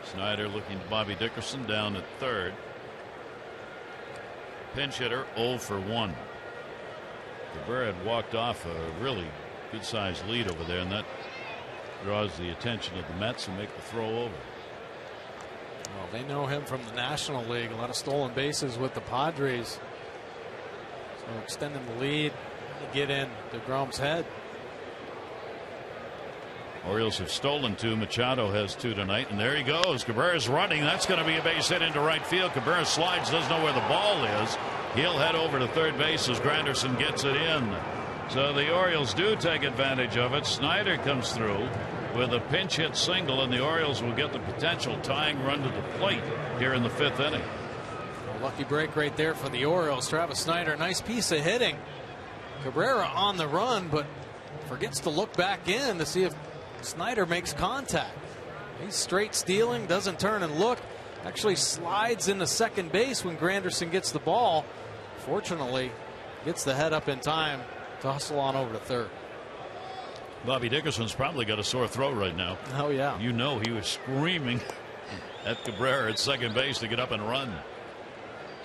Snyder looking to Bobby Dickerson down at third. Pinch hitter 0 for 1. Cabrera had walked off a really good sized lead over there, and that draws the attention of the Mets and make the throw over. Well, they know him from the National League. A lot of stolen bases with the Padres. So extending the lead to get in DeGrom's head. Orioles have stolen 2. Machado has 2 tonight, and there he goes. Cabrera's running. That's going to be a base hit into right field. Cabrera slides, doesn't know where the ball is. He'll head over to third base as Granderson gets it in. So the Orioles do take advantage of it. Snyder comes through with a pinch hit single, and the Orioles will get the potential tying run to the plate here in the 5th inning. A lucky break right there for the Orioles. Travis Snyder, nice piece of hitting. Cabrera on the run, but forgets to look back in to see if Snyder makes contact. He's straight stealing, doesn't turn and look, actually slides into second base when Granderson gets the ball. Fortunately, gets the head up in time to hustle on over to third. Bobby Dickerson's probably got a sore throat right now. Oh yeah. You know he was screaming at Cabrera at second base to get up and run.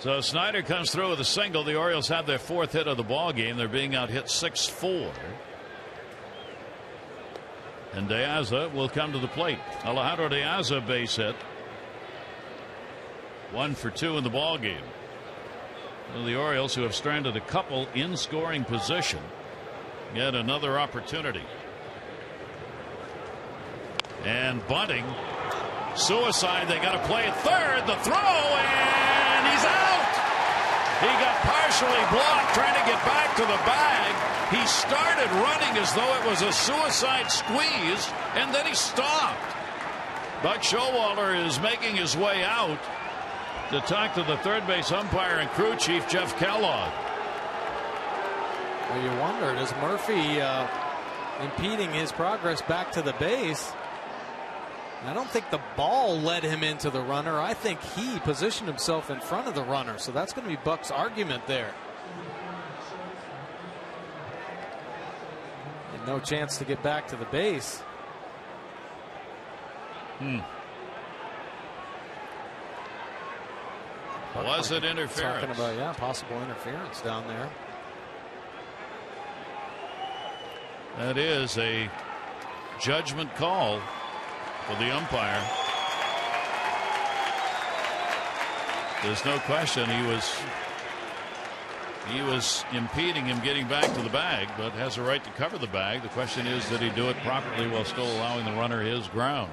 So Snyder comes through with a single. The Orioles have their 4th hit of the ball game. They're being out hit 6-4. And De Aza will come to the plate. Alejandro De Aza base hit. 1 for 2 in the ball game. Well, the Orioles, who have stranded a couple in scoring position, get another opportunity. And bunting. Suicide. They got to play at third. The throw, and he's out. He got partially blocked trying to get back to the bag. He started running as though it was a suicide squeeze, and then he stopped. Buck Showalter is making his way out to talk to the third base umpire and crew chief Jeff Kellogg. Well, you wondered, is Murphy impeding his progress back to the base? I don't think the ball led him into the runner. I think he positioned himself in front of the runner. So that's going to be Buck's argument there. And no chance to get back to the base. Was it interference? Talking about, possible interference down there. That is a judgment call for the umpire. There's no question he was impeding him getting back to the bag, but has a right to cover the bag. The question is, did he do it properly while still allowing the runner his ground?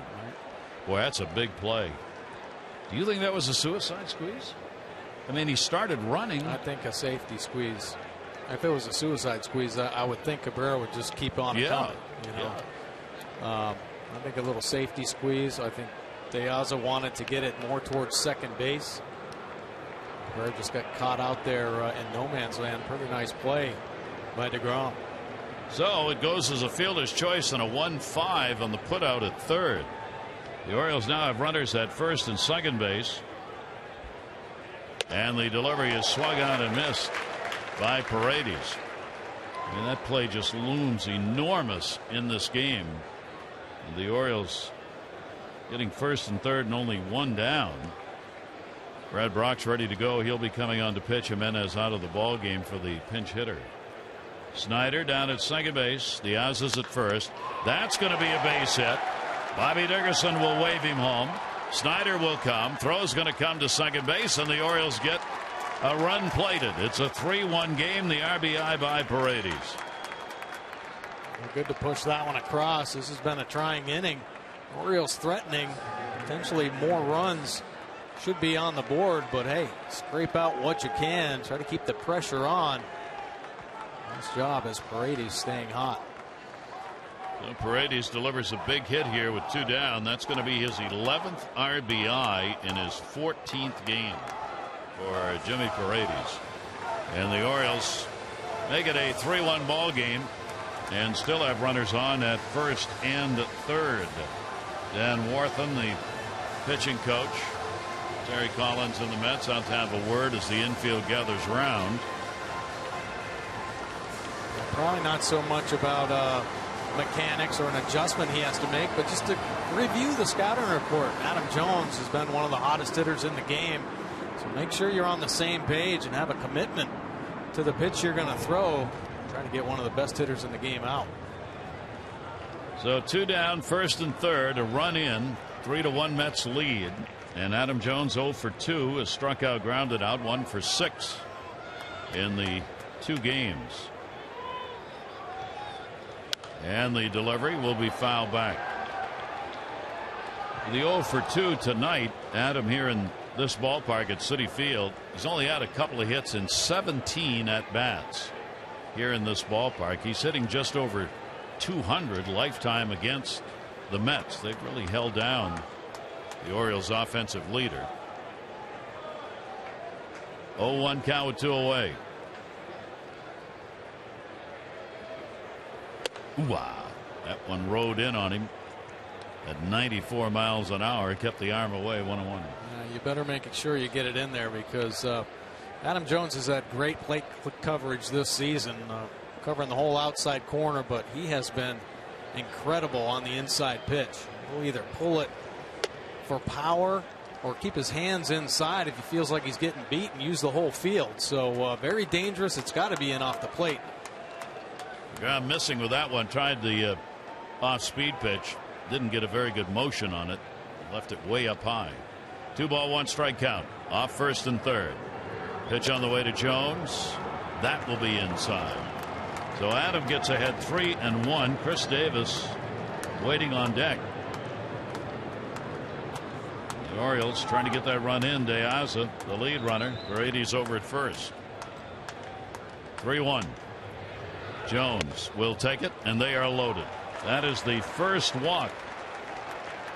Boy, that's a big play. Do you think that was a suicide squeeze? I mean, he started running. I think a safety squeeze. If it was a suicide squeeze, I would think Cabrera would just keep on coming. You know? I think a little safety squeeze. I think De Aza wanted to get it more towards second base. Cabrera just got caught out there in no man's land. Pretty nice play by DeGrom. So it goes as a fielder's choice and a 1-5 on the putout at third. The Orioles now have runners at first and second base. And the delivery is swung out and missed by Paredes. And that play just looms enormous in this game. And the Orioles getting first and third and only one down. Brad Brock's ready to go. He'll be coming on to pitch. Jimenez out of the ball game for the pinch hitter. Snyder down at second base. Diaz is at first. That's going to be a base hit. Bobby Dickerson will wave him home. Snyder will come. Throw's going to come to second base, and the Orioles get a run plated. It's a 3-1 game. The RBI by Paredes. Well, good to push that one across. This has been a trying inning. Orioles threatening. Potentially more runs should be on the board, but hey, scrape out what you can. Try to keep the pressure on. Nice job as Paredes staying hot. So Paredes delivers a big hit here with two down. That's going to be his 11th RBI in his 14th game for Jimmy Paredes. And the Orioles make it a 3-1 ball game and still have runners on at first and third. Dan Warthen, the pitching coach. Terry Collins and the Mets out to have a word as the infield gathers round. Probably not so much about mechanics or an adjustment he has to make, but just to review the scouting report. Adam Jones has been one of the hottest hitters in the game, so make sure you're on the same page and have a commitment to the pitch you're going to throw. Trying to get one of the best hitters in the game out. So two down, first and third, a run in, 3-1 Mets lead. And Adam Jones 0 for 2 has struck out, grounded out, 1 for 6 in the two games. And the delivery will be fouled back. The 0 for 2 tonight, Adam here in this ballpark at Citi Field. He's only had a couple of hits in 17 at bats here in this ballpark. He's hitting just over 200 lifetime against the Mets. They've really held down the Orioles offensive leader. 0-1 count with 2 away. Wow, that one rode in on him at 94 miles an hour. Kept the arm away. 1-1. You better make sure you get it in there, because Adam Jones has had great plate coverage this season, covering the whole outside corner, but he has been incredible on the inside pitch. He'll either pull it for power or keep his hands inside if he feels like he's getting beat, and use the whole field. So very dangerous. It's got to be in off the plate. Yeah, missing with that one. Tried the off speed pitch. Didn't get a very good motion on it. Left it way up high. 2-1 strike count. Off first and third. Pitch on the way to Jones. That will be inside. So Adam gets ahead 3-1. Chris Davis waiting on deck. Orioles trying to get that run in. De Aza, the lead runner. Brady's over at first. 3-1. Jones will take it, and they are loaded. That is the first walk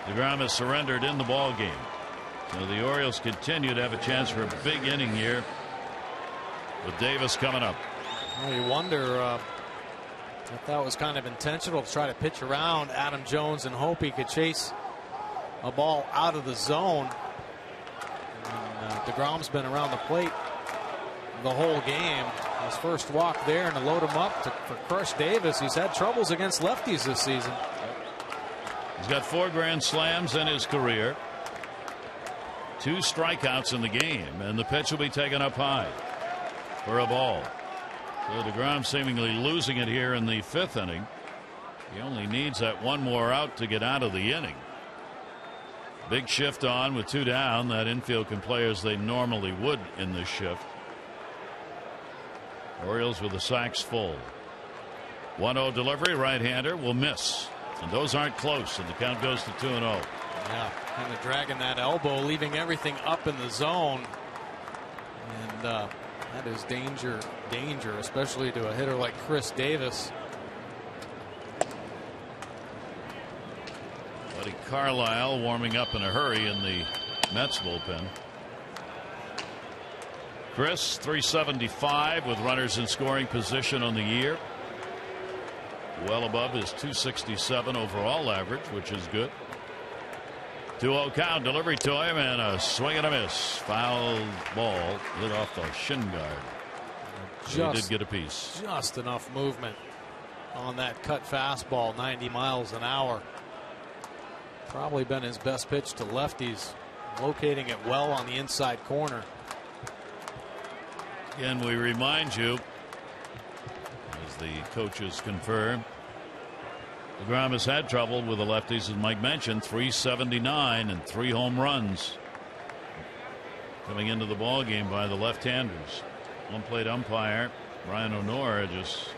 DeGrom has surrendered in the ball game. So the Orioles continue to have a chance for a big inning here with Davis coming up. Well, you wonder if that was kind of intentional to try to pitch around Adam Jones and hope he could chase a ball out of the zone. And, DeGrom's been around the plate the whole game. His first walk there, and to load him up for Crush Davis. He's had troubles against lefties this season. He's got 4 grand slams in his career. 2 strikeouts in the game, and the pitch will be taken up high for a ball. So DeGrom seemingly losing it here in the 5th inning. He only needs that one more out to get out of the inning. Big shift on with 2 down. That infield can play as they normally would in this shift. Orioles with the sacks full. 1-0 delivery. Right-hander will miss. And those aren't close, and the count goes to 2-0. Yeah, kind of dragging that elbow, leaving everything up in the zone. And that is danger, especially to a hitter like Chris Davis. Buddy Carlisle warming up in a hurry in the Mets bullpen. Chris, 375 with runners in scoring position on the year. Well above his 267 overall average, which is good. 2-0 count, delivery to him, and a swing and a miss. Foul ball lit off the shin guard. He did get a piece. Just enough movement on that cut fastball, 90 miles an hour. Probably been his best pitch to lefties, locating it well on the inside corner. Again, we remind you, as the coaches confirm, DeGrom has had trouble with the lefties, as Mike mentioned. 379 and 3 home runs coming into the ball game by the left-handers. One plate umpire Brian O'Nora just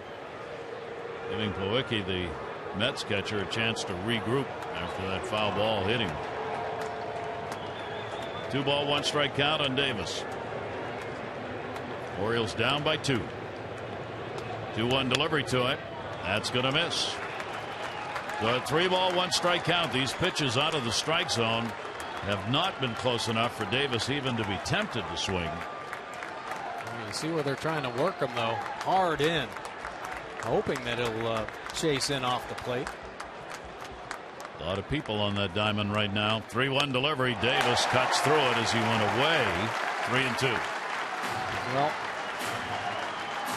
giving Plawecki, the Mets catcher, a chance to regroup after that foul ball hit him. 2-ball 1-strike count on Davis. Orioles down by 2. 2-1 delivery to it. That's going to miss. So a 3-ball 1-strike count. These pitches out of the strike zone have not been close enough for Davis even to be tempted to swing. You see where they're trying to work him, though. Hard in. Hoping that he'll chase in off the plate. A lot of people on that diamond right now. 3-1 delivery. Davis cuts through it as he went away. 3-2. Well,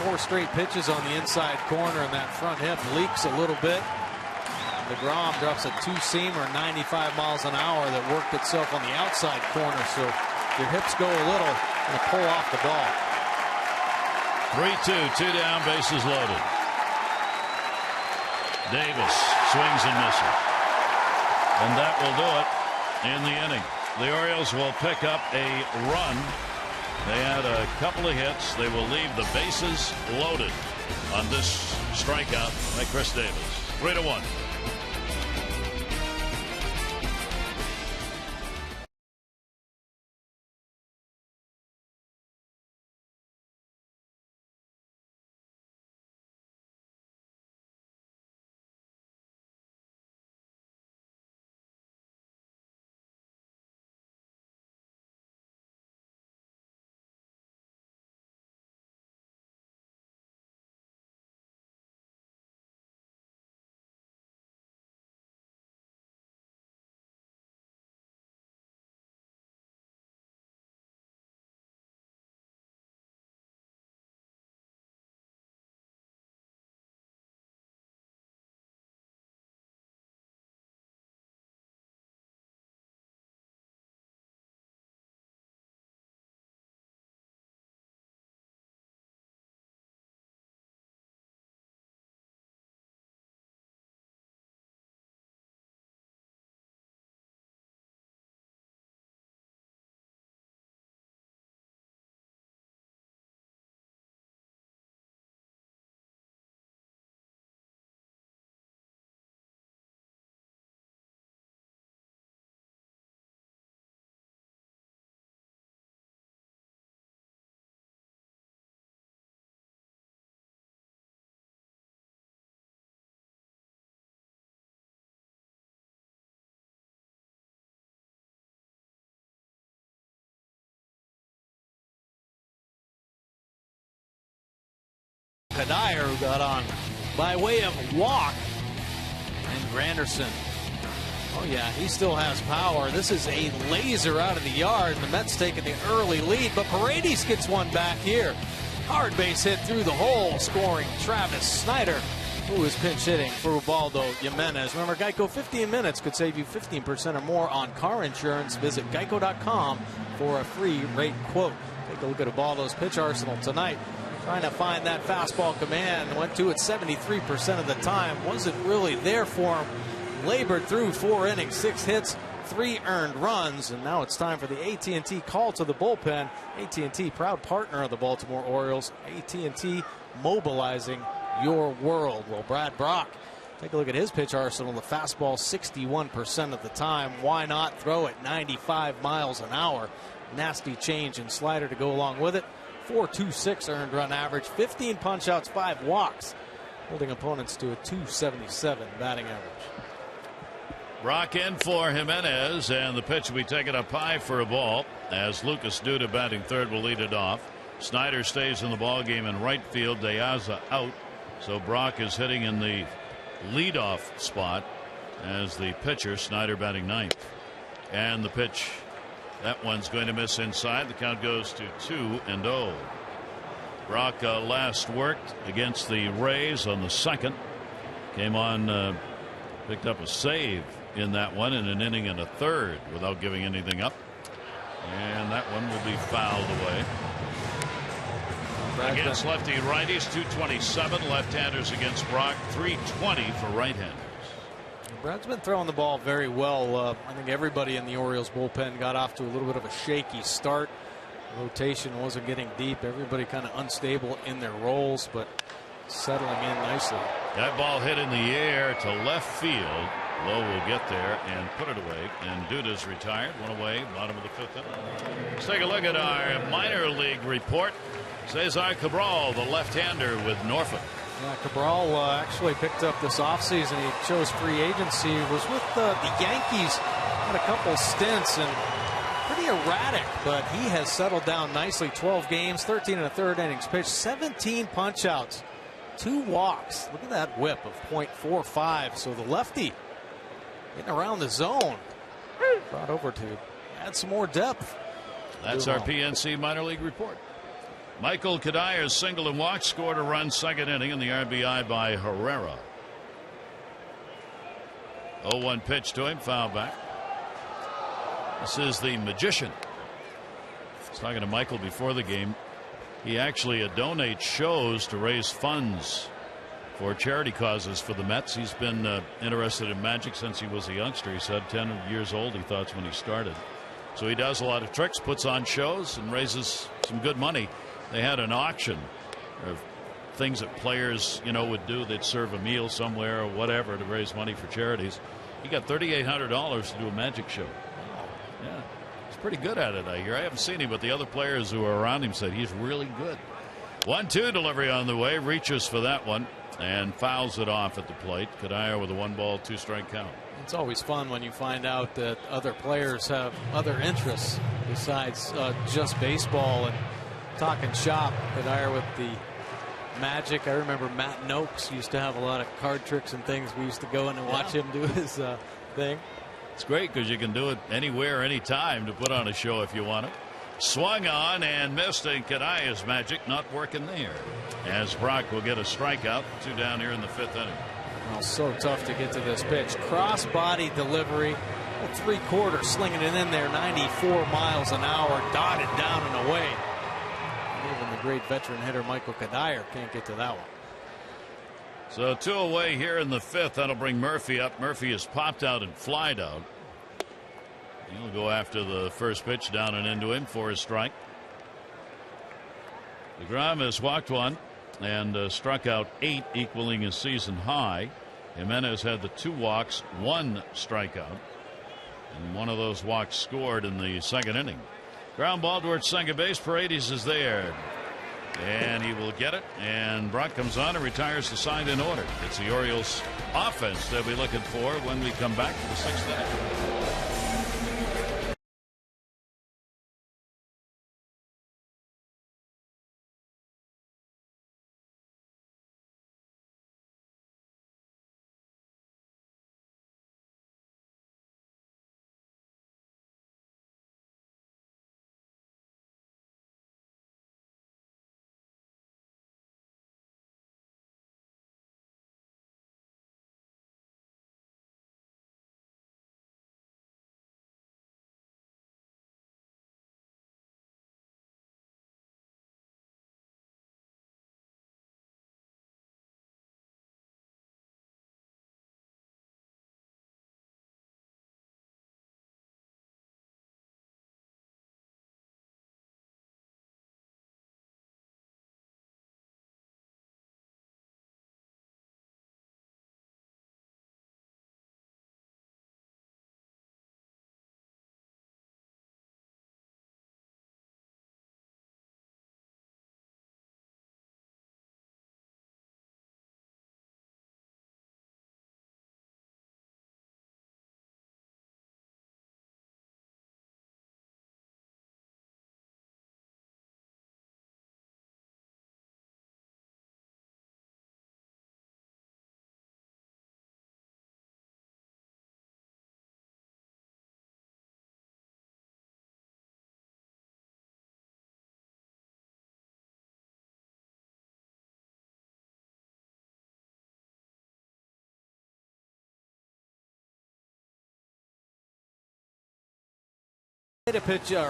4 straight pitches on the inside corner, and that front hip leaks a little bit. DeGrom drops a 2-seamer, 95 miles an hour, that worked itself on the outside corner. So your hips go a little and pull off the ball. 3-2, 2 down, bases loaded. Davis swings and misses. And that will do it in the inning. The Orioles will pick up a run. They had a couple of hits. They will leave the bases loaded on this strikeout by Chris Davis. 3-1. Cuddyer, who got on by way of walk. And Granderson. Oh, yeah, he still has power. This is a laser out of the yard. The Mets taking the early lead, but Paredes gets one back here. Hard base hit through the hole, scoring Travis Snyder, who is pinch hitting for Ubaldo Jimenez. Remember, Geico 15 minutes could save you 15% or more on car insurance. Visit geico.com for a free rate quote. Take a look at Ubaldo's pitch arsenal tonight. Trying to find that fastball command. Went to it 73% of the time. Wasn't really there for him. Labored through 4 innings, 6 hits, 3 earned runs, and now it's time for the AT&T call to the bullpen. AT&T, proud partner of the Baltimore Orioles. AT&T mobilizing your world. Well, Brad Brock, take a look at his pitch arsenal. The fastball 61% of the time. Why not throw it 95 miles an hour? Nasty change and slider to go along with it. 4.26 earned run average, 15 punch outs, 5 walks, holding opponents to a 277 batting average. Brock in for Jimenez, and the pitch will be taken up high for a ball as Lucas Duda, batting third, will lead it off. Snyder stays in the ball game in right field. De Aza out, so Brock is hitting in the leadoff spot as the pitcher. Snyder batting ninth, and the pitch, that one's going to miss inside. The count goes to 2-0. Brock last worked against the Rays on the 2nd. Came on, picked up a save in that one in an inning and a third without giving anything up. And that one will be fouled away. Against lefty righties, 227. Left-handers against Brock, 320 for right-handers. Brad's been throwing the ball very well. I think everybody in the Orioles bullpen got off to a little bit of a shaky start. Rotation wasn't getting deep. Everybody kind of unstable in their roles, but settling in nicely. That ball hit in the air to left field. Lowe will get there and put it away. And Duda's retired. One away, bottom of the 5th inning. Let's take a look at our minor league report. Cesar Cabral, the left-hander with Norfolk. Yeah, Cabral actually picked up this offseason. He chose free agency. Was with the Yankees. Had a couple stints and pretty erratic, but he has settled down nicely. 12 games, 13 1/3 innings pitched, 17 punch outs, 2 walks. Look at that whip of .45. So the lefty getting around the zone. Brought over to add some more depth. That's our PNC minor league report. Michael Cuddier's single and walk scored a run, 2nd inning, in the RBI by Herrera. 0-1 pitch to him, foul back. This is the magician. I was talking to Michael before the game. He actually donates shows to raise funds for charity causes for the Mets. He's been interested in magic since he was a youngster. He said 10 years old, he thought, when he started. So he does a lot of tricks, puts on shows, and raises some good money. They had an auction of things that players, would do. They'd serve a meal somewhere or whatever to raise money for charities. He got $3,800 to do a magic show. Yeah, he's pretty good at it, I hear. I haven't seen him, but the other players who are around him said he's really good. 1-2 delivery on the way. Reaches for that one and fouls it off at the plate. Cuddyer with a 1-ball, 2-strike count. It's always fun when you find out that other players have other interests besides just baseball. And talking shop, Cuddyer with the magic. I remember Matt Noakes used to have a lot of card tricks and things. We used to go in and watch him do his thing. It's great because you can do it anywhere, anytime to put on a show if you want it. Swung on and missed, and Cuddyer's magic not working there. As Brock will get a strikeout. 2 down here in the 5th inning. Well, so tough to get to this pitch. Cross-body delivery. 3/4 slinging it in there. 94 miles an hour. Dotted down and away. Even the great veteran hitter Michael Cuddyer can't get to that one. So 2 away here in the 5th. That'll bring Murphy up. Murphy is popped out and flied out. He'll go after the first pitch, down and into him for his strike. DeGrom has walked 1 and struck out 8, equaling his season high. Jimenez had the 2 walks, 1 strikeout, and one of those walks scored in the 2nd inning. Ground ball towards second base. Paredes is there, and he will get it. And Brock comes on and retires the side in order. It's the Orioles offense that we're looking for when we come back to the 6th inning.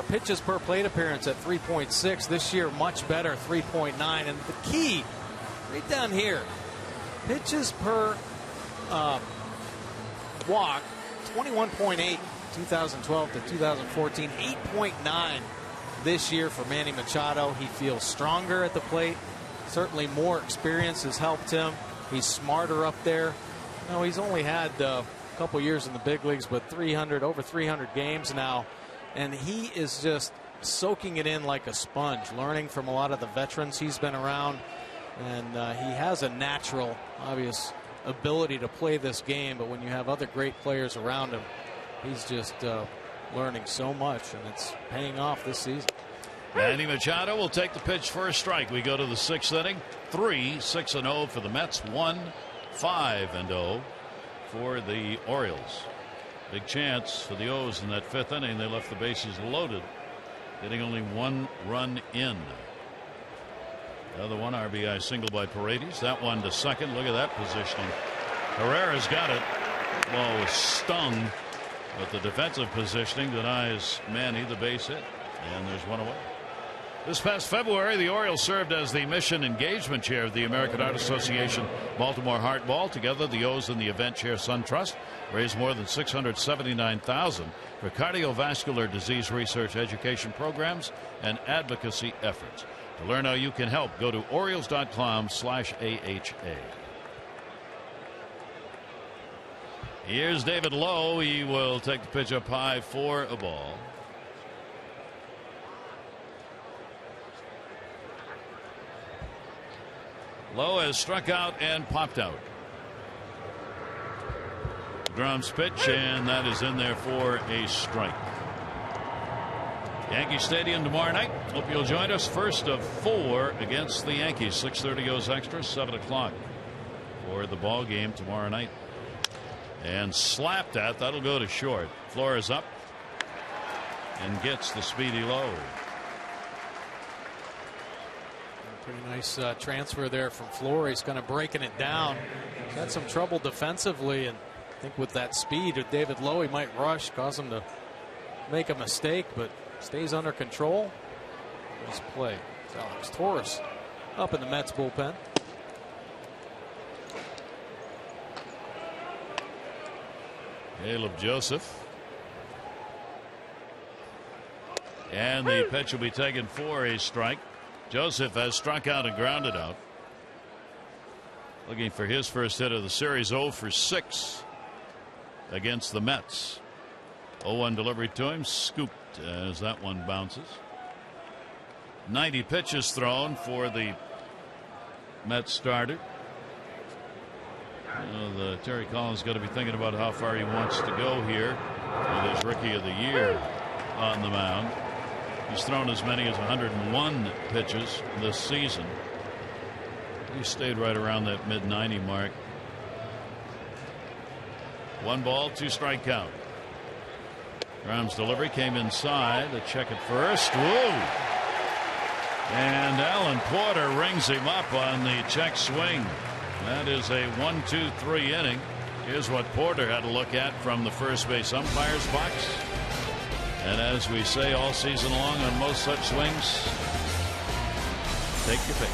Pitches per plate appearance at 3.6. This year, much better, 3.9. And the key, right down here, pitches per walk, 21.8, 2012 to 2014, 8.9 this year for Manny Machado. He feels stronger at the plate. Certainly more experience has helped him. He's smarter up there. No, he's only had a couple years in the big leagues, but over 300 games now. And he is just soaking it in like a sponge, learning from a lot of the veterans he's been around. And he has a natural, obvious ability to play this game. But when you have other great players around him, he's just learning so much, and it's paying off this season. Manny Machado will take the pitch for a strike. We go to the 6th inning. 3-6-0 for the Mets. 1-5-0 for the Orioles. Big chance for the O's in that 5th inning. They left the bases loaded, getting only 1 run in. The other one, RBI single by Paredes. That one to second. Look at that positioning. Herrera's got it. Ball was stung, but the defensive positioning denies Manny the base hit, and there's one away. This past February, the Orioles served as the mission engagement chair of the American Heart Association Baltimore Heart Ball. Together, the O's and the event chair Sun Trust raised more than $679,000 for cardiovascular disease research, education programs, and advocacy efforts. To learn how you can help, go to Orioles.com/AHA. Here's David Lowe. He will take the pitch up high for a ball. Lowe has struck out and popped out. Drums pitch, and that is in there for a strike. Yankee Stadium tomorrow night. Hope you'll join us. First of 4 against the Yankees. 6:30 goes extra. 7 o'clock for the ball game tomorrow night. And slapped at. That'll go to short. Flores up and gets the speedy Lowe. Pretty nice transfer there from Flores, kind of breaking it down. He's had some trouble defensively, and I think with that speed of David Lowe, he might rush, cause him to make a mistake, but stays under control. Nice play. Alex Torres up in the Mets bullpen. Caleb Joseph. And the pitch will be taken for a strike. Joseph has struck out and grounded out. Looking for his first hit of the series. 0 for 6 against the Mets. 0-1 delivery to him. Scooped as that one bounces. 90 pitches thrown for the Mets starter. The Terry Collins got to be thinking about how far he wants to go here with his Rookie of the Year on the mound. He's thrown as many as 101 pitches this season. He stayed right around that mid-90 mark. 1 ball, 2 strike count. Graham's delivery came inside. A check at first. Whoa! And Alan Porter rings him up on the check swing. That is a 1-2-3 inning. Here's what Porter had to look at from the first base umpire's box. And as we say all season long on most such swings, take your pick.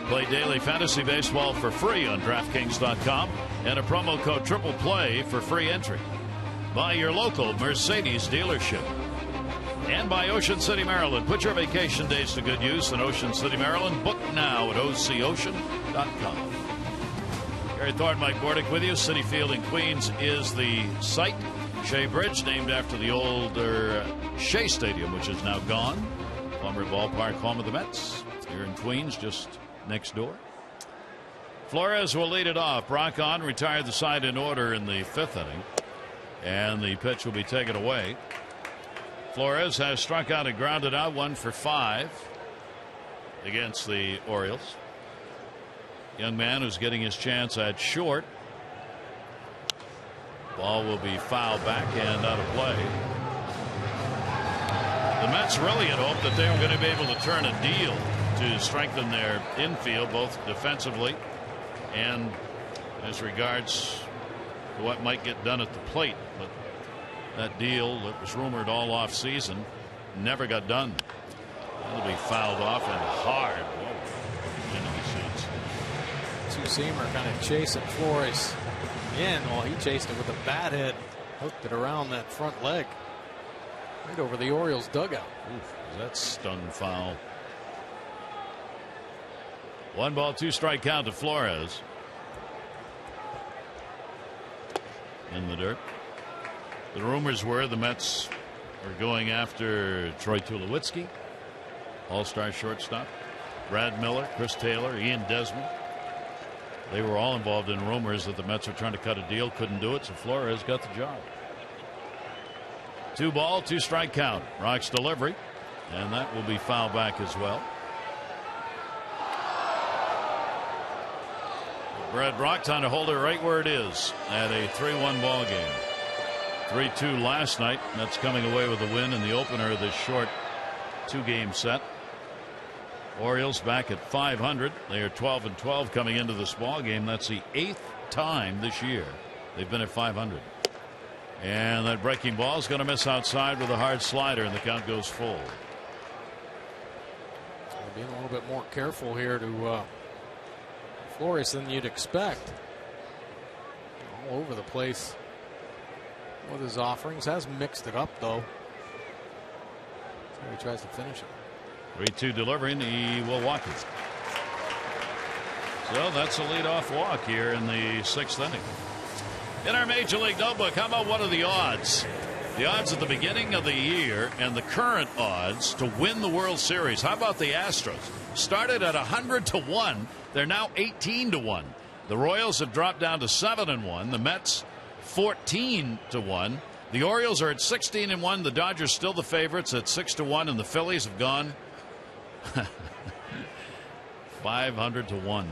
Play daily fantasy baseball for free on DraftKings.com and a promo code Triple Play for free entry. By your local Mercedes dealership. And by Ocean City, Maryland. Put your vacation days to good use in Ocean City, Maryland. Book now at OCOcean.com. Gary Thornton, Mike Bordick with you. Citi Field in Queens is the site. Shea Bridge, named after the older Shea Stadium, which is now gone. Former ballpark, home of the Mets. Here in Queens, just next door. Flores will lead it off. Brock on, retired the side in order in the 5th inning. And the pitch will be taken away. Flores has struck out and grounded out, 1 for 5 against the Orioles. Young man who's getting his chance at short. Ball will be fouled back and out of play. The Mets really had hoped that they were going to be able to turn a deal to strengthen their infield, both defensively and as regards to what might get done at the plate. But that deal that was rumored all off season never got done. That'll be fouled off and hard. Whoa. Into the seats. Two-seamer kind of chasing Flores in while he chased it with a bat hit. Hooked it around that front leg. Right over the Orioles dugout. Oof, that stung foul. 1 ball, 2 strike count to Flores. In the dirt. The rumors were the Mets are going after Troy Tulowitzki, all-star shortstop, Brad Miller, Chris Taylor, Ian Desmond. They were all involved in rumors that the Mets were trying to cut a deal, couldn't do it, so Flores got the job. 2 ball, 2 strike count. Rock's delivery, and that will be fouled back as well. Brad Brock trying to hold it right where it is at a 3-1 ball game. 3-2 last night. Mets coming away with a win in the opener of this short 2-game set. Orioles back at 500. They are 12-12 coming into this ball game. That's the 8th time this year they've been at 500. And that breaking ball is going to miss outside with a hard slider, and the count goes full. Being a little bit more careful here to Flores than you'd expect. All over the place with his offerings. Has mixed it up though. So he tries to finish it. 3-2 delivery, and he will walk it. So that's a leadoff walk here in the 6th inning. In our Major League Notebook, how about one of the odds? The odds at the beginning of the year and the current odds to win the World Series. How about the Astros? Started at 100-1. They're now 18-1. The Royals have dropped down to 7-1. The Mets 14-1. The Orioles are at 16-1. The Dodgers still the favorites at 6-1, and the Phillies have gone 500-1.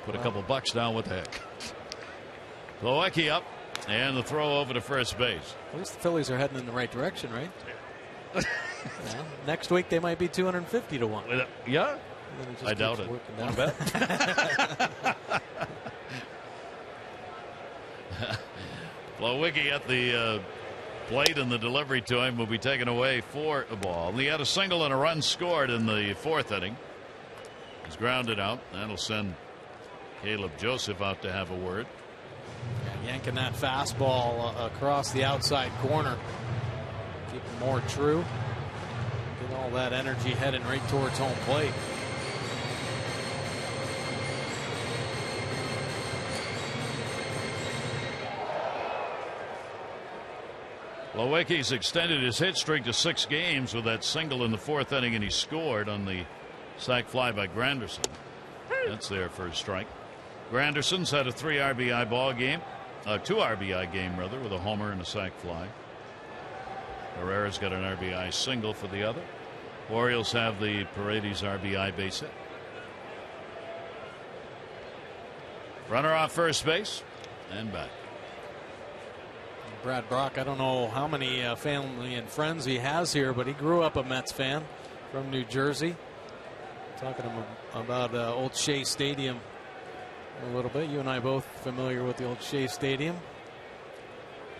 Put a couple bucks down. What the heck? Milwaukee up, and the throw over to first base. At least the Phillies are heading in the right direction, right? Yeah. Next week they might be 250-1. Yeah, I doubt it. Down. Bet. Plawecki at the plate, and the delivery to him will be taken away for a ball. And he had a single and a run scored in the 4th inning. He's grounded out. That'll send Caleb Joseph out to have a word. Yeah, yanking that fastball across the outside corner. Keep it more true. Get all that energy heading right towards home plate. Plawecki's extended his hit streak to 6 games with that single in the 4th inning, and he scored on the sac fly by Granderson. That's their first strike. Granderson's had a 3 RBI ball game, 2 RBI game rather, with a homer and a sac fly. Herrera's got an RBI single for the other. Orioles have the Paredes RBI base hit. Runner off first base and back. Brad Brock, I don't know how many family and friends he has here, but he grew up a Mets fan from New Jersey. Talking to him about old Shea Stadium a little bit. You and I both familiar with the old Shea Stadium.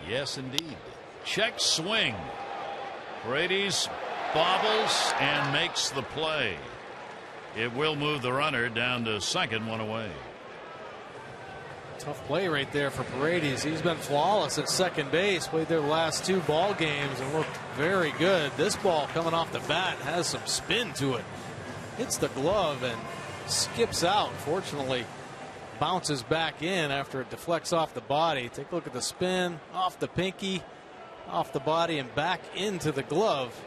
Yes, indeed. Check swing. Paredes bobbles and makes the play. It will move the runner down to second, one away. Tough play right there for Paredes. He's been flawless at second base. Played their last 2 ball games and looked very good. This ball coming off the bat has some spin to it. Hits the glove and skips out. Fortunately, bounces back in after it deflects off the body. Take a look at the spin off the pinky, off the body, and back into the glove.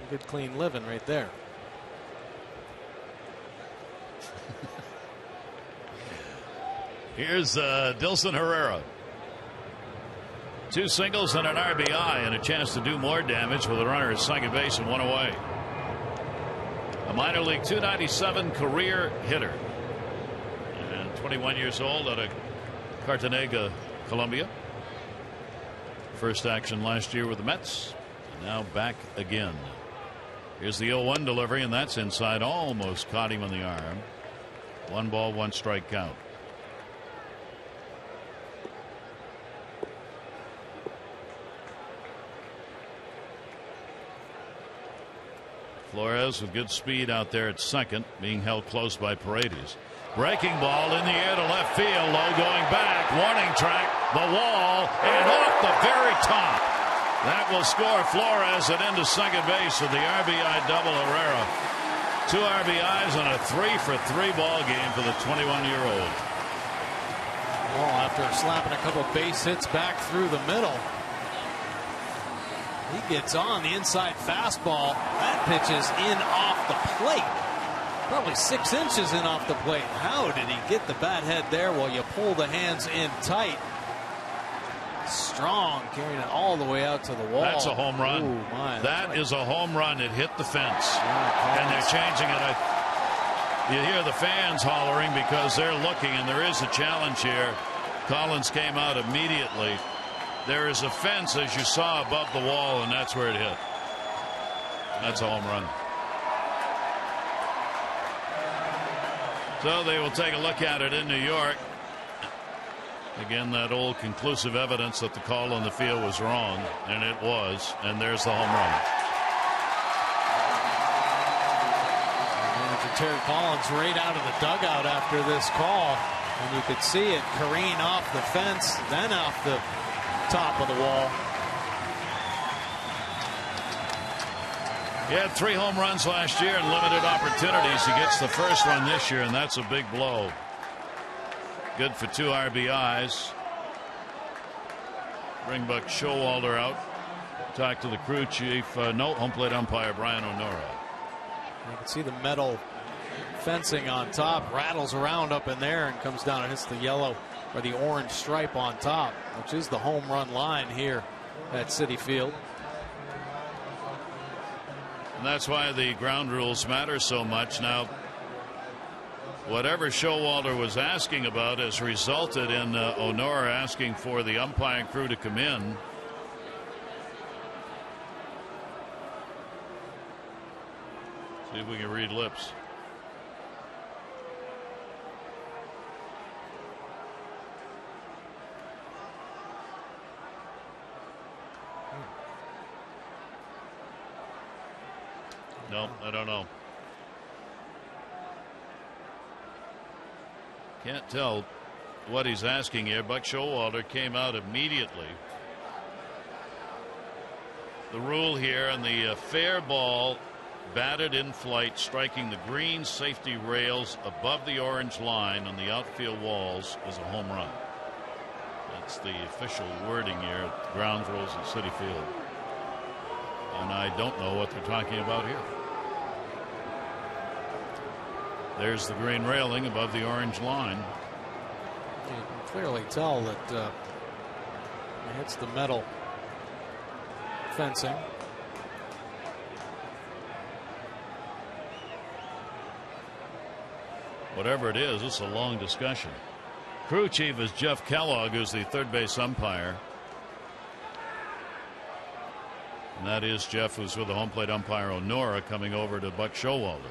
Good clean living right there. Here's Dilson Herrera. 2 singles and an RBI and a chance to do more damage with a runner at second base and 1 away. A minor league .297 career hitter. And 21 years old out of Cartagena, Colombia. First action last year with the Mets. And now back again. Here's the 0-1 delivery, and that's inside. Almost caught him on the arm. 1 ball, 1 strike count. Flores with good speed out there at second, being held close by Paredes. Breaking ball in the air to left field. Low going back. Warning track. The wall. And off the very top. That will score Flores and into second base with the RBI double. Herrera. 2 RBIs and a 3-for-3 ball game for the 21-year-old. Well, after slapping a couple base hits back through the middle, he gets on the inside fastball. That pitch is in off the plate. Probably 6 inches in off the plate. How did he get the bat head there? Well, you pull the hands in tight. Strong, carrying it all the way out to the wall. That's a home run. Ooh, my, that is a home run. It hit the fence. Yeah, and they're changing it. You hear the fans hollering because they're looking, and there is a challenge here. Collins came out immediately. There is a fence, as you saw, above the wall, and that's where it hit. That's a home run. So they will take a look at it in New York. Again, that old conclusive evidence that the call on the field was wrong, and it was. And there's the home run. Manager Terry Collins right out of the dugout after this call, and you could see it careen off the fence, then off the top of the wall. He had 3 home runs last year and limited opportunities. He gets the first one this year, and that's a big blow. Good for 2 RBIs. Bring Buck Showalter out. Talk to the crew chief. No, home plate umpire Brian O'Nora. You can see the metal fencing on top rattles around up in there and comes down and hits the yellow or the orange stripe on top, which is the home run line here at Citi Field. And that's why the ground rules matter so much. Now, whatever Showalter was asking about has resulted in O'Nora asking for the umpiring crew to come in. See if we can read lips. No, I don't know. Can't tell what he's asking here. Buck Showalter came out immediately. The rule here on the fair ball batted in flight, striking the green safety rails above the orange line on the outfield walls is a home run. That's the official wording here at ground rules at Citi Field. And I don't know what they're talking about here. There's the green railing above the orange line. You can clearly tell that it hits the metal fencing. Whatever it is, it's a long discussion. Crew chief is Jeff Kellogg, who's the third base umpire. And that is Jeff, who's with the home plate umpire O'Nora, coming over to Buck Showalter.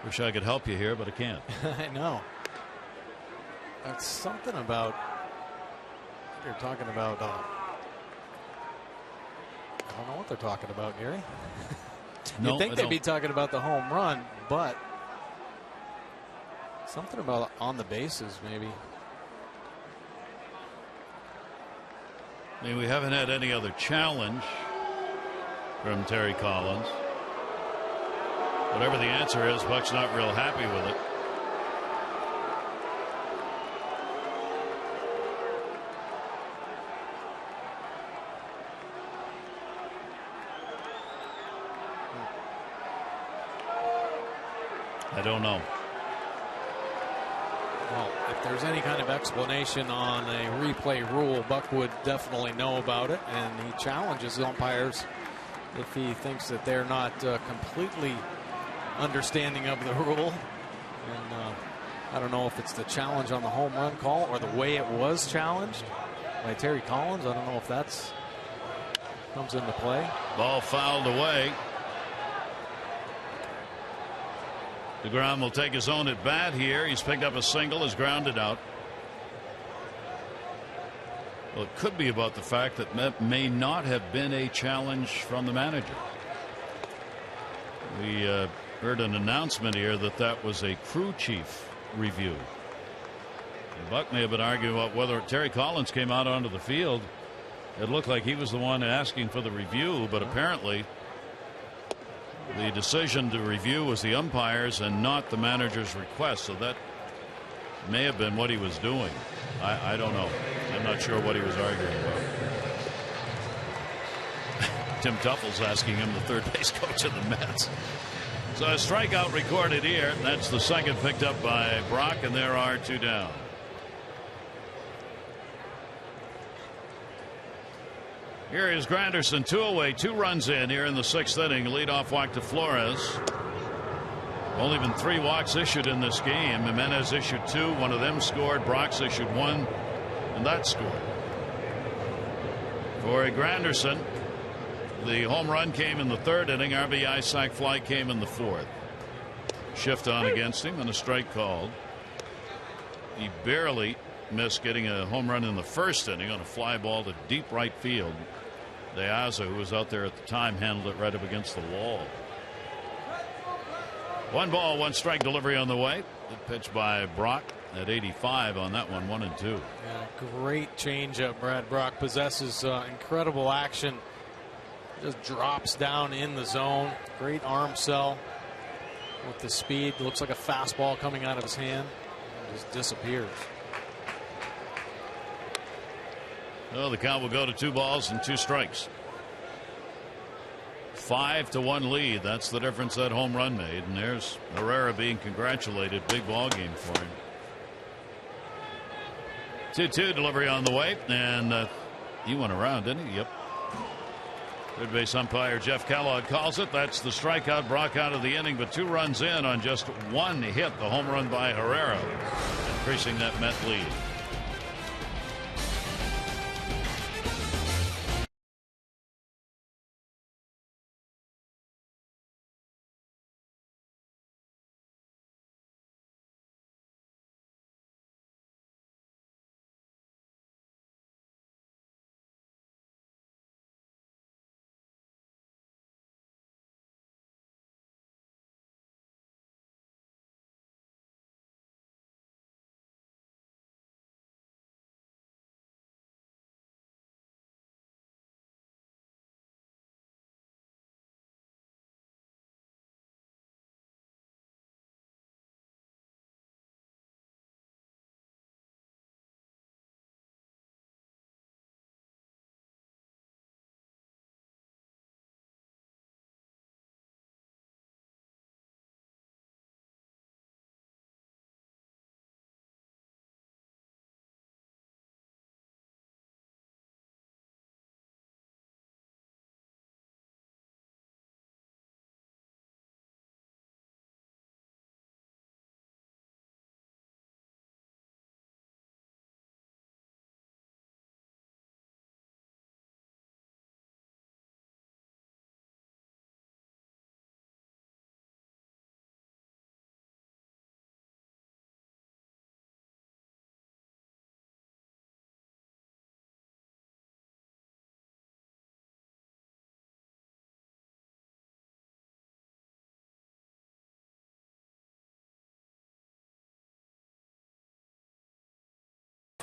Wish I could help you here, but I can't. I know. That's something about. They're talking about. I don't know what they're talking about, Gary. No, You'd think they'd be talking about the home run, but something about on the bases, maybe. I mean, we haven't had any other challenge from Terry Collins. Whatever the answer is, Buck's not real happy with it. I don't know. Well, if there's any kind of explanation on a replay rule, Buck would definitely know about it, and he challenges umpires if he thinks that they're not completely understanding of the rule. And I don't know if it's the challenge on the home run call or the way it was challenged by Terry Collins. I don't know if that's comes into play. Ball fouled away. DeGrom will take his own at bat here. He's picked up a single, is grounded out. Well, it could be about the fact that may not have been a challenge from the manager. We heard an announcement here that was a crew chief review. And Buck may have been arguing about whether Terry Collins came out onto the field. It looked like he was the one asking for the review, but apparently the decision to review was the umpires and not the manager's request. So that may have been what he was doing. I don't know. I'm not sure what he was arguing about. Tim Tuffle's asking him, the third base coach of the Mets. So a strikeout recorded here. That's the second picked up by Brock, and there are two down. Here is Granderson, 2 away, 2 runs in here in the 6th inning. Leadoff walk to Flores. Only been 3 walks issued in this game. Jimenez issued 2. One of them scored. Brock's issued 1, and that scored. For Granderson, the home run came in the 3rd inning. RBI sac fly came in the 4th. Shift on against him and a strike called. He barely missed getting a home run in the 1st inning on a fly ball to deep right field. De Aza, who was out there at the time, handled it right up against the wall. 1 ball, 1 strike delivery on the way. Good pitch by Brock at 85 on that one, 1 and 2. Yeah, great changeup. Brad Brock possesses incredible action. Just drops down in the zone. Great arm cell with the speed. Looks like a fastball coming out of his hand. Just disappears. Well, the count will go to 2 balls and 2 strikes. 5-1 lead. That's the difference that home run made. And there's Herrera being congratulated. Big ball game for him. 2-2 delivery on the way. And he went around, didn't he? Yep. Third base umpire Jeff Kellogg calls it. That's the strikeout. Brock out of the inning, but 2 runs in on just 1 hit. The home run by Herrera, increasing that Met lead.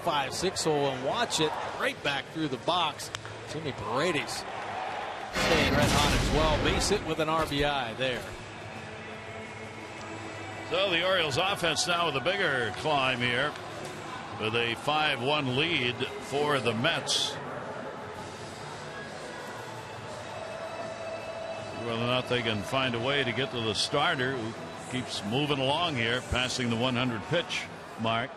5-6 hole and watch it right back through the box. Jimmy Paredes staying red hot as well. Base hit with an RBI there. So the Orioles offense now with a bigger climb here with a 5-1 lead for the Mets. Whether or not they can find a way to get to the starter who keeps moving along here, passing the 100 pitch mark.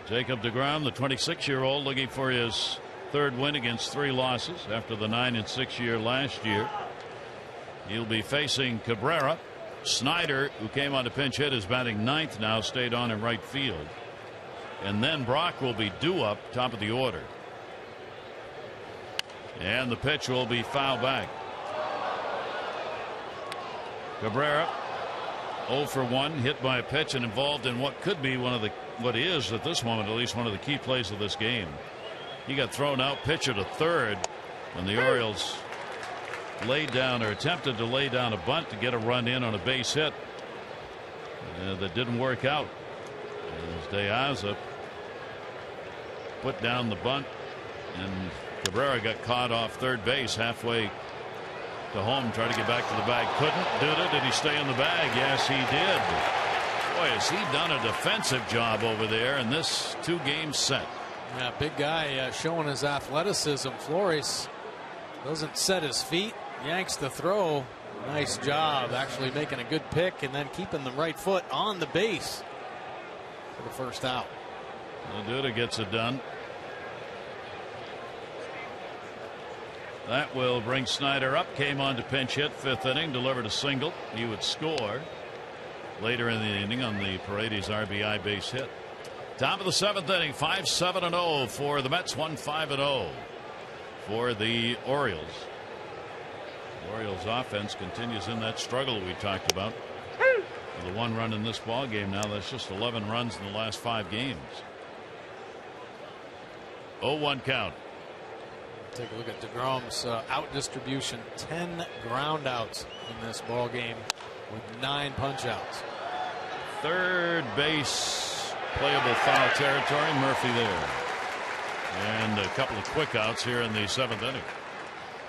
Jacob deGrom, the 26-year-old, looking for his third win against 3 losses after the 9-6 year last year. He'll be facing Cabrera. Snyder, who came on to pinch hit, is batting 9th now, stayed on in right field. And then Brock will be due up, top of the order. And the pitch will be foul back. Cabrera 0 for 1, hit by a pitch and involved in what could be what is at this moment at least one of the key plays of this game. He got thrown out, pitcher to third, when the Orioles laid down or attempted to lay down a bunt to get a run in on a base hit. That didn't work out. As De Aza put down the bunt, and Cabrera got caught off third base halfway to home, tried to get back to the bag, couldn't. Did he stay in the bag? Yes, he did. Boy, has he done a defensive job over there in this 2-game set. Yeah, big guy showing his athleticism. Flores doesn't set his feet, yanks the throw. Nice job actually making a good pick and then keeping the right foot on the base for the first out. Duda gets it done. That will bring Snyder up. Came on to pinch hit, 5th inning, delivered a single. He would score later in the inning on the Paredes RBI base hit. Top of the 7th inning, 5-7-0 for the Mets, 1-5-0 for the Orioles. The Orioles offense continues in that struggle we talked about. With a 1 run in this ball game now, that's just 11 runs in the last 5 games. 0-1 count. Take a look at deGrom's out distribution. 10 ground outs in this ball game with 9 punch outs. Third base, playable foul territory. Murphy there. And a couple of quick outs here in the 7th inning.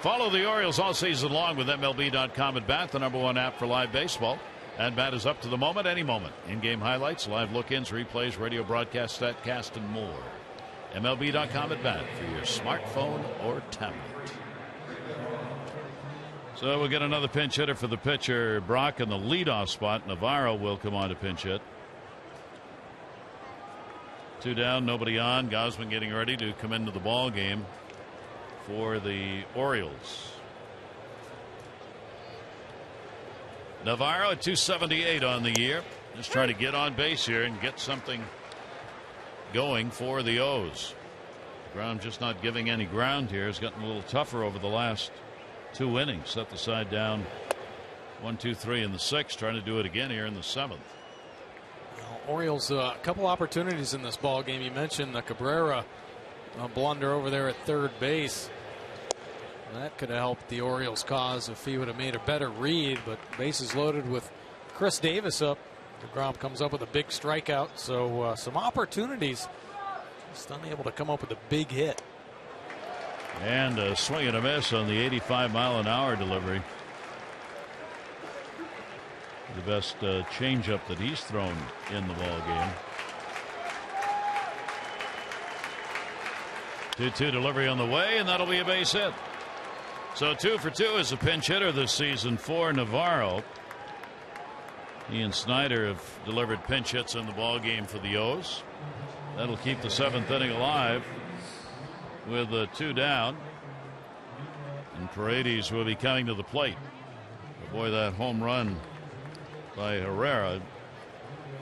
Follow the Orioles all season long with MLB.com at Bat, the #1 app for live baseball. At Bat is up to the moment, any moment. In-game highlights, live look-ins, replays, radio broadcast, statcast, and more. MLB.com at Bat for your smartphone or tablet. So we'll get another pinch hitter for the pitcher. Brock in the leadoff spot. Navarro will come on to pinch hit. 2 down, nobody on. Gausman getting ready to come into the ball game for the Orioles. Navarro at 278 on the year. Just trying to get on base here and get something going for the O's. Ground just not giving any ground here. It's gotten a little tougher over the last 2 innings. Set the side down 1, 2, 3 in the 6th. Trying to do it again here in the 7th. Orioles a couple opportunities in this ball game. You mentioned the Cabrera blunder over there at third base. That could have helped the Orioles cause if he would have made a better read, but bases loaded with Chris Davis up. deGrom comes up with a big strikeout, so some opportunities, just unable to come up with a big hit. And a swing and a miss on the 85-mile-an-hour delivery. The best changeup that he's thrown in the ball game. 2-2 delivery on the way, and that'll be a base hit. So 2 for 2 as a pinch hitter this season for Navarro. He and Snyder have delivered pinch hits in the ball game for the O's. That'll keep the 7th inning alive with 2 down. And Paredes will be coming to the plate. But boy, that home run by Herrera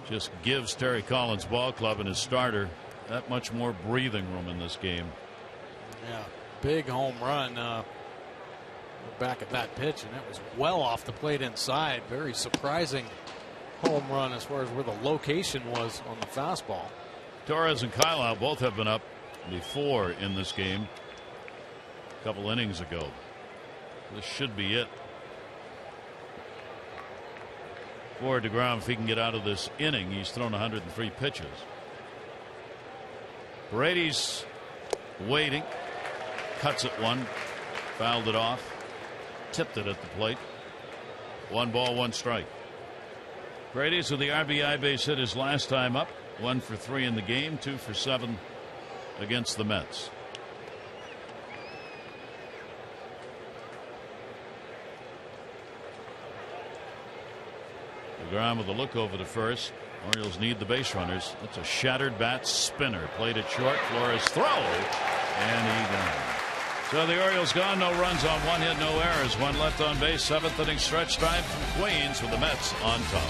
just gives Terry Collins Ball Club and his starter that much more breathing room in this game. Yeah, big home run. Back at that pitch, and it was well off the plate inside. Very surprising home run as far as where the location was on the fastball. Torres and Kyle both have been up before in this game a couple innings ago. This should be it for DeGrom if he can get out of this inning. He's thrown 103 pitches. Brady's waiting. Cuts it one. Fouled it off. Tipped it at the plate. 1 ball, 1 strike. Brady's with the RBI base hit his last time up. 1 for 3 in the game. 2 for 7 against the Mets. DeGrom with a look over to first. Orioles need the base runners. That's a shattered bat spinner. Played it short. Flores throw. And he gone. So the Orioles gone. No runs on 1 hit, no errors. 1 left on base. 7th inning stretch time from Queens with the Mets on top.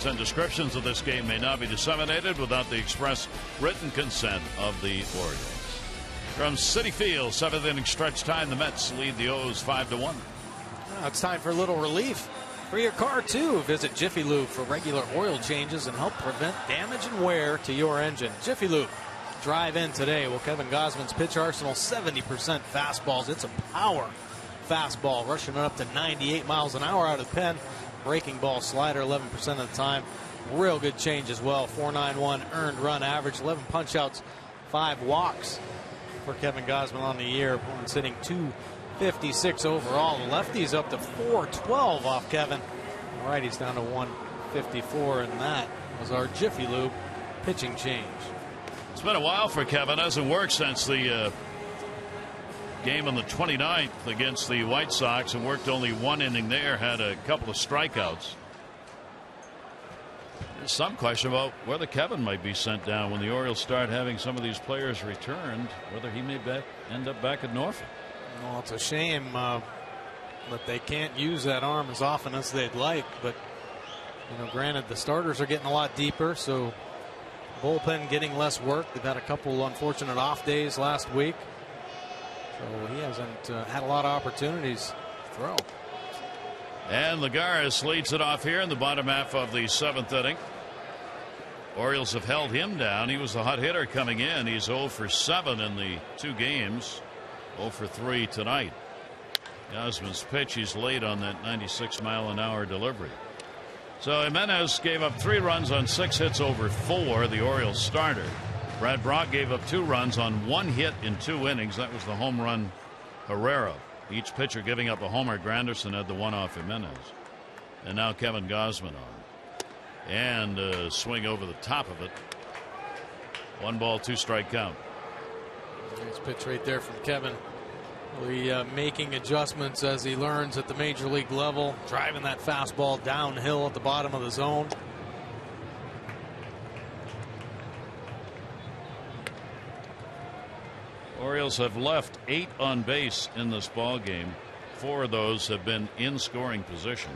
And descriptions of this game may not be disseminated without the express written consent of the Orioles. From Citi Field, 7th inning stretch time. The Mets lead the O's 5-1. Now it's time for a little relief for your car too. Visit Jiffy Lube for regular oil changes and help prevent damage and wear to your engine. Jiffy Lube. Drive in today. Well, Kevin Gausman's pitch arsenal, 70% fastballs. It's a power fastball, rushing it up to 98 miles an hour out of the pen. Breaking ball slider 11% of the time. Real good change as well. 4.91 earned run average, 11 punch outs, 5 walks for Kevin Gausman on the year. Opponent sitting 256 overall. The lefties up to 412 off Kevin. All right, he's down to 154, and that was our Jiffy Lube pitching change. It's been a while for Kevin. Hasn't worked since the game on the 29th against the White Sox, and worked only 1 inning there. Had a couple of strikeouts. There's some question about whether Kevin might be sent down when the Orioles start having some of these players returned, whether he may end up back at Norfolk. Well, it's a shame that they can't use that arm as often as they'd like, but you know, granted, the starters are getting a lot deeper, so bullpen getting less work. They've had a couple unfortunate off days last week. So he hasn't had a lot of opportunities to throw. And Lagares leads it off here in the bottom half of the 7th inning. Orioles have held him down. He was the hot hitter coming in. He's 0 for 7 in the 2 games. 0 for 3 tonight. Gausman's pitch, he's late on that 96-mile-an-hour delivery. So Jimenez gave up 3 runs on 6 hits over 4, the Orioles starter. Brad Brock gave up 2 runs on 1 hit in 2 innings. That was the home run Herrera. Each pitcher giving up a homer. Granderson had the one off Jimenez. And now Kevin Gausman on. And a swing over the top of it. 1 ball, 2 strike count. Nice pitch right there from Kevin. Really making adjustments as he learns at the major league level. Driving that fastball downhill at the bottom of the zone. Orioles have left 8 on base in this ball game. 4 of those have been in scoring position.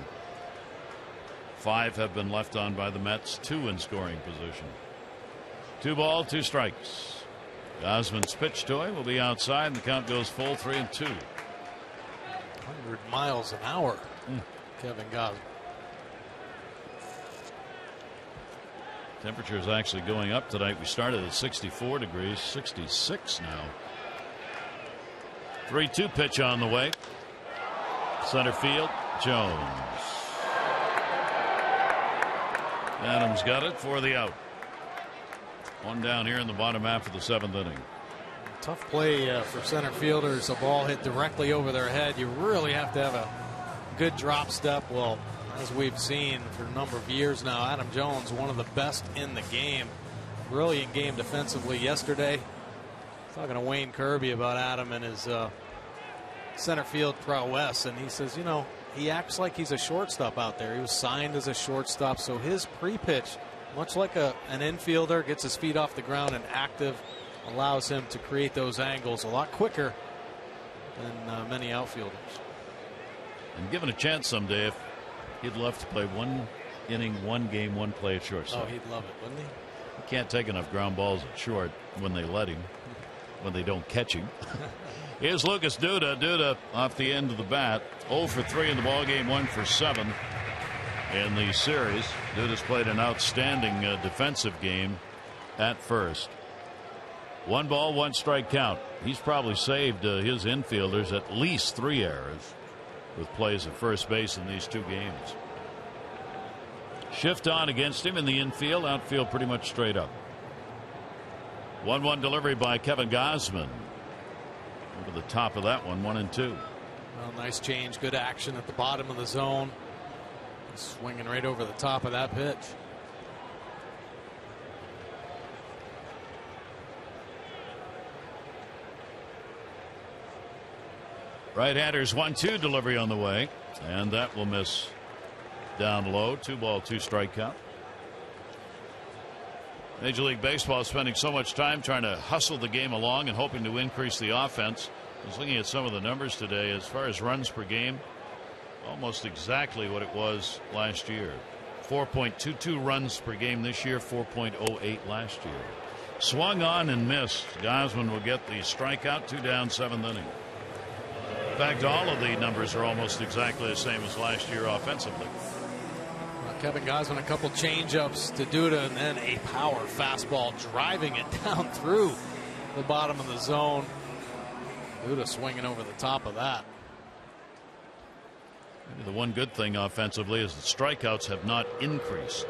5 have been left on by the Mets, 2 in scoring position. 2 balls, 2 strikes. Gosman's pitch toy will be outside, and the count goes full, 3-2. 100 miles an hour. Kevin Gosman. Temperature is actually going up tonight. We started at 64 degrees, 66 now. 3-2 pitch on the way. Center field, Jones. Adams got it for the out. 1 down here in the bottom half of the 7th inning. Tough play for center fielders. A ball hit directly over their head. You really have to have a good drop step. Well, as we've seen for a number of years now, Adam Jones, one of the best in the game. Brilliant game defensively yesterday. Talking to Wayne Kirby about Adam and his center field prowess, and he says, you know, he acts like he's a shortstop out there. He was signed as a shortstop, so his pre-pitch, much like an infielder, gets his feet off the ground and active, allows him to create those angles a lot quicker than many outfielders. And given a chance someday, if he'd love to play 1 inning, 1 game, 1 play at shortstop. Oh, he'd love it, wouldn't he? He can't take enough ground balls at short when they let him, when they don't catch him. Here's Lucas Duda. Duda off the end of the bat. 0 for 3 in the ballgame, 1 for 7 in the series. Duda's played an outstanding defensive game at first. 1 ball, 1 strike count. He's probably saved his infielders at least 3 errors with plays at first base in these 2 games. Shift on against him in the infield. Outfield pretty much straight up. 1-1 delivery by Kevin Gosman. Over the top of that one, 1-2. Well, nice change. Good action at the bottom of the zone. Swinging right over the top of that pitch. Right-handers 1-2 delivery on the way, and that will miss down low. 2 ball, 2 strike count. Major League Baseball is spending so much time trying to hustle the game along and hoping to increase the offense. I was looking at some of the numbers today as far as runs per game. Almost exactly what it was last year. 4.22 runs per game this year, 4.08 last year. Swung on and missed. Gosman will get the strikeout. 2 down, 7th inning. In fact, all of the numbers are almost exactly the same as last year offensively. Kevin Gosman, a couple change-ups to Duda, and then a power fastball driving it down through the bottom of the zone. Duda swinging over the top of that. Maybe the one good thing offensively is the strikeouts have not increased.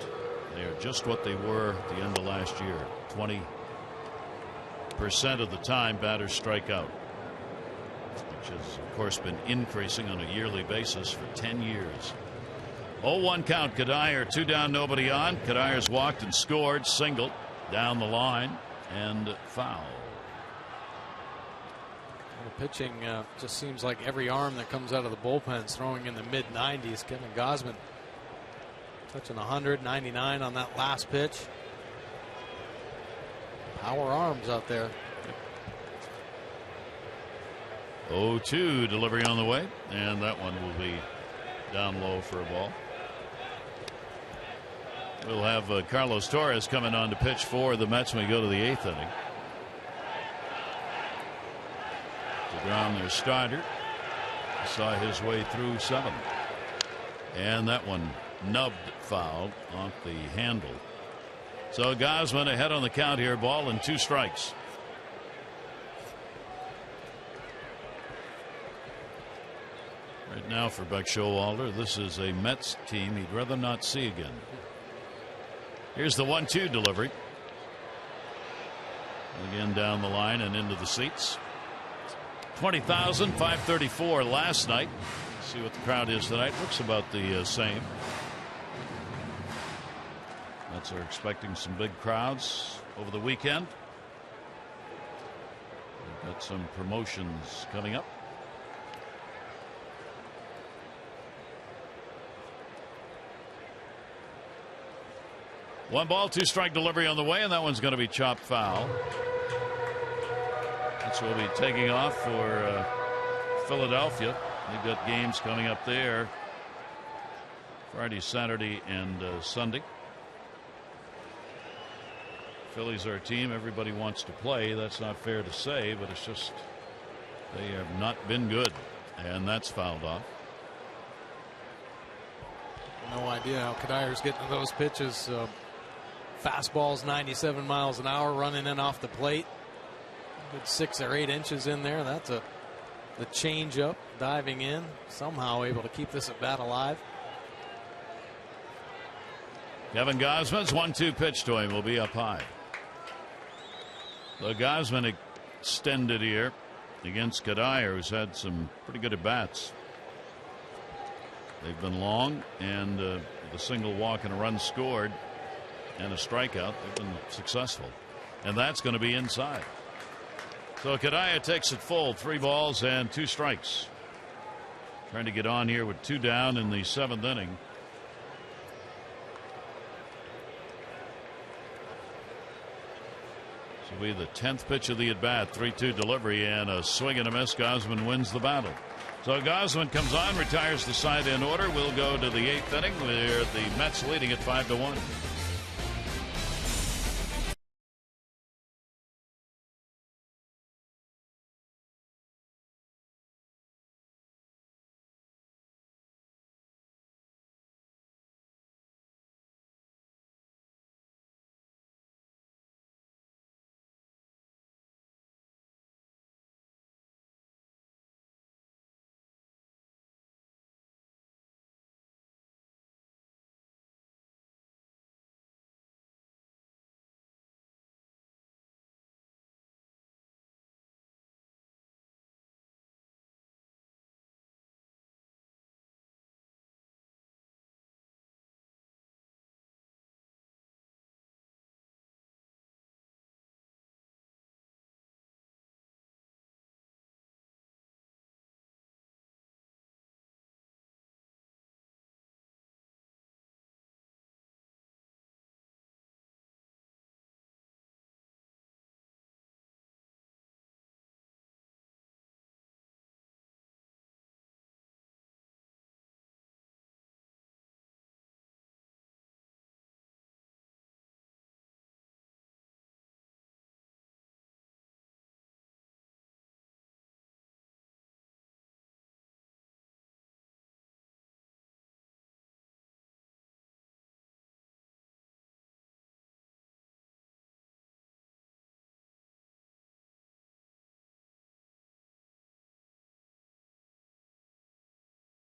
They are just what they were at the end of last year. 20% of the time batters strike out, which has of course been increasing on a yearly basis for 10 years. 0-1 count. Kadire, 2 down, nobody on. Kadire's walked and scored, singled down the line and foul. The pitching just seems like every arm that comes out of the bullpen is throwing in the mid-90s. Kevin Gosman touching 100, 99 on that last pitch. Power arms out there. 0-2 delivery on the way, and that one will be down low for a ball. We'll have Carlos Torres coming on to pitch for the Mets when we go to the 8th inning. DeGrom, their starter, saw his way through 7. And that one nubbed foul off the handle. So Gosman ahead on the count here. Ball and 2 strikes. Right now for Buck Showalter, this is a Mets team he'd rather not see again. Here's the 1-2 delivery. Again down the line and into the seats. 20,534 last night. See what the crowd is tonight. Looks about the same. Mets are expecting some big crowds over the weekend. We've got some promotions coming up. One ball, 2 strike delivery on the way, and that one's going to be chopped foul. Mets will be taking off for Philadelphia. They've got games coming up there Friday, Saturday, and Sunday. Phillies are a team everybody wants to play. That's not fair to say, but it's just they have not been good, and that's fouled off. No idea how Kadyr's getting to those pitches. Fastballs 97 miles an hour running in off the plate. Good 6 or 8 inches in there. That's the changeup diving in, somehow able to keep this at bat alive. Kevin Gausman's 1-2 pitch to him will be up high. The Gausman extended here against Kadir, who's had some pretty good at bats. They've been long, and the single walk and a run scored and a strikeout, they've been successful, and that's going to be inside. So Kadir takes it full, 3 balls and 2 strikes. Trying to get on here with 2 down in the 7th inning. This will be the 10th pitch of the at bat. 3-2 delivery and a swing and a miss. Gausman wins the battle. So Gausman comes on, retires the side in order. We'll go to the 8th inning where the Mets leading at 5-1.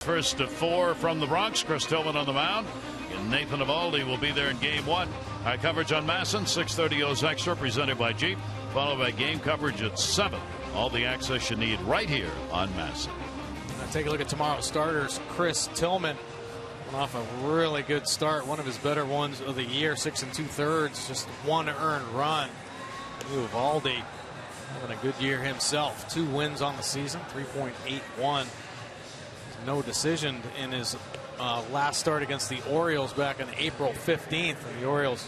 First to 4 from the Bronx. Chris Tillman on the mound. And Nathan Eovaldi will be there in game 1. Our coverage on MASN, 6:30 O's Extra, presented by Jeep, followed by game coverage at 7. All the access you need right here on MASN. Now take a look at tomorrow's starters. Chris Tillman went off a really good start, one of his better ones of the year, 6 2/3, just 1 earned run. Eovaldi having a good year himself, 2 wins on the season, 3.81. No decision in his last start against the Orioles back on April 15th. And the Orioles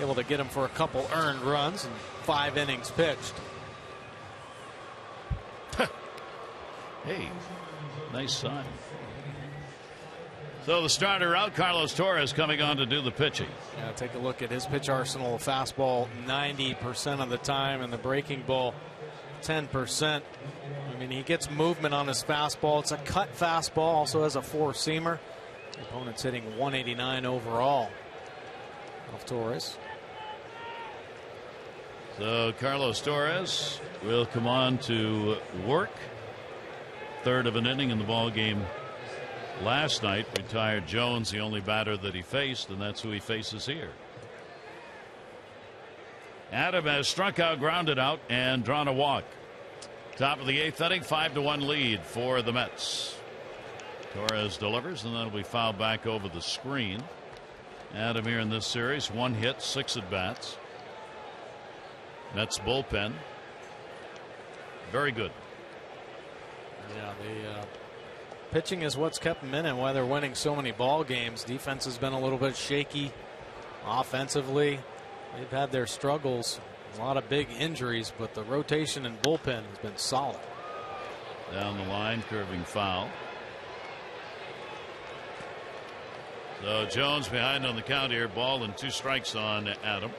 able to get him for a couple earned runs and 5 innings pitched. Hey, nice sign. So the starter out, Carlos Torres coming on to do the pitching. Yeah, take a look at his pitch arsenal. Fastball 90% of the time, and the breaking ball 10%. I mean, he gets movement on his fastball. It's a cut fastball, also has a 4-seamer. The opponent's hitting 189 overall of Torres. So Carlos Torres will come on to work. 3rd of an inning in the ball game last night. Retired Jones, the only batter that he faced, and that's who he faces here. Adam has struck out, grounded out, and drawn a walk. Top of the 8th inning, 5-1 lead for the Mets. Torres delivers, and that'll be fouled back over the screen. Adam here in this series, 1 hit, 6 at bats. Mets bullpen, very good. Yeah, the pitching is what's kept them in and why they're winning so many ball games. Defense has been a little bit shaky. Offensively, they've had their struggles. A lot of big injuries, but the rotation and bullpen has been solid. Down the line, curving foul. So Jones behind on the count here. Ball and 2 strikes on Adam.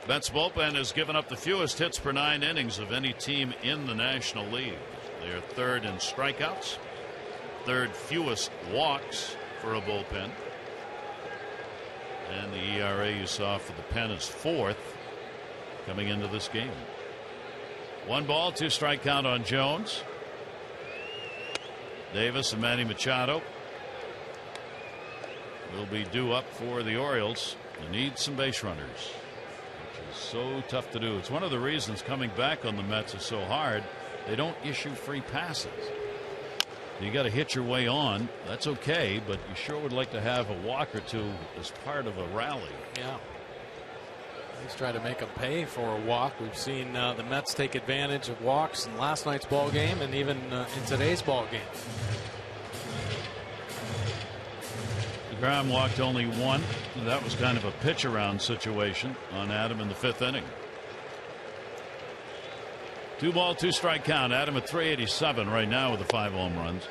Mets bullpen has given up the fewest hits per 9 innings of any team in the National League. They are 3rd in strikeouts, 3rd fewest walks for a bullpen. And the ERA you saw for the pen is 4th coming into this game. 1 ball, 2 strike count on Jones. Davis and Manny Machado will be due up for the Orioles. They need some base runners, which is so tough to do. It's one of the reasons coming back on the Mets is so hard. They don't issue free passes. You got to hit your way on. That's okay, but you sure would like to have a walk or 2 as part of a rally. Yeah. Let's try to make them pay for a walk. We've seen the Mets take advantage of walks in last night's ball game and even in today's ball game. Graham walked only 1. That was kind of a pitch around situation on Adam in the 5th inning. 2 ball, 2 strike count. Adam at 387 right now with the 5 home runs.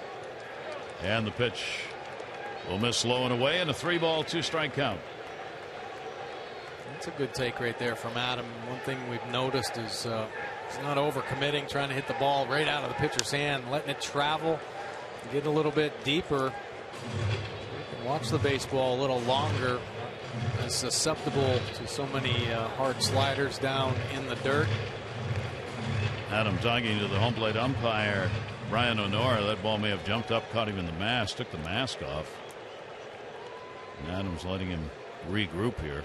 And the pitch will miss low and away, and a 3 ball, 2 strike count. That's a good take right there from Adam. One thing we've noticed is he's not overcommitting, trying to hit the ball right out of the pitcher's hand, letting it travel, get a little bit deeper. Watch the baseball a little longer. It's susceptible to so many hard sliders down in the dirt. Adam talking to the home plate umpire, Brian Honora. That ball may have jumped up, caught him in the mask, took the mask off. And Adam's letting him regroup here.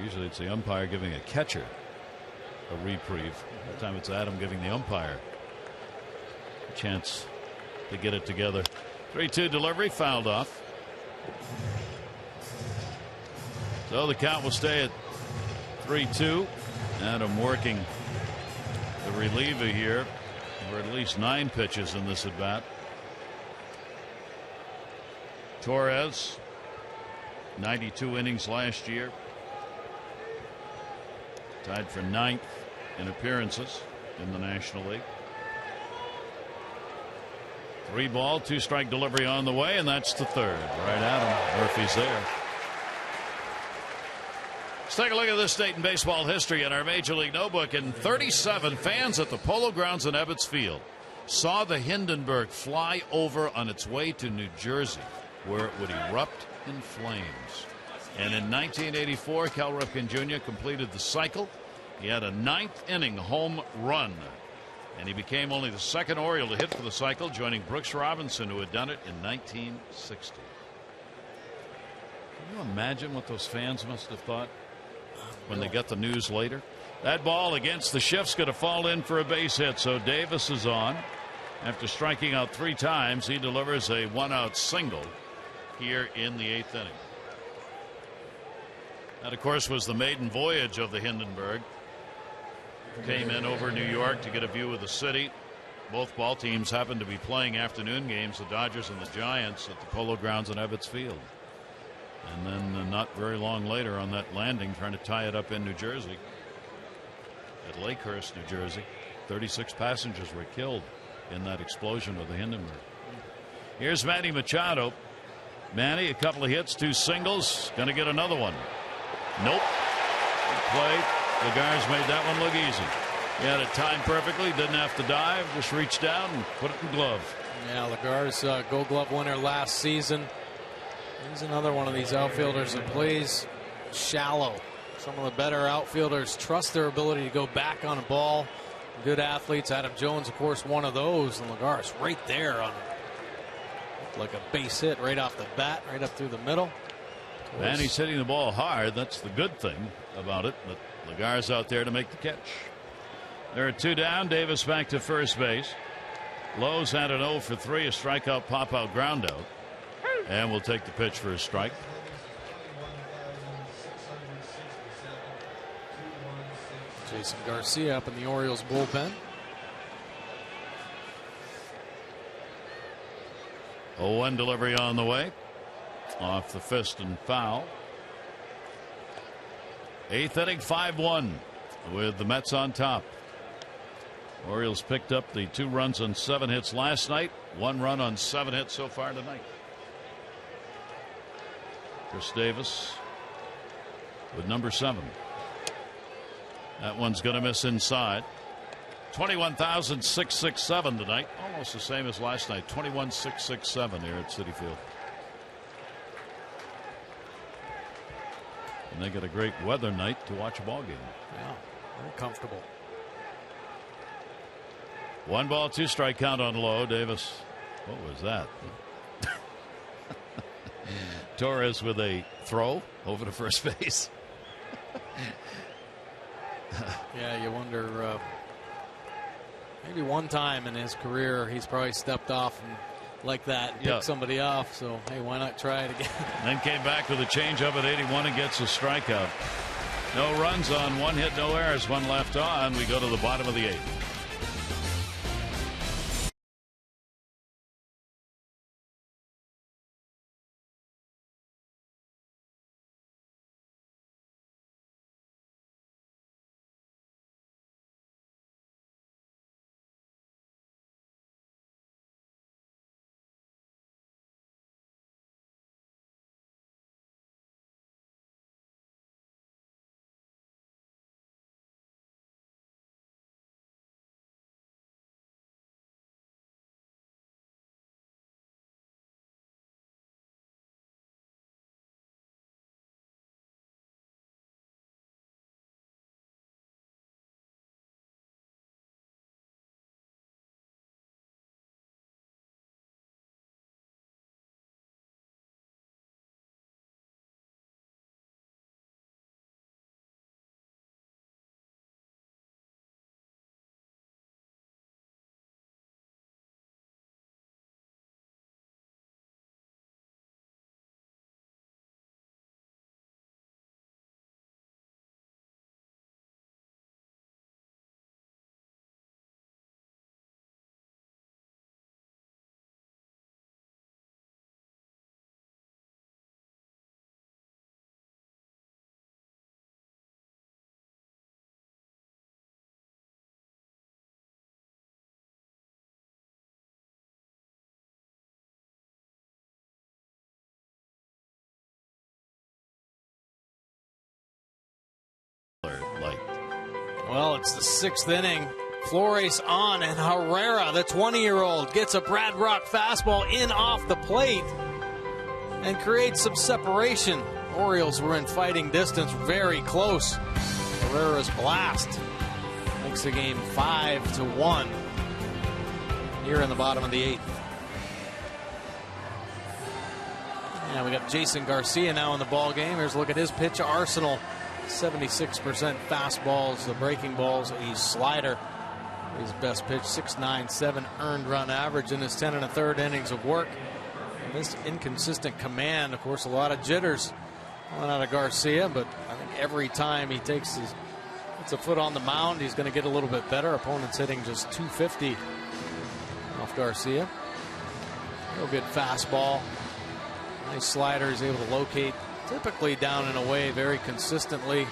Usually it's the umpire giving a catcher a reprieve. That time it's Adam giving the umpire a chance to get it together. 3-2 delivery, fouled off. So the count will stay at 3-2. Adam working the reliever here for at least 9 pitches in this at bat. Torres, 92 innings last year. Tied for 9th in appearances in the National League. 3 ball, 2 strike delivery on the way, and that's the 3rd. Right at him. Murphy's there. Let's take a look at this date in baseball history in our Major League Notebook. In 37, fans at the Polo Grounds in Ebbets Field saw the Hindenburg fly over on its way to New Jersey, where it would erupt in flames. And in 1984, Cal Ripken Jr. completed the cycle. He had a 9th inning home run, and he became only the 2nd Oriole to hit for the cycle, joining Brooks Robinson, who had done it in 1960. Can you imagine what those fans must have thought when they got the news later? That ball against the shift's going to fall in for a base hit, so Davis is on. After striking out 3 times, he delivers a 1-out single here in the 8th inning. That, of course, was the maiden voyage of the Hindenburg. Came in over New York to get a view of the city. Both ball teams happened to be playing afternoon games, the Dodgers and the Giants, at the Polo Grounds in Ebbets Field. And then not very long later on that landing, trying to tie it up in New Jersey, at Lakehurst, New Jersey, 36 passengers were killed in that explosion of the Hindenburg. Here's Manny Machado. Manny, a couple of hits, 2 singles, going to get another one. Nope. Good play. Lagar's made that one look easy. He had it timed perfectly, didn't have to dive, just reached down and put it in glove. Yeah, Lagar's Gold Glove winner last season. He's another one of these outfielders that plays shallow. Some of the better outfielders trust their ability to go back on a ball. Good athletes. Adam Jones, of course, one of those. And Lagar's right there on like a base hit right off the bat, right up through the middle. And he's hitting the ball hard. That's the good thing about it. But Lagar's out there to make the catch. There are 2 down. Davis back to first base. Lowe's had an 0 for 3, a strikeout, pop out, ground out. And we'll take the pitch for a strike. Jason Garcia up in the Orioles bullpen. 0-1 delivery on the way. Off the fist and foul. 8th inning, 5-1 with the Mets on top. Orioles picked up the 2 runs on 7 hits last night. 1 run on 7 hits so far tonight. Chris Davis with number 7. That one's going to miss inside. 21,667 tonight. Almost the same as last night. 21,667 here at Citi Field. And they get a great weather night to watch a ball game. Yeah, very comfortable. 1 ball, 2 strike count on low. Davis, what was that? Torres with a throw over to first base. Yeah, you wonder. Maybe one time in his career he's probably stepped off and like that and picked somebody off. So hey, why not try it again? Then came back with a changeup at 81 and gets a strikeout. No runs on 1 hit, no errors, 1 left on. We go to the bottom of the 8th. Well, it's the 6th inning. Flores on, and Herrera, the 20-year-old, gets a Brad Rock fastball in off the plate and creates some separation. Orioles were in fighting distance, very close. Herrera's blast makes the game 5-1 here in the bottom of the 8th. And we got Jason Garcia now in the ball game. Here's a look at his pitch arsenal. 76% fastballs, the breaking balls, a slider. His best pitch, 6.97 earned run average in his 10 1/3 innings of work. And this inconsistent command, of course, a lot of jitters going out of Garcia, but I think every time he puts a foot on the mound, he's going to get a little bit better. Opponents hitting just 250 off Garcia. Real good fastball. Nice slider. He's able to locate typically down and away very consistently.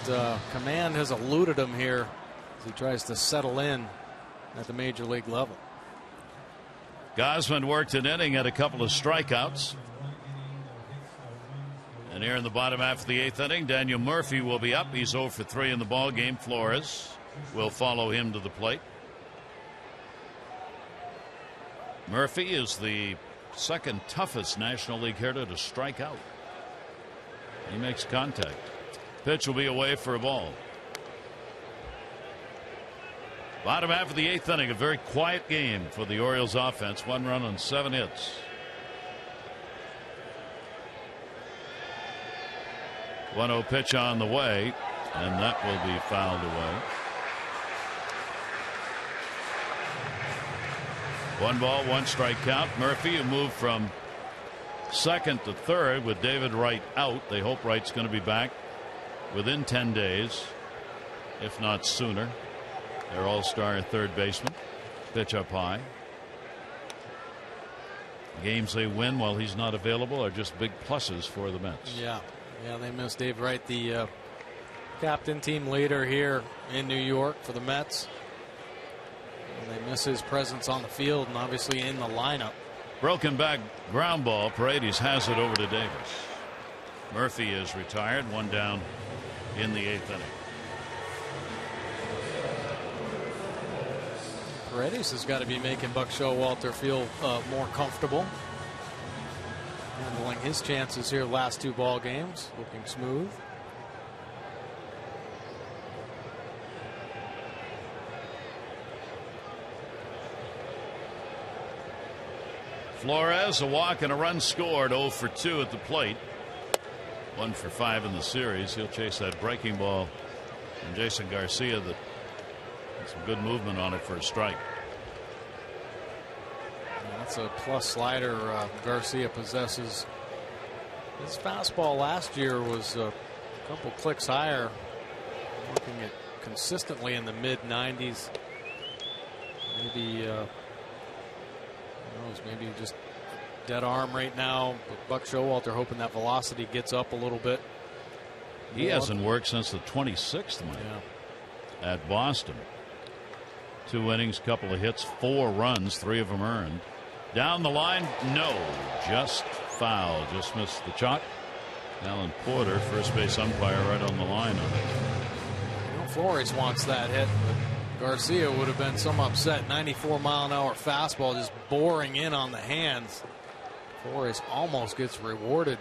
But command has eluded him here as he tries to settle in at the major league level. Gausman worked an inning, had a couple of strikeouts. And here in the bottom half of the 8th inning, Daniel Murphy will be up. He's 0 for 3 in the ball game. Flores will follow him to the plate. Murphy is the 2nd toughest National League hitter to strike out. He makes contact. Pitch will be away for a ball. Bottom half of the 8th inning, a very quiet game for the Orioles offense. 1 run on 7 hits. 1-0 pitch on the way, and that will be fouled away. 1 ball, 1 strike count. Murphy, who moved from 2nd to 3rd with David Wright out. They hope Wright's going to be back within 10 days, if not sooner. Their all-star 3rd baseman. Pitch up high. Games they win while he's not available are just big pluses for the Mets. Yeah, they miss Dave Wright, the captain, team leader here in New York for the Mets. And they miss his presence on the field and obviously in the lineup. Broken back ground ball. Paredes has it over to Davis. Murphy is retired. One down in the 8th inning. Paredes has got to be making Buck Showalter feel more comfortable. Handling his chances here last 2 ball games. Looking smooth. Flores, a walk and a run scored. 0 for 2 at the plate. 1 for 5 in the series. He'll chase that breaking ball from Jason Garcia that had some good movement on it for a strike. That's a plus slider Garcia possesses. His fastball last year was a couple clicks higher, working it consistently in the mid-90s. Maybe maybe just dead arm right now. But Buck Showalter hoping that velocity gets up a little bit. He hasn't worked since the 26th at Boston. 2 innings, couple of hits, 4 runs, 3 of them earned. Down the line, no, just foul, just missed the chalk. Alan Porter, first base umpire, right on the line on it. Flores wants that hit, but Garcia would have been some upset. 94-mile-an-hour fastball just boring in on the hands. Flores almost gets rewarded.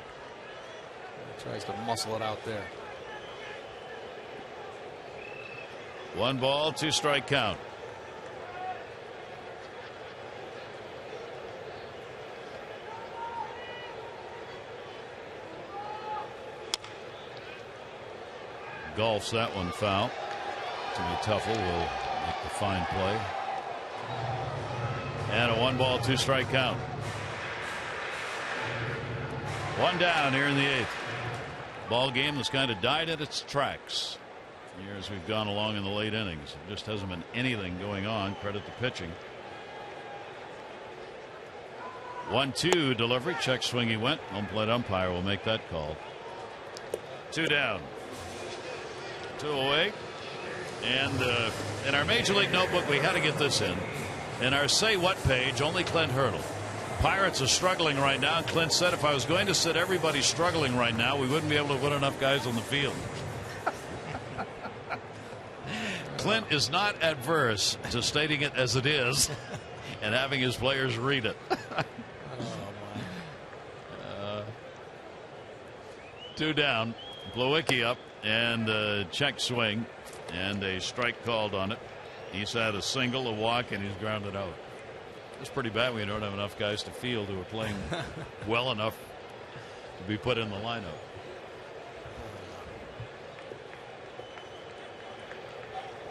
He tries to muscle it out there. 1 ball, 2 strike count. Golfs that one foul. Jimmy Tuffle will make the fine play. And a 1 ball, 2 strike count. 1 down here in the 8th. Ball game that's kind of died at its tracks here as we've gone along in the late innings. There just hasn't been anything going on. Credit the pitching. 1-2 delivery. Check swing he went. Home plate umpire will make that call. 2 down. 2 away. And in our Major League Notebook, we had to get this in. In our Say What page, only Clint Hurdle. Pirates are struggling right now. Clint said if I was going to sit everybody struggling right now, we wouldn't be able to put enough guys on the field. Clint is not adverse to stating it as it is and having his players read it. 2 down. Plawecki up and a check swing and a strike called on it. He's had a single, a walk, and he's grounded out. It's pretty bad when you don't have enough guys to field who are playing well enough to be put in the lineup.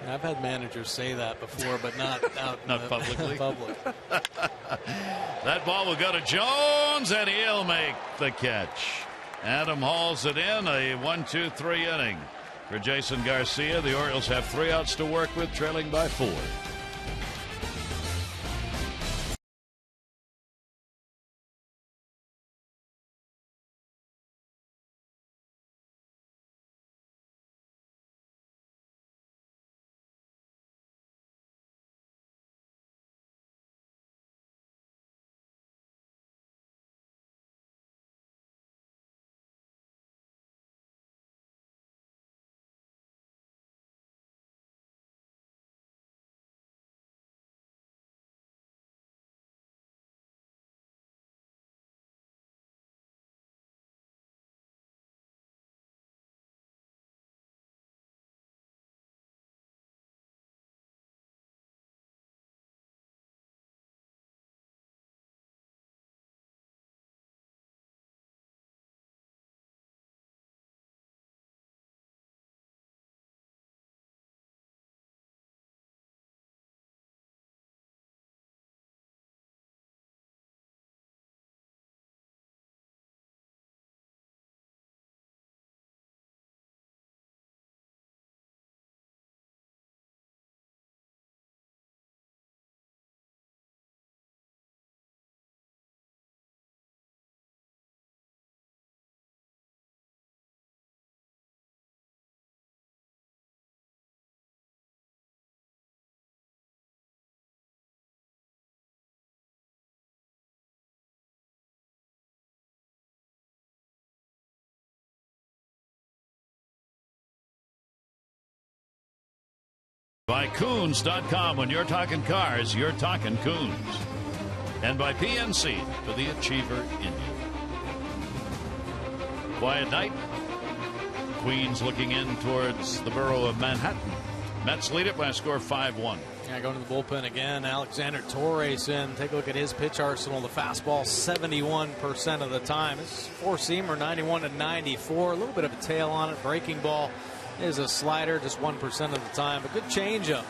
I've had managers say that before, but not out not publicly. Public. That ball will go to Jones, and he'll make the catch. Adam hauls it in. A 1-2-3 inning for Jason Garcia. The Orioles have 3 outs to work with, trailing by 4. By Coons.com. When you're talking cars, you're talking Coons. And by PNC for the Achiever Indian. Quiet night. Queens looking in towards the borough of Manhattan. Mets lead it by a score of 5-1. Yeah, going to the bullpen again. Alexander Torres in. Take a look at his pitch arsenal. The fastball 71% of the time. It's four-seamer 91 to 94. A little bit of a tail on it. Breaking ball is a slider just 1% of the time. But good changeup.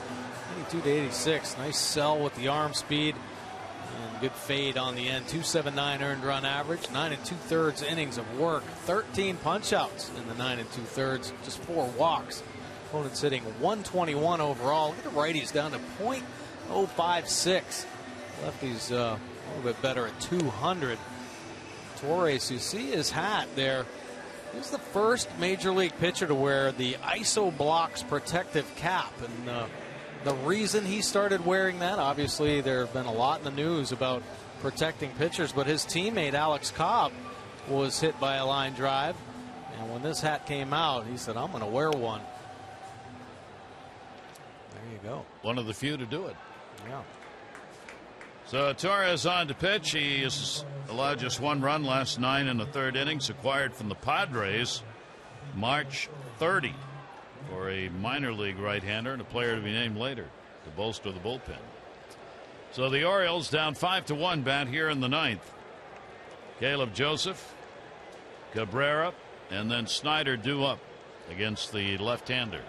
82 to 86. Nice sell with the arm speed. And good fade on the end. 2.79 earned run average. 9 2/3 innings of work. 13 punch outs in the 9 2/3. Just 4 walks. Opponent's hitting 121 overall. Look at the righties down to .056. Lefties a little bit better at 200. Torres, you see his hat there. He's the first major league pitcher to wear the ISO Blocks protective cap. And the reason he started wearing that, obviously there have been a lot in the news about protecting pitchers, but his teammate Alex Cobb was hit by a line drive. And when this hat came out, he said, I'm going to wear one. There you go. One of the few to do it. Yeah. So Torres on to pitch. He has allowed just 1 run last 9 1/3 innings. Acquired from the Padres March 30 for a minor league right-hander and a player to be named later to bolster the bullpen. So the Orioles down 5-1 bat here in the 9th. Caleb Joseph, Cabrera, and then Snyder due up against the left-hander.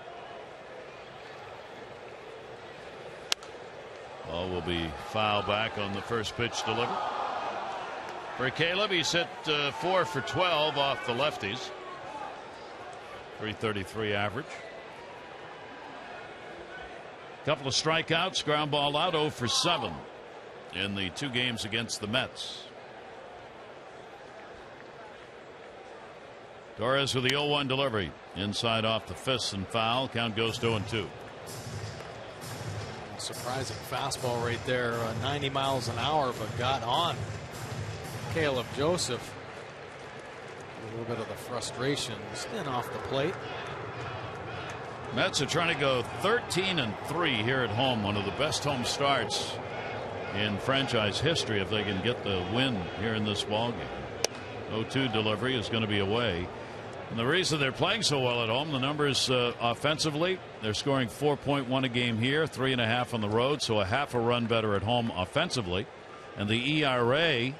Ball will be foul back on the first pitch delivered. For Caleb, he's hit 4 for 12 off the lefties. 333 average. Couple of strikeouts, ground ball out, 0 for 7 in the 2 games against the Mets. Torres with the 0-1 delivery. Inside off the fists and foul. Count goes to 0-2. Surprising fastball right there, 90 miles an hour, but got on Caleb Joseph. A little bit of the frustration spin off the plate. Mets are trying to go 13-3 here at home. One of the best home starts in franchise history if they can get the win here in this ballgame. 0-2 delivery is going to be away. And the reason they're playing so well at home, the numbers offensively, they're scoring 4.1 a game here, 3.5 on the road, so a half a run better at home offensively. And the ERA,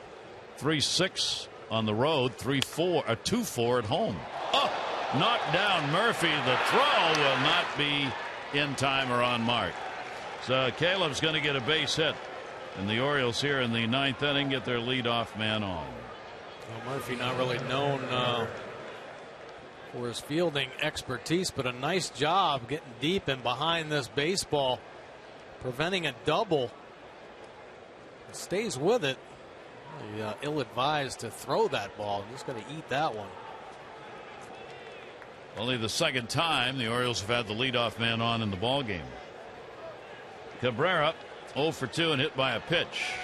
3.6 on the road, 2.4 at home. Oh, knocked down Murphy. The throw will not be in time or on mark. So Caleb's going to get a base hit. And the Orioles here in the 9th inning get their leadoff man on. Well, Murphy not really known for his fielding expertise, but a nice job getting deep and behind this baseball, preventing a double. It stays with it. Ill-advised to throw that ball. He's going to eat that one. Only the second time the Orioles have had the leadoff man on in the ballgame. Cabrera 0 for 2 and hit by a pitch.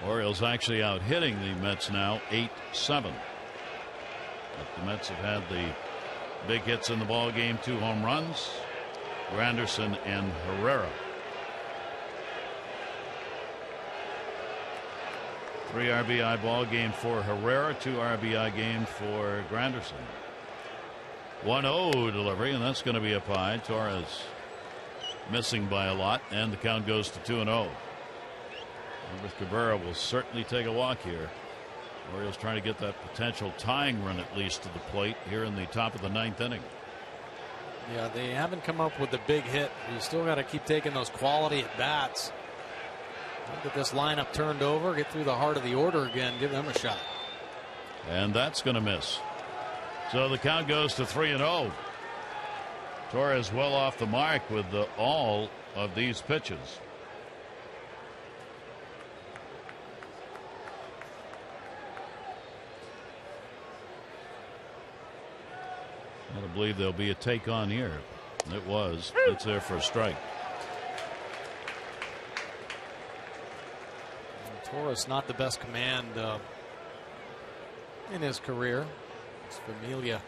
Orioles actually out hitting the Mets now 8-7. But the Mets have had the big hits in the ball game, 2 home runs, Granderson and Herrera. 3 RBI ball game for Herrera, 2 RBI game for Granderson. 1-0 delivery, and that's going to be up high. Torres missing by a lot, and the count goes to 2-0. With Cabrera will certainly take a walk here. Orioles trying to get that potential tying run at least to the plate here in the top of the 9th inning. Yeah, they haven't come up with the big hit. You still got to keep taking those quality at bats. Get this lineup turned over, get through the heart of the order again, give them a shot. And that's going to miss. So the count goes to 3-0. Torres well off the mark with all of these pitches. I don't believe there'll be a take on here. It was. It's there for a strike. Torres not the best command in his career. It's Familia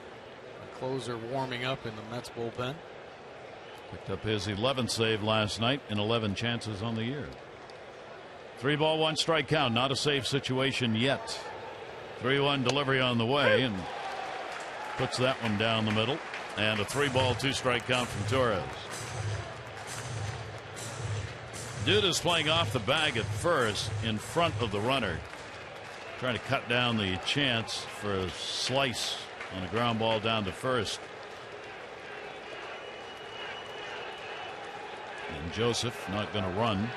closer warming up in the Mets bullpen. Picked up his 11th save last night in 11 chances on the year. 3-ball, 1-strike count. Not a safe situation yet. 3-1 delivery on the way, and puts that one down the middle. And a 3-ball, 2-strike count from Torres. Duda's playing off the bag at first in front of the runner, trying to cut down the chance for a slice on a ground ball down to first. And Joseph not going to run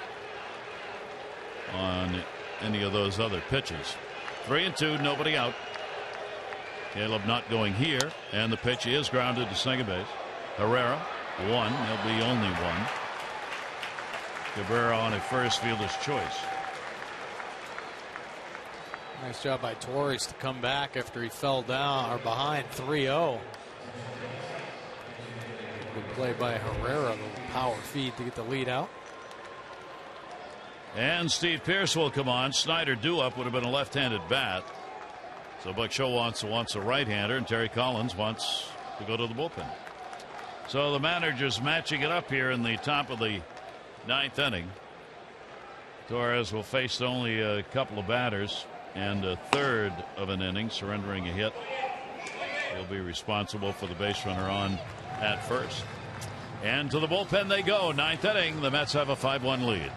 on any of those other pitches. 3-2, nobody out. Caleb not going here, and the pitch is grounded to second base. Herrera, 1. There'll be only 1. Cabrera on a first fielder's choice. Nice job by Torres to come back after he fell down or behind 3-0. Good play by Herrera, the power feed to get the lead out. And Steve Pearce will come on. Snyder due-up would have been a left-handed bat. So Buck Show wants a right-hander, and Terry Collins wants to go to the bullpen. So the manager's matching it up here in the top of the 9th inning. Torres will face only a couple of batters and a third of an inning, surrendering a hit. He'll be responsible for the base runner on at first. And to the bullpen they go. 9th inning. The Mets have a 5-1 lead.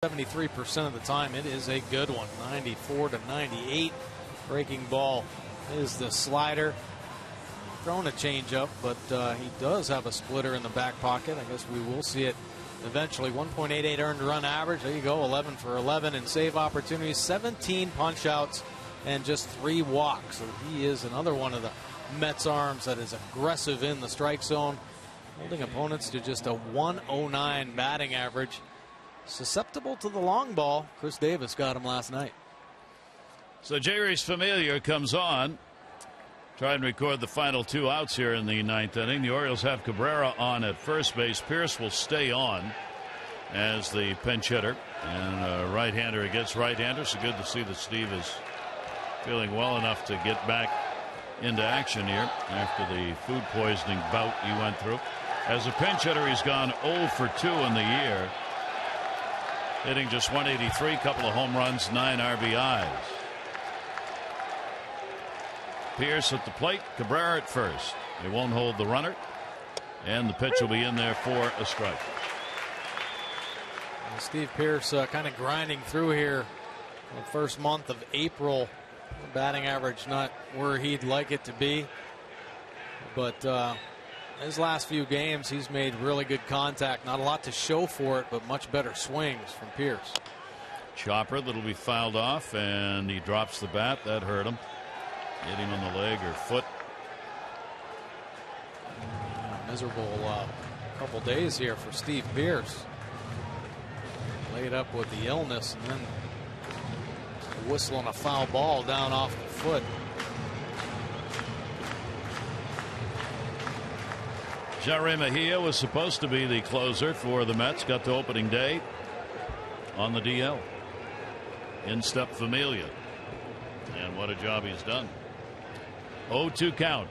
.73% of the time, it is a good one. 94-98. Breaking ball is the slider. Thrown a changeup, but he does have a splitter in the back pocket. I guess we will see it eventually. 1.88 earned run average. There you go. 11 for 11 in save opportunities. 17 punch outs and just 3 walks. So he is another one of the Mets arms that is aggressive in the strike zone, holding opponents to just a 109 batting average. Susceptible to the long ball. Chris Davis got him last night. So Jerry's Familiar comes on. Try and record the final 2 outs here in the 9th inning. The Orioles have Cabrera on at first base. Pearce will stay on as the pinch hitter. And right-hander against right-hander. So good to see that Steve is feeling well enough to get back into action here after the food poisoning bout he went through. As a pinch hitter, he's gone 0 for 2 in the year. Hitting just 183, couple of home runs, 9 RBIs. Pearce at the plate, Cabrera at first. They won't hold the runner, and the pitch will be in there for a strike. And Steve Pearce kind of grinding through here. The first month of April, batting average not where he'd like it to be, but his last few games he's made really good contact. Not a lot to show for it, but much better swings from Pearce. Chopper that'll be fouled off, and he drops the bat. That hurt him. Hit him on the leg or foot. Miserable couple days here for Steve Pearce. Laid up with the illness, and then a whistle on a foul ball down off the foot. Jerry Mejia was supposed to be the closer for the Mets. Got to opening day on the DL. In step Familia. And what a job he's done. 0-2 count.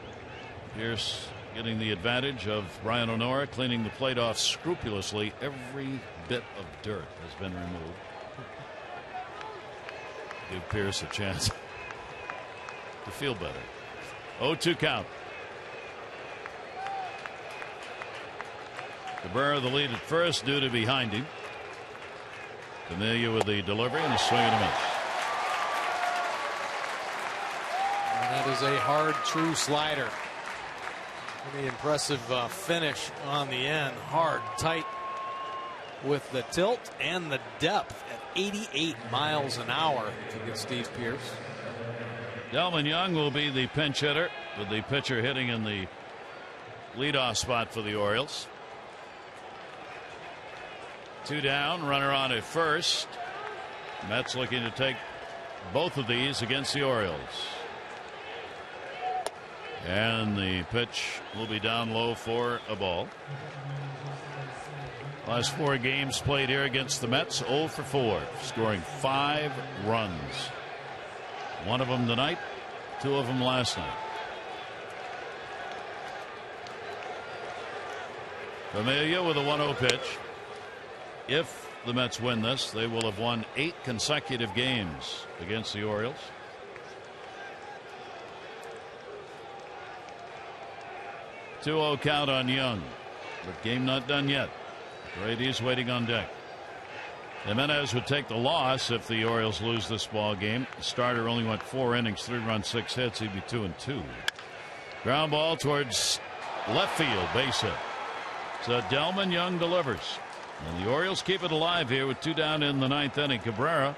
Pierce getting the advantage of Brian O'Nora, cleaning the plate off scrupulously. Every bit of dirt has been removed. Give Pierce a chance to feel better. 0-2 count. Cabrera the lead at first, due to behind him. Familia with the delivery and a swing and a miss. And that is a hard, true slider. Pretty impressive finish on the end. Hard, tight, with the tilt and the depth at 88 miles an hour to get Steve Pearce. Delman Young will be the pinch hitter, with the pitcher hitting in the leadoff spot for the Orioles. 2 down, runner on at first. Mets looking to take both of these against the Orioles. And the pitch will be down low for a ball. Last 4 games played here against the Mets, 0 for 4, scoring 5 runs. 1 of them tonight, 2 of them last night. Familia with a 1-0 pitch. If the Mets win this, they will have won 8 consecutive games against the Orioles. Two-0 count on Young, but game not done yet. Brady's waiting on deck. Jimenez would take the loss if the Orioles lose this ball game. The starter only went 4 innings, 3 runs, 6 hits. He'd be 2-2. Ground ball towards left field, base hit. So Delman Young delivers. And the Orioles keep it alive here with 2 down in the 9th inning. Cabrera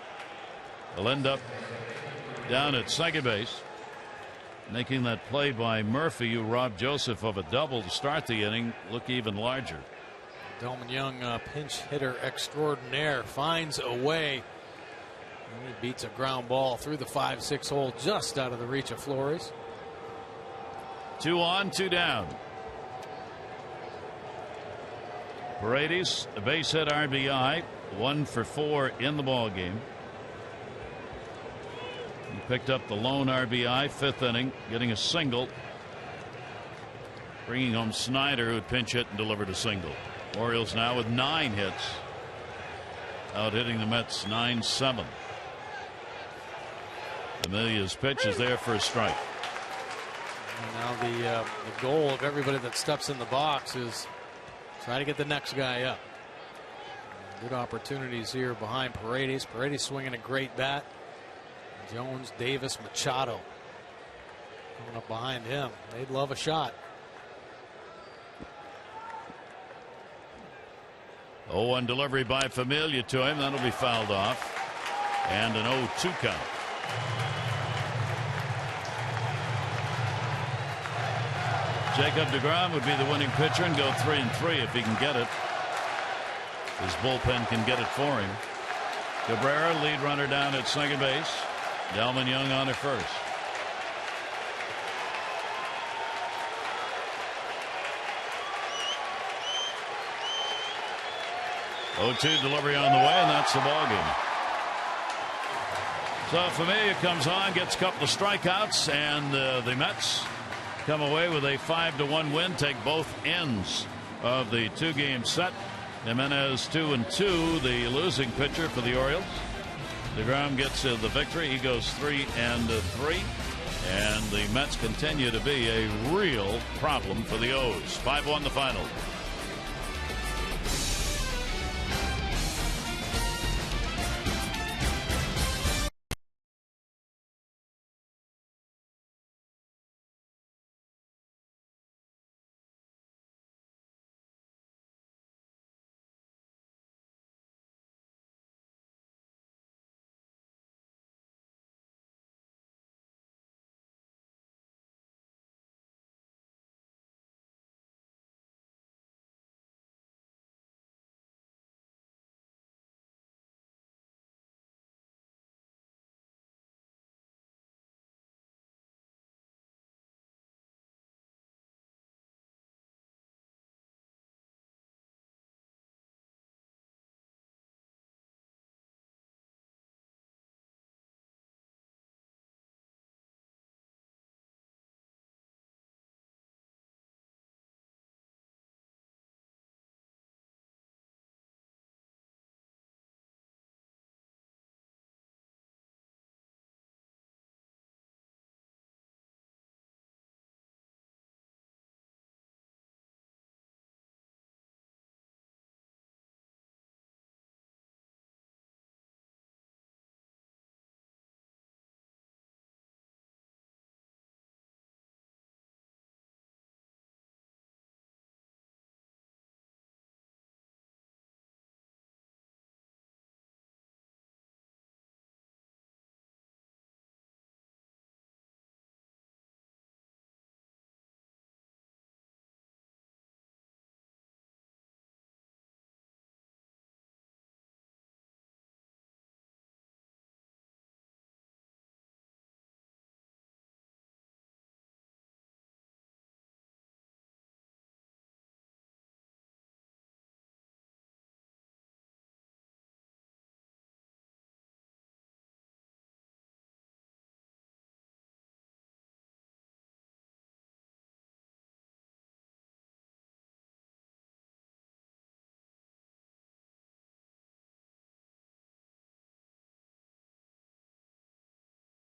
will end up down at second base, making that play by Murphy, who robbed Joseph of a double to start the inning, look even larger. Delman Young, pinch hitter extraordinaire, finds a way. And he beats a ground ball through the 5-6 hole, just out of the reach of Flores. 2 on, 2 down. Paredes, a base hit RBI, 1 for 4 in the ball game. He picked up the lone RBI, 5th inning, getting a single, bringing home Snyder, who had pinch hit and delivered a single. Orioles now with 9 hits, out hitting the Mets 9-7. Amelia's pitch is there for a strike. And now the goal of everybody that steps in the box is try to get the next guy up. Good opportunities here behind Paredes. Paredes swinging a great bat. Jones, Davis, Machado coming up behind him. They'd love a shot. 0-1 delivery by Familia to him. That'll be fouled off. And an 0-2 count. Jacob deGrom would be the winning pitcher and go 3-3 if he can get it. His bullpen can get it for him. Cabrera, lead runner down at second base. Delman Young on at first. Oh-2 delivery on the way, and that's the ball game. So Familia comes on, gets a couple of strikeouts, and the Mets come away with a 5-1 win, take both ends of the 2-game set. Jimenez 2-2, the losing pitcher for the Orioles. deGrom gets the victory. He goes 3-3, and the Mets continue to be a real problem for the O's. 5-1 the final.